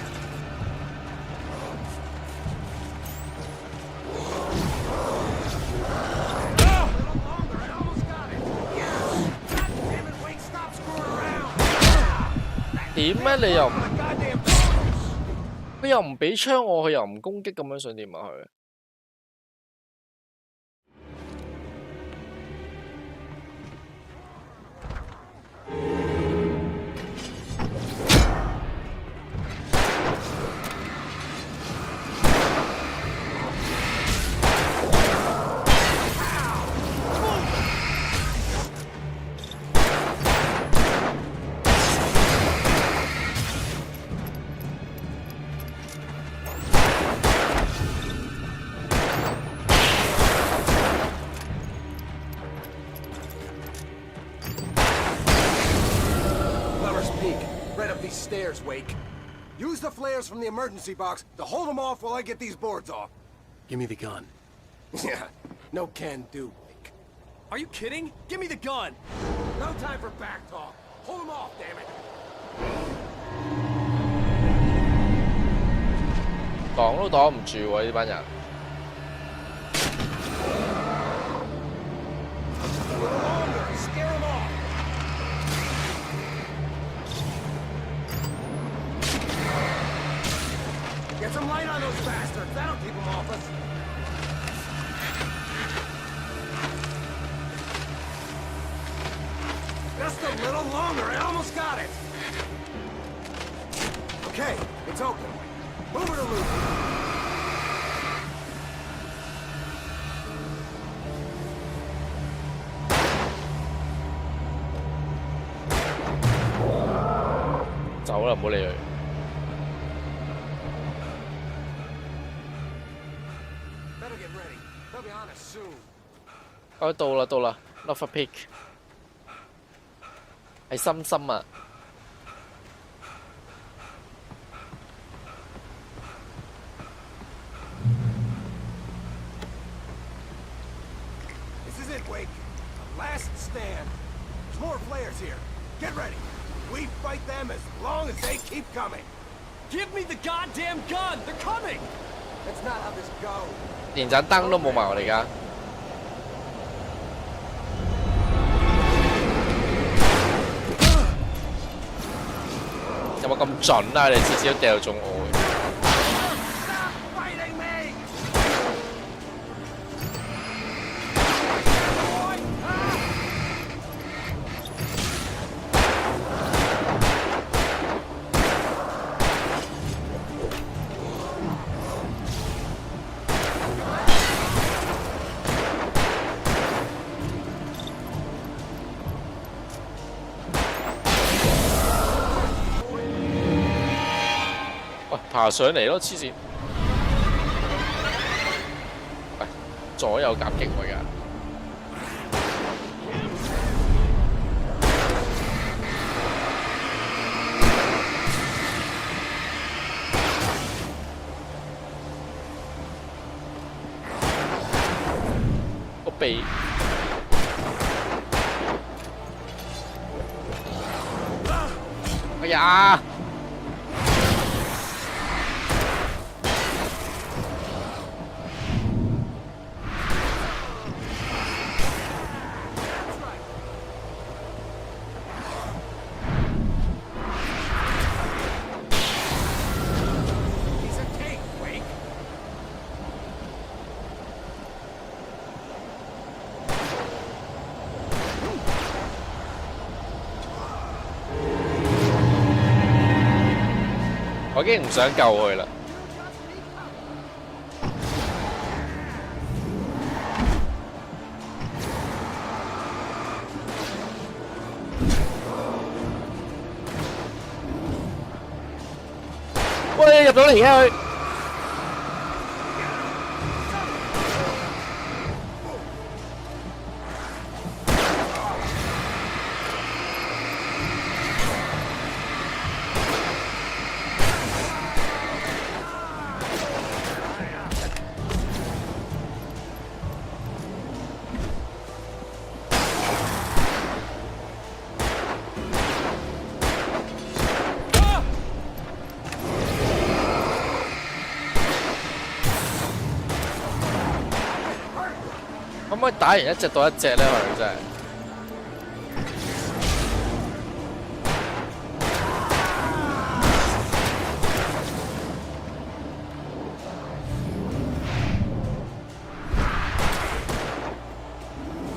little longer. I almost got it. Yes. God damn it, Wake, stop screwing around. 點咩？你又唔佢又唔俾槍我，佢又唔攻擊咁樣，想點啊佢？ Come stairs, Wake. Use the flares from the emergency box to hold them off while I get these boards off. Give me the gun. Yeah, no can do, Wake. Are you kidding? Give me the gun! No time for back talk. Hold them off, damn it. 擋都擋唔住喎呢班人。Scare them off. Get some light on those bastards. That'll keep them off us. Just a little longer. I almost got it. Okay, it's open. Move it or lose it. 走啦，唔好理佢。到啦到啦 ，Lava Peak 係深深啊！ This is it, Wake. A last stand. There's more flares here. Get ready. We fight them as long as they keep coming. Give me the goddamn gun! They're coming! That's not how this goes. 連盞燈都冇埋我哋而家。有冇咁準啊？你次次都掉中我嘅。 爬上嚟咯，黐線！喂，左右夾擊我而家。個鼻。哎呀！ 我已經唔想救佢啦。喂，入到嚟嘅佢。可唔可以打完一隻到一隻咧？佢真係。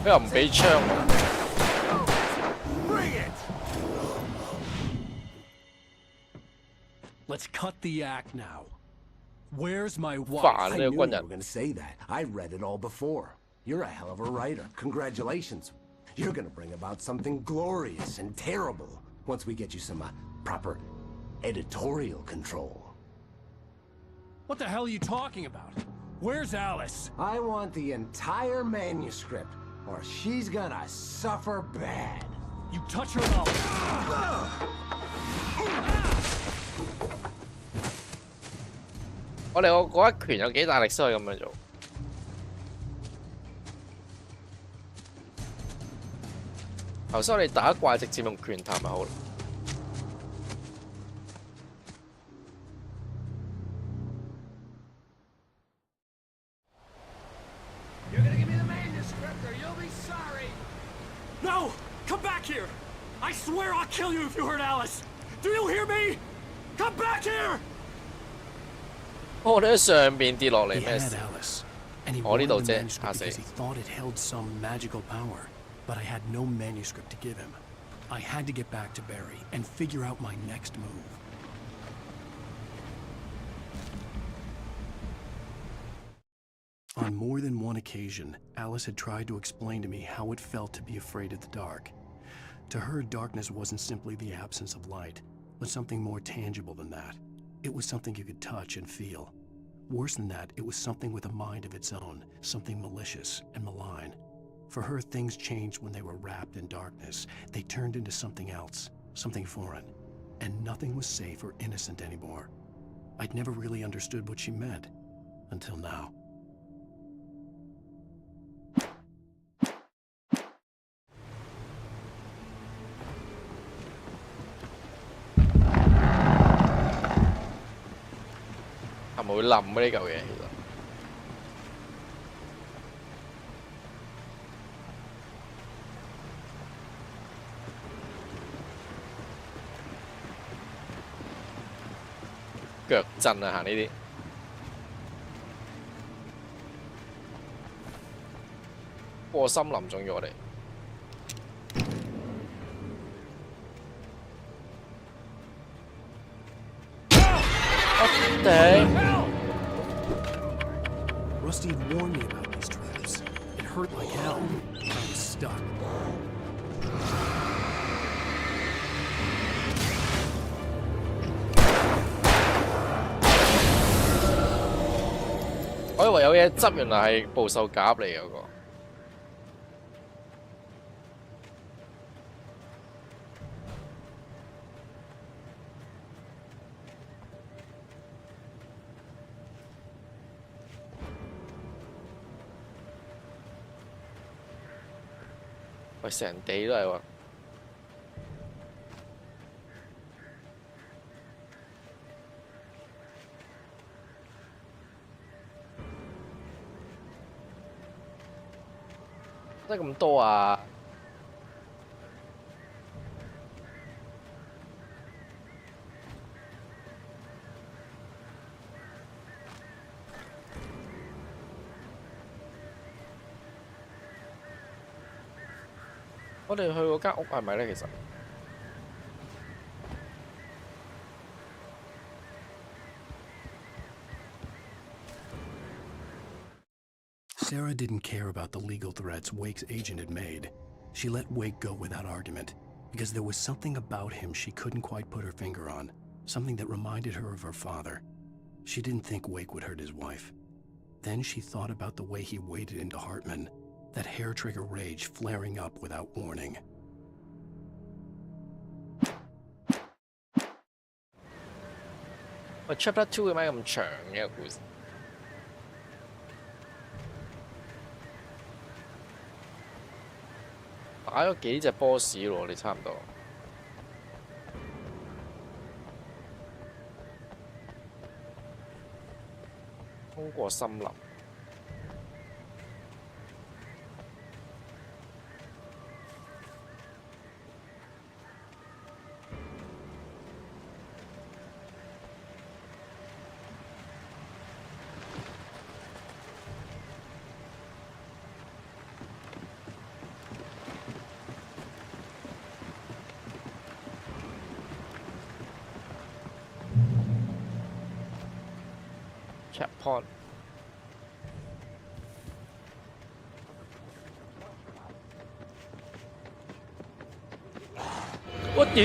佢又唔俾槍喎。Let's cut the act now. Where's my wife? 煩呢個軍人。 You were gonna say that. I read it all before. You're a hell of a writer. Congratulations. You're gonna bring about something glorious and terrible once we get you some proper editorial control. What the hell are you talking about? Where's Alice? I want the entire manuscript, or she's gonna suffer bad. You touch her and I'll... 我哋嗰一拳有幾大力先可以咁樣做？頭先我哋打怪直接用拳頭咪好咯。You're gonna give me the manuscript or you'll be sorry. No! Come back here! I swear I'll kill you if you hurt Alice! Do you hear me? Come back here! 我哋喺上邊跌落嚟咩事？ 我呢度啫，嚇死！ He thought it held some magical power, but I had no manuscript to give him. I had to get back to Barry and figure out my next move. On more than one occasion, Alice had tried to explain to me how it felt to be afraid of the dark. To her, darkness wasn't simply the absence of light, but something more tangible than that. It was something you could touch and feel. Worse than that, it was something with a mind of its own, something malicious and malign. For her, things changed when they were wrapped in darkness. They turned into something else, something foreign, and nothing was safe or innocent anymore. I'd never really understood what she meant, until now.係咪會冧呢嚿嘢？其實腳震啊，行呢啲。過森林仲要我哋。Rusty had warned me about these traps. It hurt like hell. I was stuck. 我以為有嘢執，原來係捕獸夾嚟嗰個。喂，成地都係喎。得咁多啊！我哋去嗰間屋係咪咧？其實 Sarah didn't care about the legal threats Wake's agent had made. She let Wake go without argument, because there was something about him she couldn't quite put her finger on, something that reminded her of her father. She didn't think Wake would hurt his wife. Then she thought about the way he waded into Hartman, that hair-trigger rage flaring up without warning. Chapter 2點解咁長嘅個故事？打咗幾隻 boss 咯，你差唔多。通過森林。Checkpoint。我屌！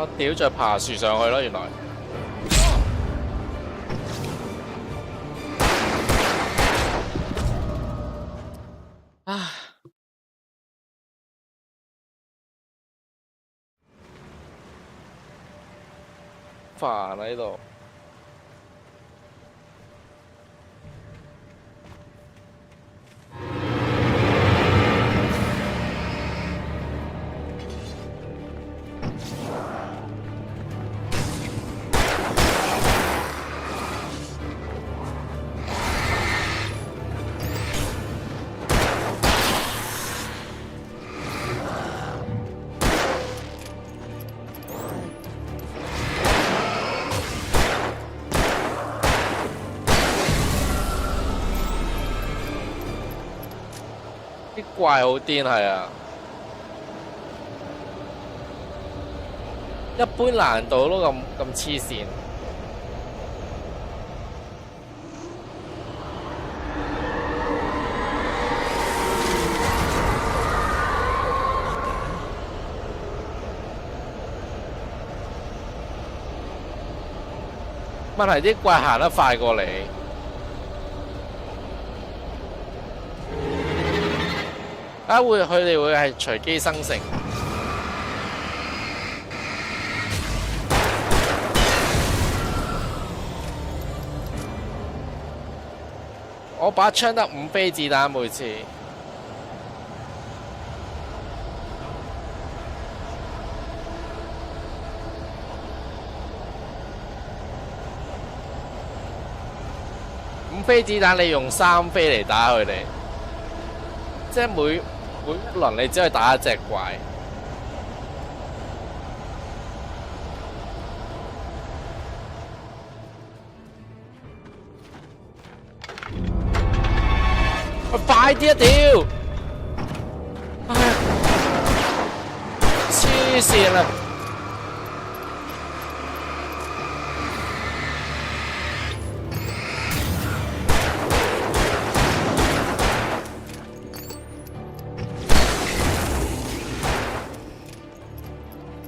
我屌，再爬樹上去咯，原來。唉，煩啊呢度。啲怪好癲係啊！一般難度都咁黐線。問題啲怪行得快過你。佢哋會係隨機生成。我把槍得5飛子彈每次。5飛子彈你用3飛嚟打佢哋，即係每一輪你只可以打一隻怪。快啲啊屌！唉，黐線啊！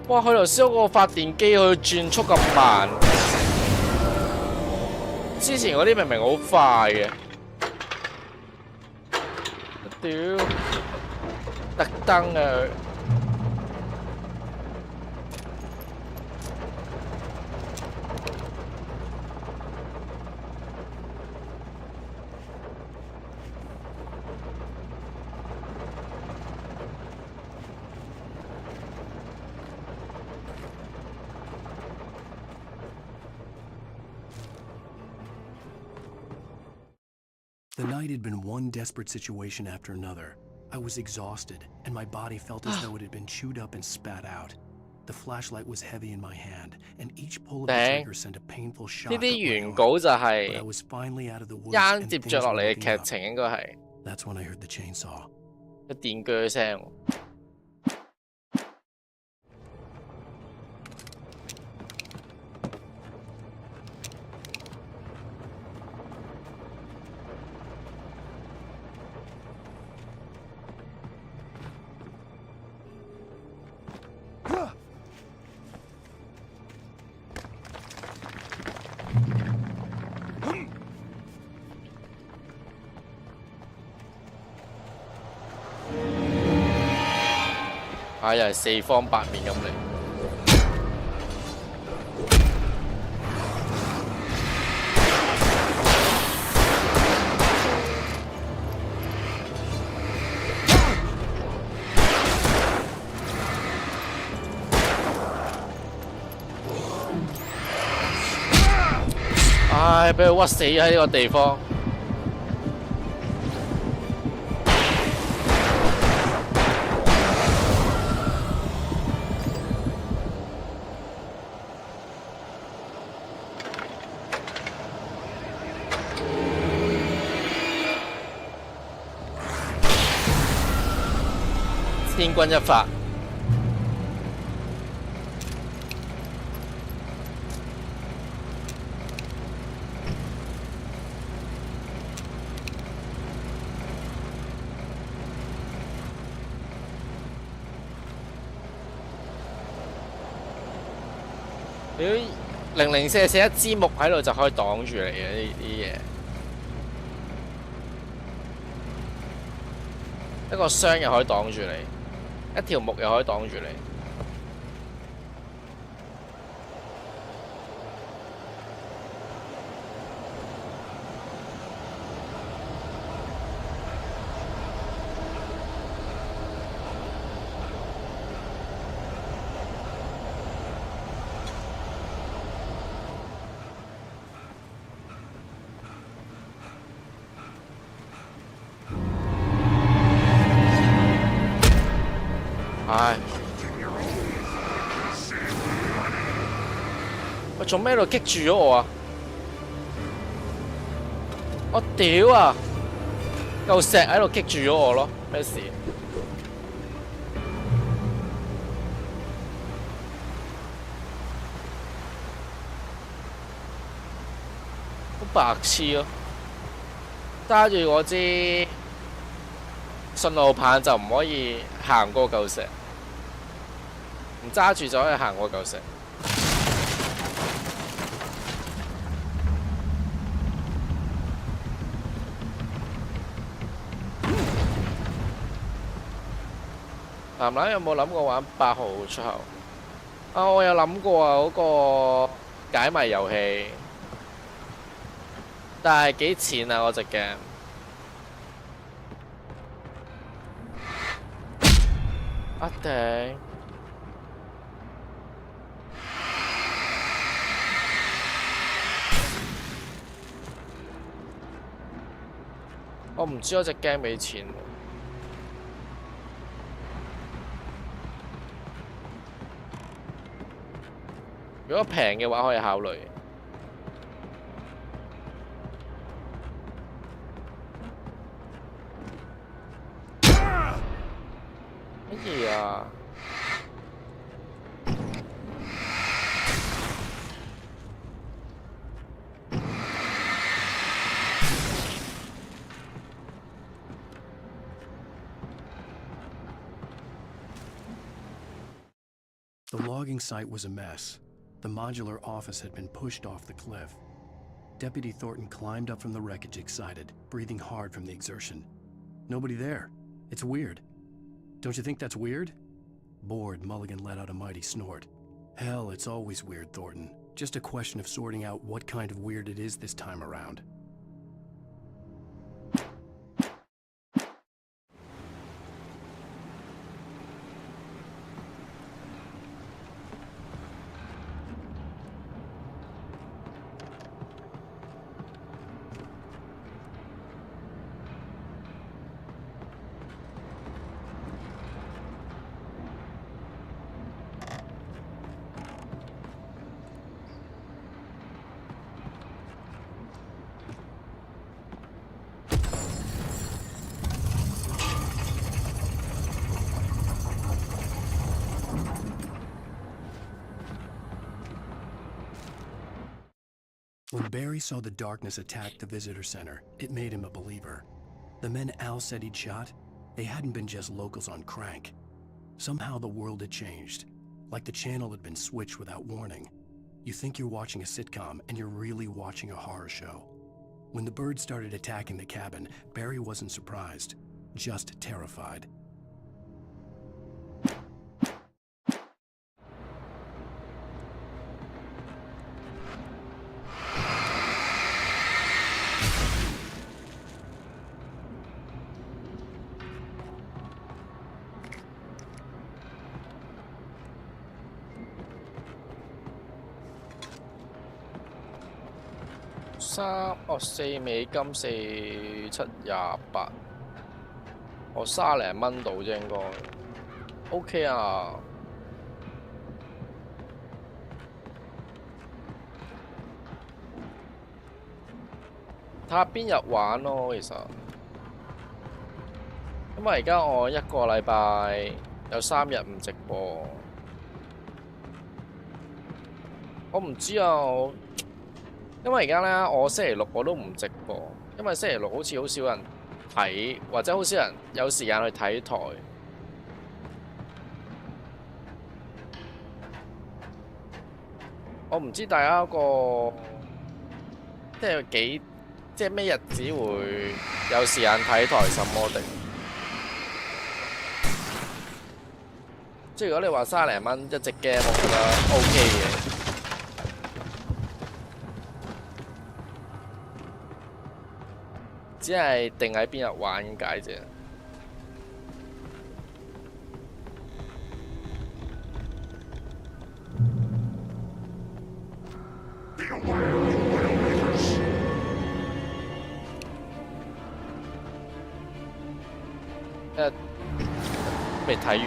哇！佢頭先嗰個發電機佢轉速咁慢，之前嗰啲明明好快嘅。屌，特登啊！The night had been one desperate situation after another. I was exhausted, and my body felt as though it had been chewed up and spat out. The flashlight was heavy in my hand, and each pull of the trigger sent a painful shock. 呢啲原稿就係間接着落嚟嘅劇情，應該係。That's when I heard the chainsaw. 個電鋸聲。又係四方八面咁嚟。唉，俾佢屈死喺呢個地方。千鈞一發。零零舍舍一支木喺度就可以擋住你嘅呢啲嘢，一個箱又可以擋住你，一條木又可以擋住你。唉，我做咩喺度擊住咗我啊？我屌啊！嚿石喺度擊住咗我咯，咩事？好白痴咯！揸住嗰支信號棒就唔可以行過嚿石。唔揸住就可以行過嚿石。男男有冇諗過玩8號出口？啊，我有諗過啊，嗰個解謎遊戲，但係幾錢啊？嗰隻 game？啊頂！我唔知嗰隻 game 幾錢。如果平嘅話，可以考慮。乜嘢啊？The logging site was a mess. The modular office had been pushed off the cliff. Deputy Thornton climbed up from the wreckage excited, breathing hard from the exertion. Nobody there. It's weird. Don't you think that's weird? Bored, Mulligan let out a mighty snort. Hell, it's always weird, Thornton. Just a question of sorting out what kind of weird it is this time around. When Barry saw the darkness attack the visitor center, it made him a believer. The men Al said he'd shot, they hadn't been just locals on crank. Somehow the world had changed, like the channel had been switched without warning. You think you're watching a sitcom, and you're really watching a horror show. When the birds started attacking the cabin, Barry wasn't surprised, just terrified. $4美金4728，我30零蚊到啫應該 ，OK 啊。睇下邊日玩咯，其實，因為而家我一個禮拜有3日唔直播，我唔知啊我。因為而家咧，我星期六我都唔直播，因為星期六好似好少人睇，或者好少人有時間去睇台。我唔知大家個即係即係咩日子會有時間睇台什麼的。即係如果你話30零蚊一隻 game，我覺得 OK 嘅。只係定喺邊日玩解啫。未睇完。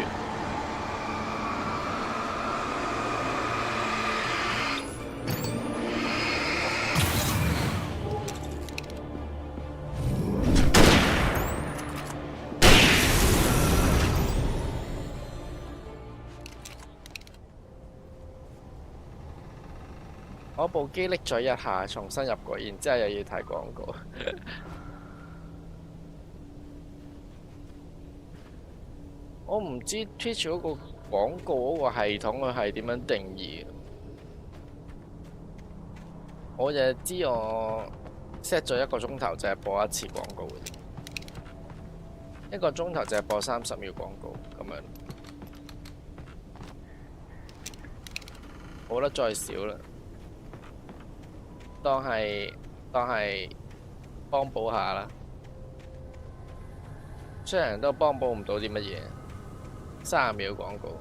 我部機拎咗一下，重新入過，然之後又要睇廣告。我唔知 Twitch 嗰個廣告嗰個系統佢係點樣定義。我就知我 set 咗1個鐘頭就係播1次廣告嘅啫，1個鐘頭就係播30秒廣告咁樣，冇得再少啦。當係幫補下啦，雖然都幫補唔到啲乜嘢，30秒廣告。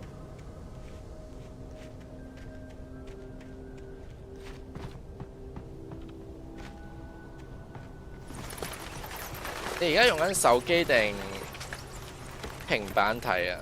你而家用緊手機定平板睇啊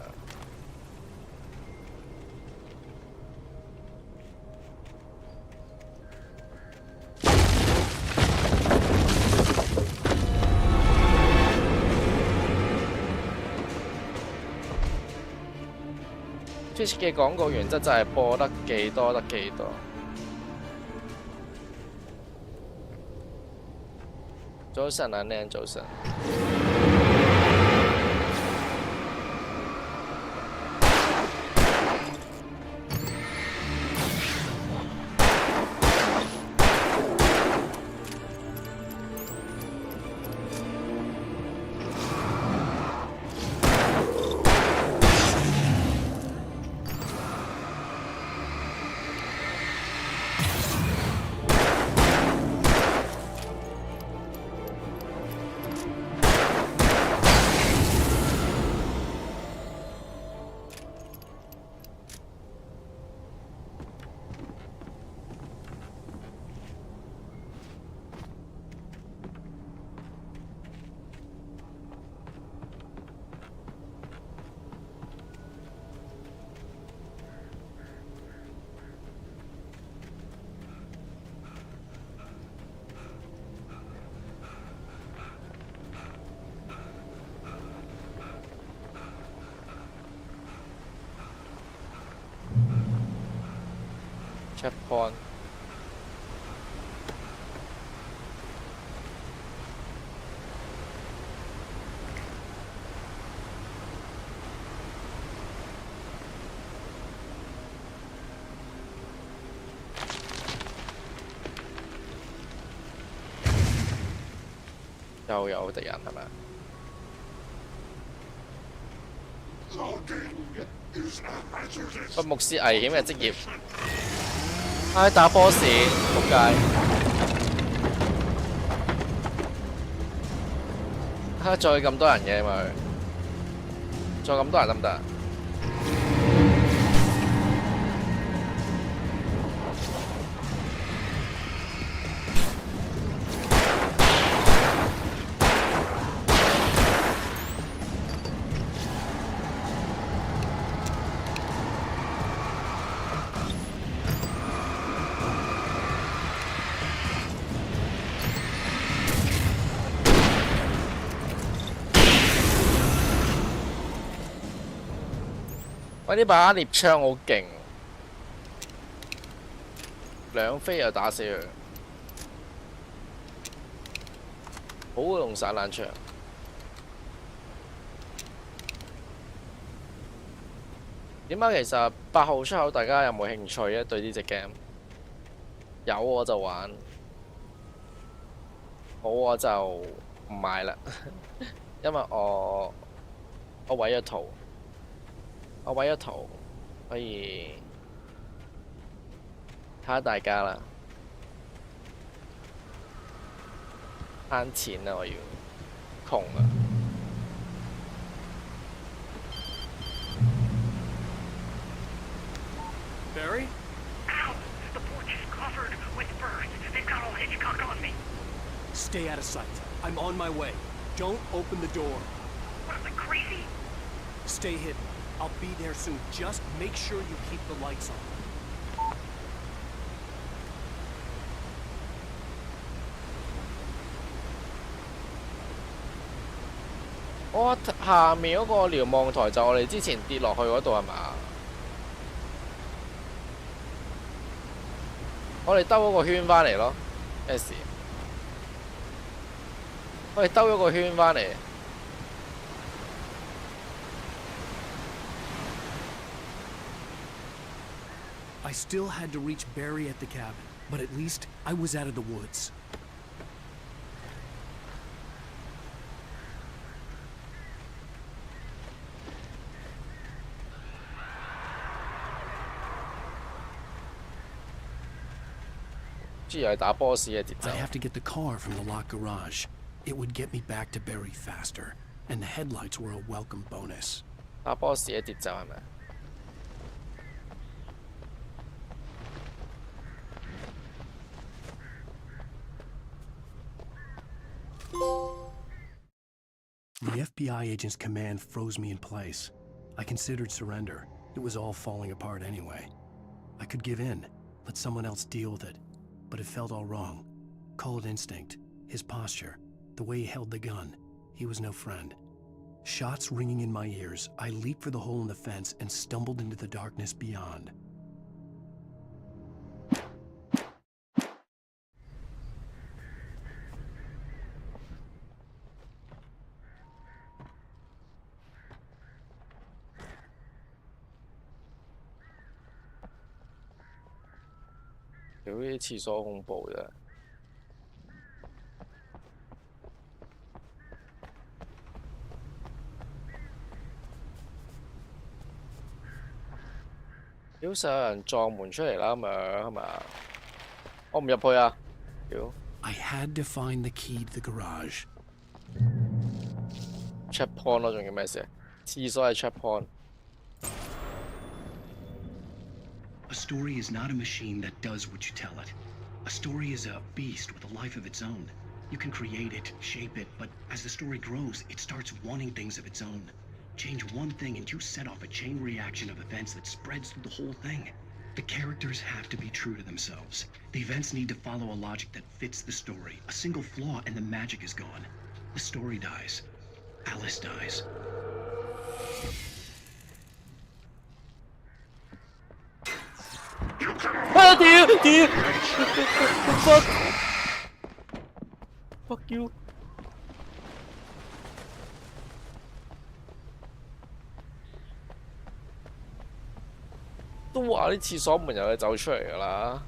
？Twitch 嘅廣告原則就係播得幾多得幾多。早晨啊，靚早晨。Checkpoint。又有敵人係咪？個牧師危險嘅職業。唉，打 boss， 仆街！嚇，再咁多人嘅咪，再咁多人得唔得？喂，呢把獵槍好勁，兩飛又打死佢，好會用散彈槍。點解其實8號出口大家有冇興趣咧？對呢隻 game，有我就玩，冇我就唔買啦，因為我毀咗圖，所以睇下大家啦，慳錢啊！我要窮啊！Barry? Ow! The porch is covered with birds. They've got all Hitchcock on me. Stay out of sight. I'm on my way. Don't open the door. What am I, crazy? Stay hidden. I'll be there soon. Just make sure you keep the lights on. 我下面嗰個瞭望台就我哋之前跌落去嗰度係嘛？我哋兜咗個圈返嚟咯，咩事？我哋兜咗個圈返嚟。I still had to reach Barry at the cabin, but at least I was out of the woods. I have to get the car from the locked garage. It would get me back to Barry faster, and the headlights were a welcome bonus. 打波士嘅節奏係咪？ The FBI agent's command froze me in place. I considered surrender. It was all falling apart anyway. I could give in, let someone else deal with it. But it felt all wrong. Call it instinct, his posture, the way he held the gun. He was no friend. Shots ringing in my ears, I leaped for the hole in the fence and stumbled into the darkness beyond.屌呢啲廁所恐怖啫！屌實有人撞門出嚟啦咁樣係咪？我唔入去啊！屌 I had to find the key to the garage. check point 咯，仲要咩事？廁所係 check point。 A story is not a machine that does what you tell it. A story is a beast with a life of its own. You can create it, shape it, but as the story grows, it starts wanting things of its own. Change one thing and you set off a chain reaction of events that spreads through the whole thing. The characters have to be true to themselves. The events need to follow a logic that fits the story. A single flaw and the magic is gone. The story dies. Alice dies. Ah, dude! Fuck! Fuck you! 都話啲廁所門有嘢走出嚟㗎啦。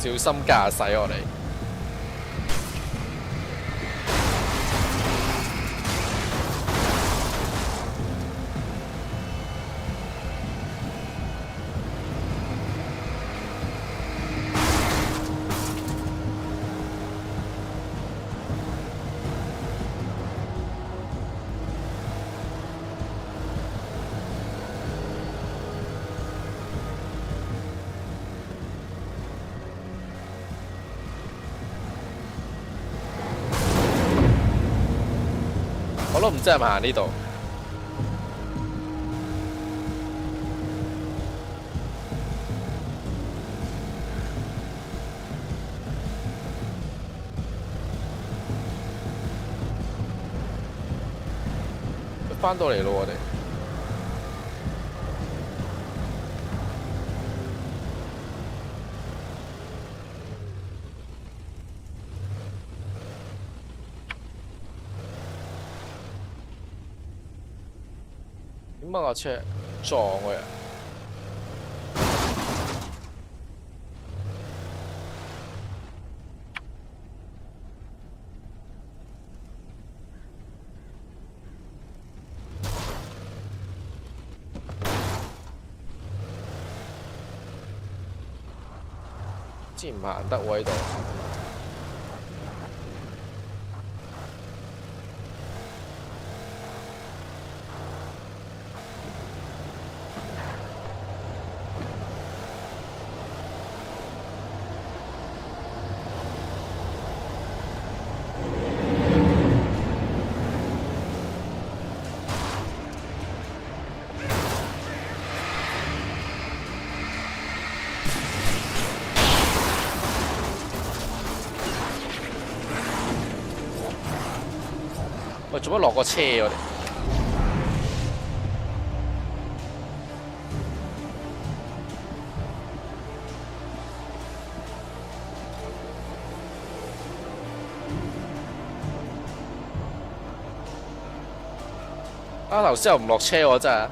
小心駕駛我哋。我都唔知係咪行呢度。翻到嚟咯，我哋。點解架車撞佢啊？之前唔行得喎呢度。喂，做乜落個車我哋？啊！頭先又唔落車喎，真係。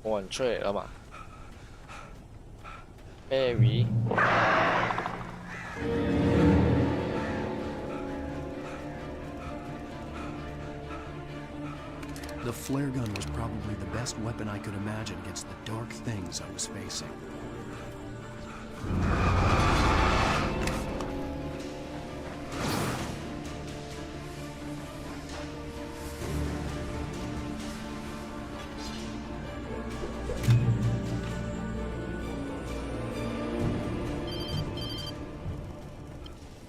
冇人出嚟啦嘛 ？Mary， The flare gun was probably the best weapon I could imagine against the dark things I was facing.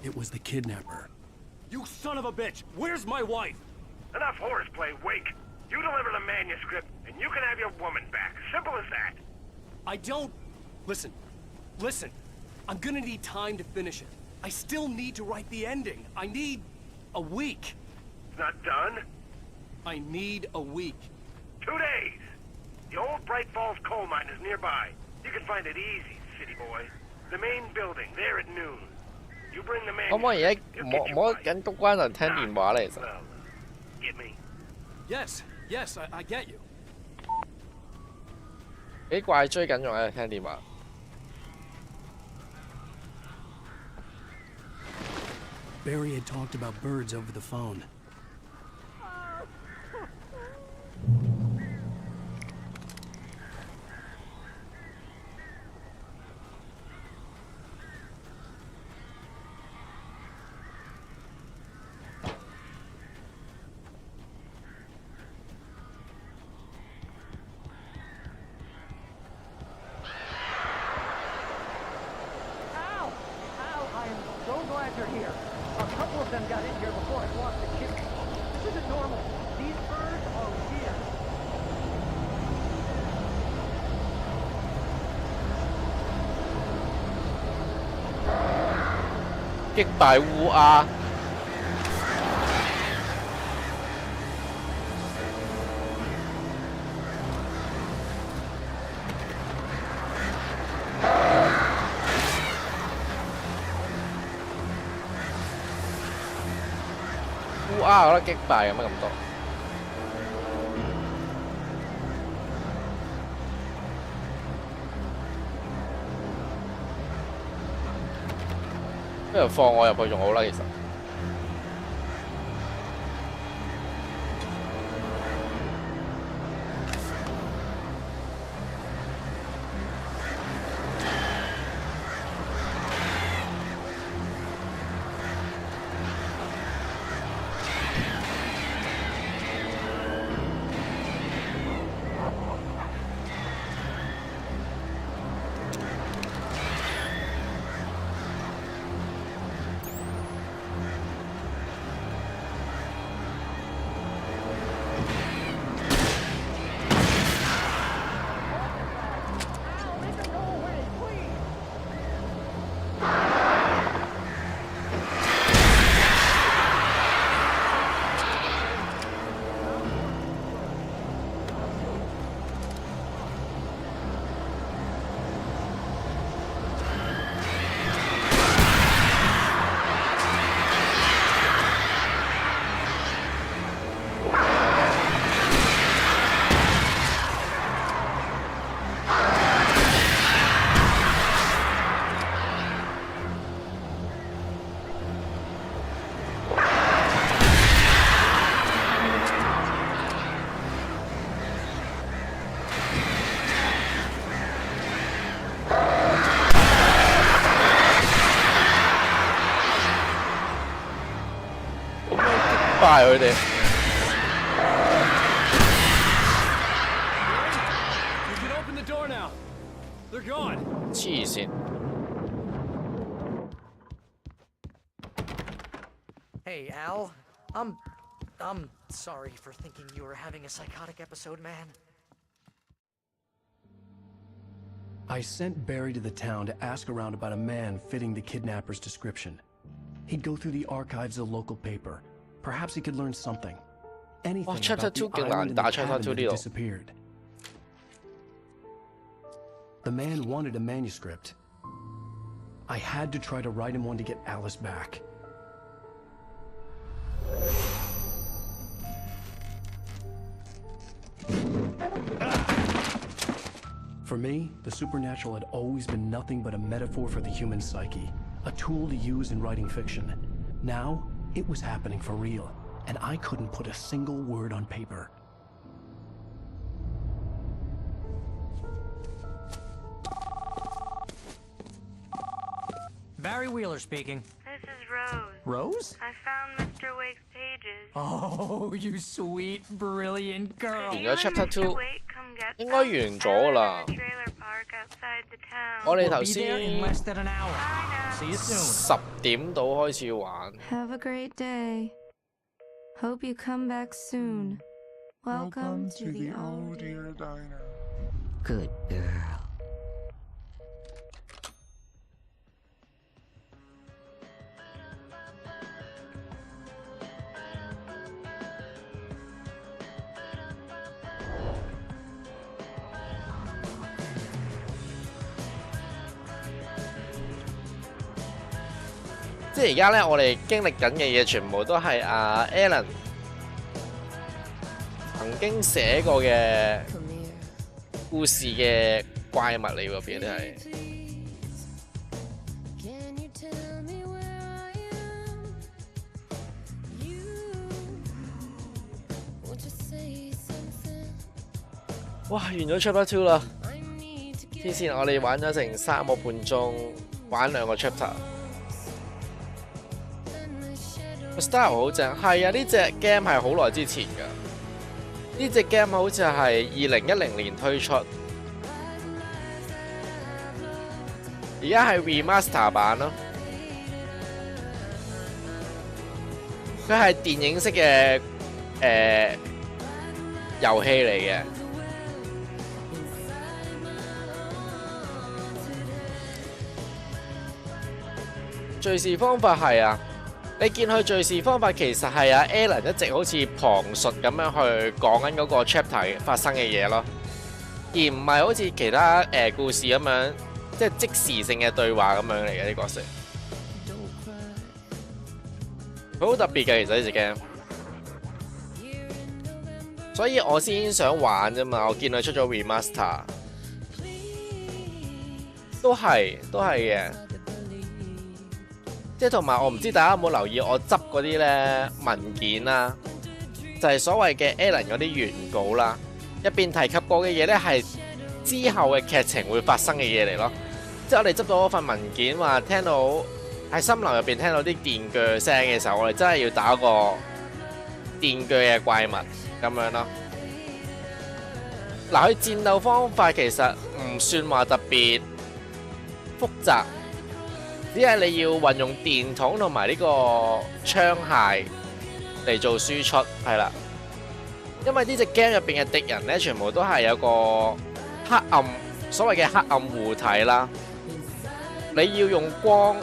It was the kidnapper. You son of a bitch! Where's my wife? Enough horseplay, Wake. You deliver the manuscript, and you can have your woman back. Simple as that. I don't... Listen. I'm gonna need time to finish it. I still need to write the ending. I need a week. It's not done? I need a week. 2 days. The old Bright Falls coal mine is nearby. You can find it easy, city boy. The main building, there at noon. You bring the 可唔可以而家 manuscript. 摸緊篤關人聽電話咧？其實 Get me? Yes, I get you. 俾怪追緊仲喺度聽電話。Barry had talked about birds over the phone. A couple of them got in here before I lost the kid. This isn't normal. These birds are weird. 擊敗烏鴉。烏鴉有得擊敗嘅咩咁多？不如放我入去仲好啦，其實。晒佢哋。黐線。Hey, Al. I'm sorry for thinking you were having a psychotic episode, man. I sent Barry to the town to ask around about a man fitting the kidnapper's description. He'd go through the archives of the local paper. Perhaps he could learn something. Anything about the island and the cabin that had disappeared. The man wanted a manuscript. I had to try to write him one to get Alice back. For me, the supernatural had always been nothing but a metaphor for the human psyche, a tool to use in writing fiction. Now, it was happening for real, and I couldn't put a single word on paper. Barry Wheeler speaking. This is Rose. Rose? I found Mr. Wake's pages. Oh, you sweet, brilliant girl. 完咗 Chapter 2， 應該完咗啦。我哋頭先10點到開始玩。Have a great day. Hope you come back soon. Welcome to the old dear diner. Good girl. 即係而家咧，我哋經歷緊嘅嘢全部都係阿 Alan 曾經寫過嘅故事嘅怪物嚟喎，邊啲係？哇！完咗 Chapter 2啦！之前我哋玩咗成3個半鐘，玩2個 chapter。style 好正，係啊！呢隻 game 係好耐之前㗎，呢隻 game 好似係2010年推出，而家係 remaster 版咯。佢係電影式嘅遊戲嚟嘅。敘事方法係啊。你見佢敘事方法其實係阿 Alan 一直好似旁述咁樣去講緊嗰個 chapter 發生嘅嘢咯，而唔係好似其他故事咁樣，即係即時性嘅對話咁樣嚟嘅啲角色。佢好特別嘅，其實呢隻 game， 所以我先想玩啫嘛。我見佢出咗 remaster， 都係嘅。即係同埋我唔知大家有冇留意我執嗰啲咧文件啦，就係所謂嘅 Alan 嗰啲原稿啦，入邊提及過嘅嘢咧係之後嘅劇情會發生嘅嘢嚟咯。即係我哋執到嗰份文件話聽到喺森林入邊聽到啲電鋸聲嘅時候，我哋真係要打個電鋸嘅怪物咁樣咯。嗱，佢戰鬥方法其實唔算話特別複雜。只係你要運用電筒同埋呢個槍械嚟做輸出，係啦。因為呢隻 game 入邊嘅敵人咧，全部都係有個黑暗，所謂嘅黑暗護體啦。你要用光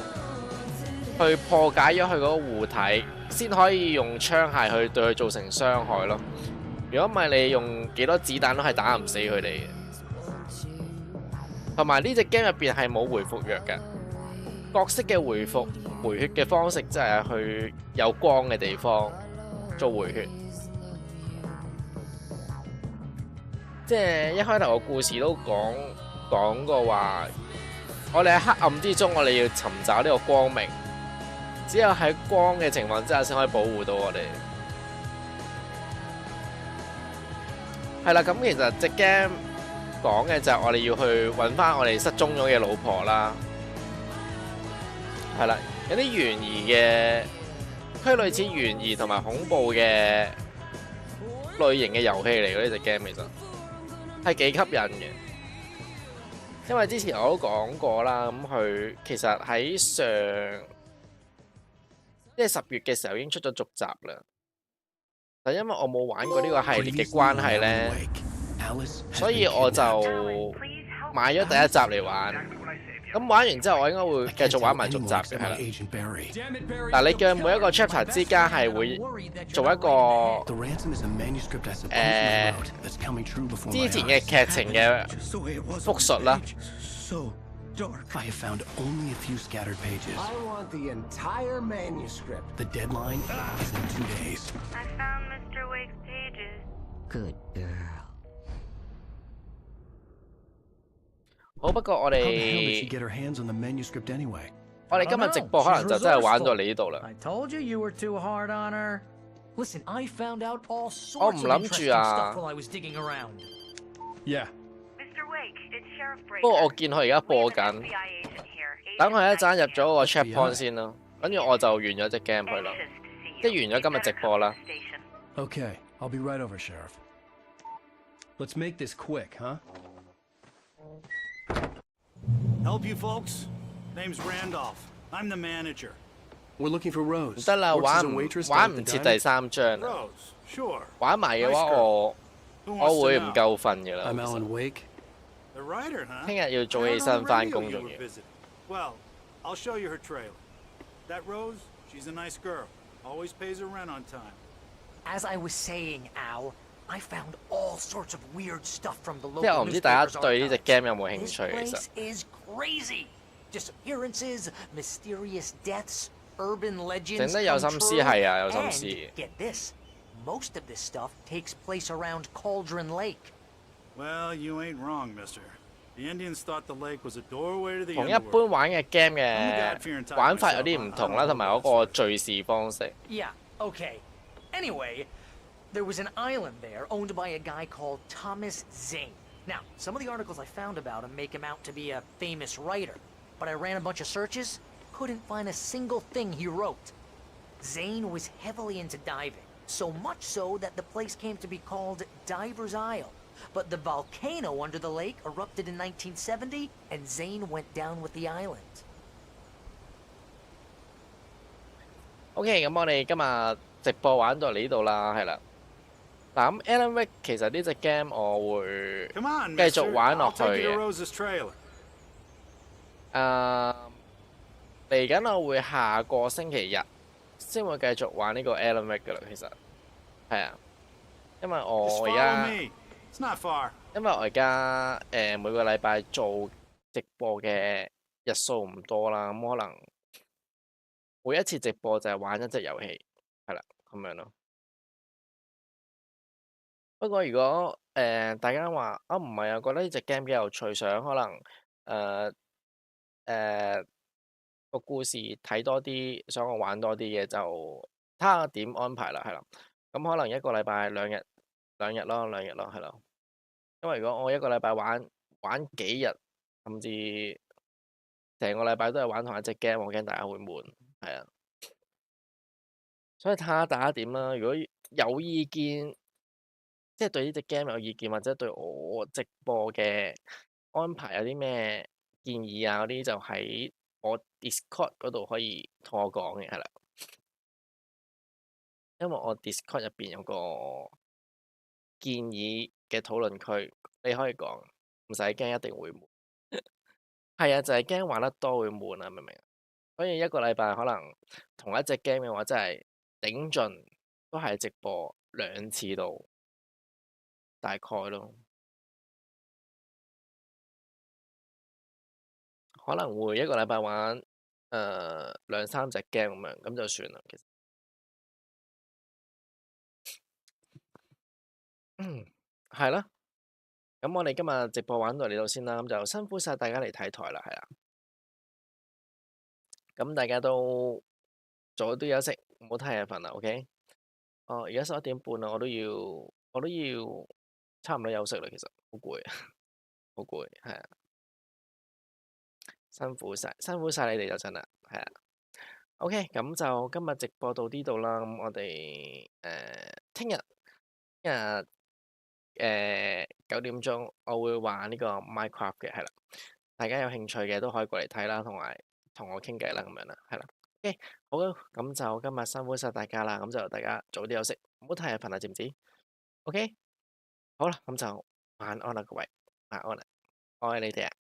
去破解咗佢嗰個護體，先可以用槍械去對佢造成傷害咯。如果唔係，你用幾多子彈都係打唔死佢哋嘅。同埋呢隻 game 入邊係冇回復藥嘅。角色嘅回血嘅方式，即係去有光嘅地方做回血。即係一開頭個故事都講過話，我哋喺黑暗之中，我哋要尋找呢個光明。只有喺光嘅情況之下，先可以保護到我哋。係啦，咁其實隻 game 講嘅就係我哋要去揾翻我哋失蹤咗嘅老婆啦。係啦，有啲懸疑嘅佢類似懸疑同埋恐怖嘅類型嘅遊戲嚟嘅呢隻 game， 其實係幾吸引嘅。因為之前我都講過啦，咁佢其實喺即係10月嘅時候已經出咗續集啦。但因為我冇玩過呢個系列嘅關係咧，所以我就買咗第一集嚟玩。咁玩完之後，我應該會繼續玩埋續集嘅，係啦。嗱，你嘅每一個 chapter 之間係會做一個之前嘅劇情嘅復述啦。I have found only a few scattered pages. I want the entire manuscript. The deadline is in 2 days. I found Mr. Wake's pages. Good girl. 好，不過我 How the hell did 哋 she get her hands on the manuscript anyway? 我哋今日直播可能就真係玩到你呢度啦。 I told you you were too hard on her. Listen, I found out all 我 sorts 唔 of 諗 interesting 住啊 stuff while I was digging around. Yeah. Mr. Wake, it's Sheriff 不過 Breaker. 我見佢而家播緊， FBI agent here. 等佢一陣入咗個 checkpoint 先咯，跟住我就完咗隻 game 佢啦，即係完咗今日直播啦。 Okay, I'll be right over, Sheriff. Let's make this quick, huh? Help you folks? Name's Randolph. I'm the manager. We're looking for 唔 Rose. 得啦， Works as 玩 a 唔 waitress 玩 down 唔 at the 切 diner. 第3章啦， Rose, sure. 玩埋嘅話 Nice girl. 我 Who 我 wants 會 to 唔 know? 夠瞓嘅啦。 I'm Alan Wake. The writer, huh? 聽日要早 I 起 heard 身 on 翻 radio 工 you 仲 were 要。 visiting. Well, I'll show you her trailer. That Rose, she's a nice girl. Always pays her rent on time. As I was saying, Al, I found all sorts of weird stuff from the 即係我 local 唔知大 newspapers 家對呢隻 archives. game 有冇興 This 趣其實 place。is crazy. Disappearances, mysterious deaths, urban legends 整得有心思 come true. 係啊，有心 And 思。 get this, most of this stuff takes place around Cauldron Lake. Well, you ain't wrong, mister. The Indians thought the lake was a doorway to the 同一 underworld. 般玩嘅 game 嘅玩法有啲唔同啦，同埋嗰個敘事方式。 Yeah, okay. Anyway, there was an island there owned by a guy called Thomas Zane. Now, some of the articles I found about him make him out to be a famous writer, but I ran a bunch of searches, couldn't find a single thing he wrote. Zane was heavily into diving, so much so that the place came to be called Diver's Isle. But the volcano under the lake erupted in 1970, and Zane went down with the island. OK， 咁我哋今日直播玩到嚟呢度啦，係啦。嗱咁 Alan Wake 其實呢隻 game 我會 Come on, 繼續 mister. 玩落 I'll 去 take you to 嘅。 Rose's trailer. 嚟緊我會下個星期日先會繼續玩呢個 Alan Wake 噶啦，其實係啊，因為 Just 我而 follow 家 me. It's not far. 因為我而家每個禮拜做直播嘅日數唔多啦，咁可能每一次直播就係玩一隻遊戲，係啦，咁樣咯。不過如果大家話啊唔係啊，覺得呢隻 game 幾有趣，想可能個故事睇多啲，想我玩多啲嘅就睇下點安排啦，係啦。咁可能一個禮拜兩日咯，係咯。因為如果我一個禮拜玩幾日，甚至成個禮拜都係玩同一隻 game，我驚大家會悶，係啊。所以睇下大家點啦。如果有意見，即係對呢隻 game 有意見，或者對我直播嘅安排有啲咩建議啊嗰啲，就喺我 Discord 嗰度可以同我講嘅，係啦。因為我 Discord 入邊有個建議嘅討論區，你可以講，唔使驚一定會悶。係啊，就係驚玩得多會悶啊，明唔明啊？所以一個禮拜可能同一隻 game 嘅話，真係頂盡都係直播2次到，大概咯。可能會一個禮拜玩2-3隻 game 咁樣，咁就算啦。其實，係啦。咁我哋今日直播玩到嚟到先啦，咁就辛苦晒大家嚟睇台啦，係啦。咁大家都早啲休息，唔好太夜瞓啦 ，OK？ 哦，而家11點半啦，我都要差唔多休息啦，其實好攰，好攰，係啊。辛苦晒你哋就真啦，係啊。OK，咁就今日直播到呢度啦。咁我哋聽日9點鐘我會玩呢個 Minecraft 嘅，係啦。大家有興趣嘅都可以過嚟睇啦，同埋同我傾偈啦，咁樣啦，係啦。OK，好，咁就今日辛苦晒大家啦，咁就大家早啲休息，唔好太夜瞓啦，知唔知 ？OK，好啦，咁就晚安啦，各位，晚安啦，愛你哋啊！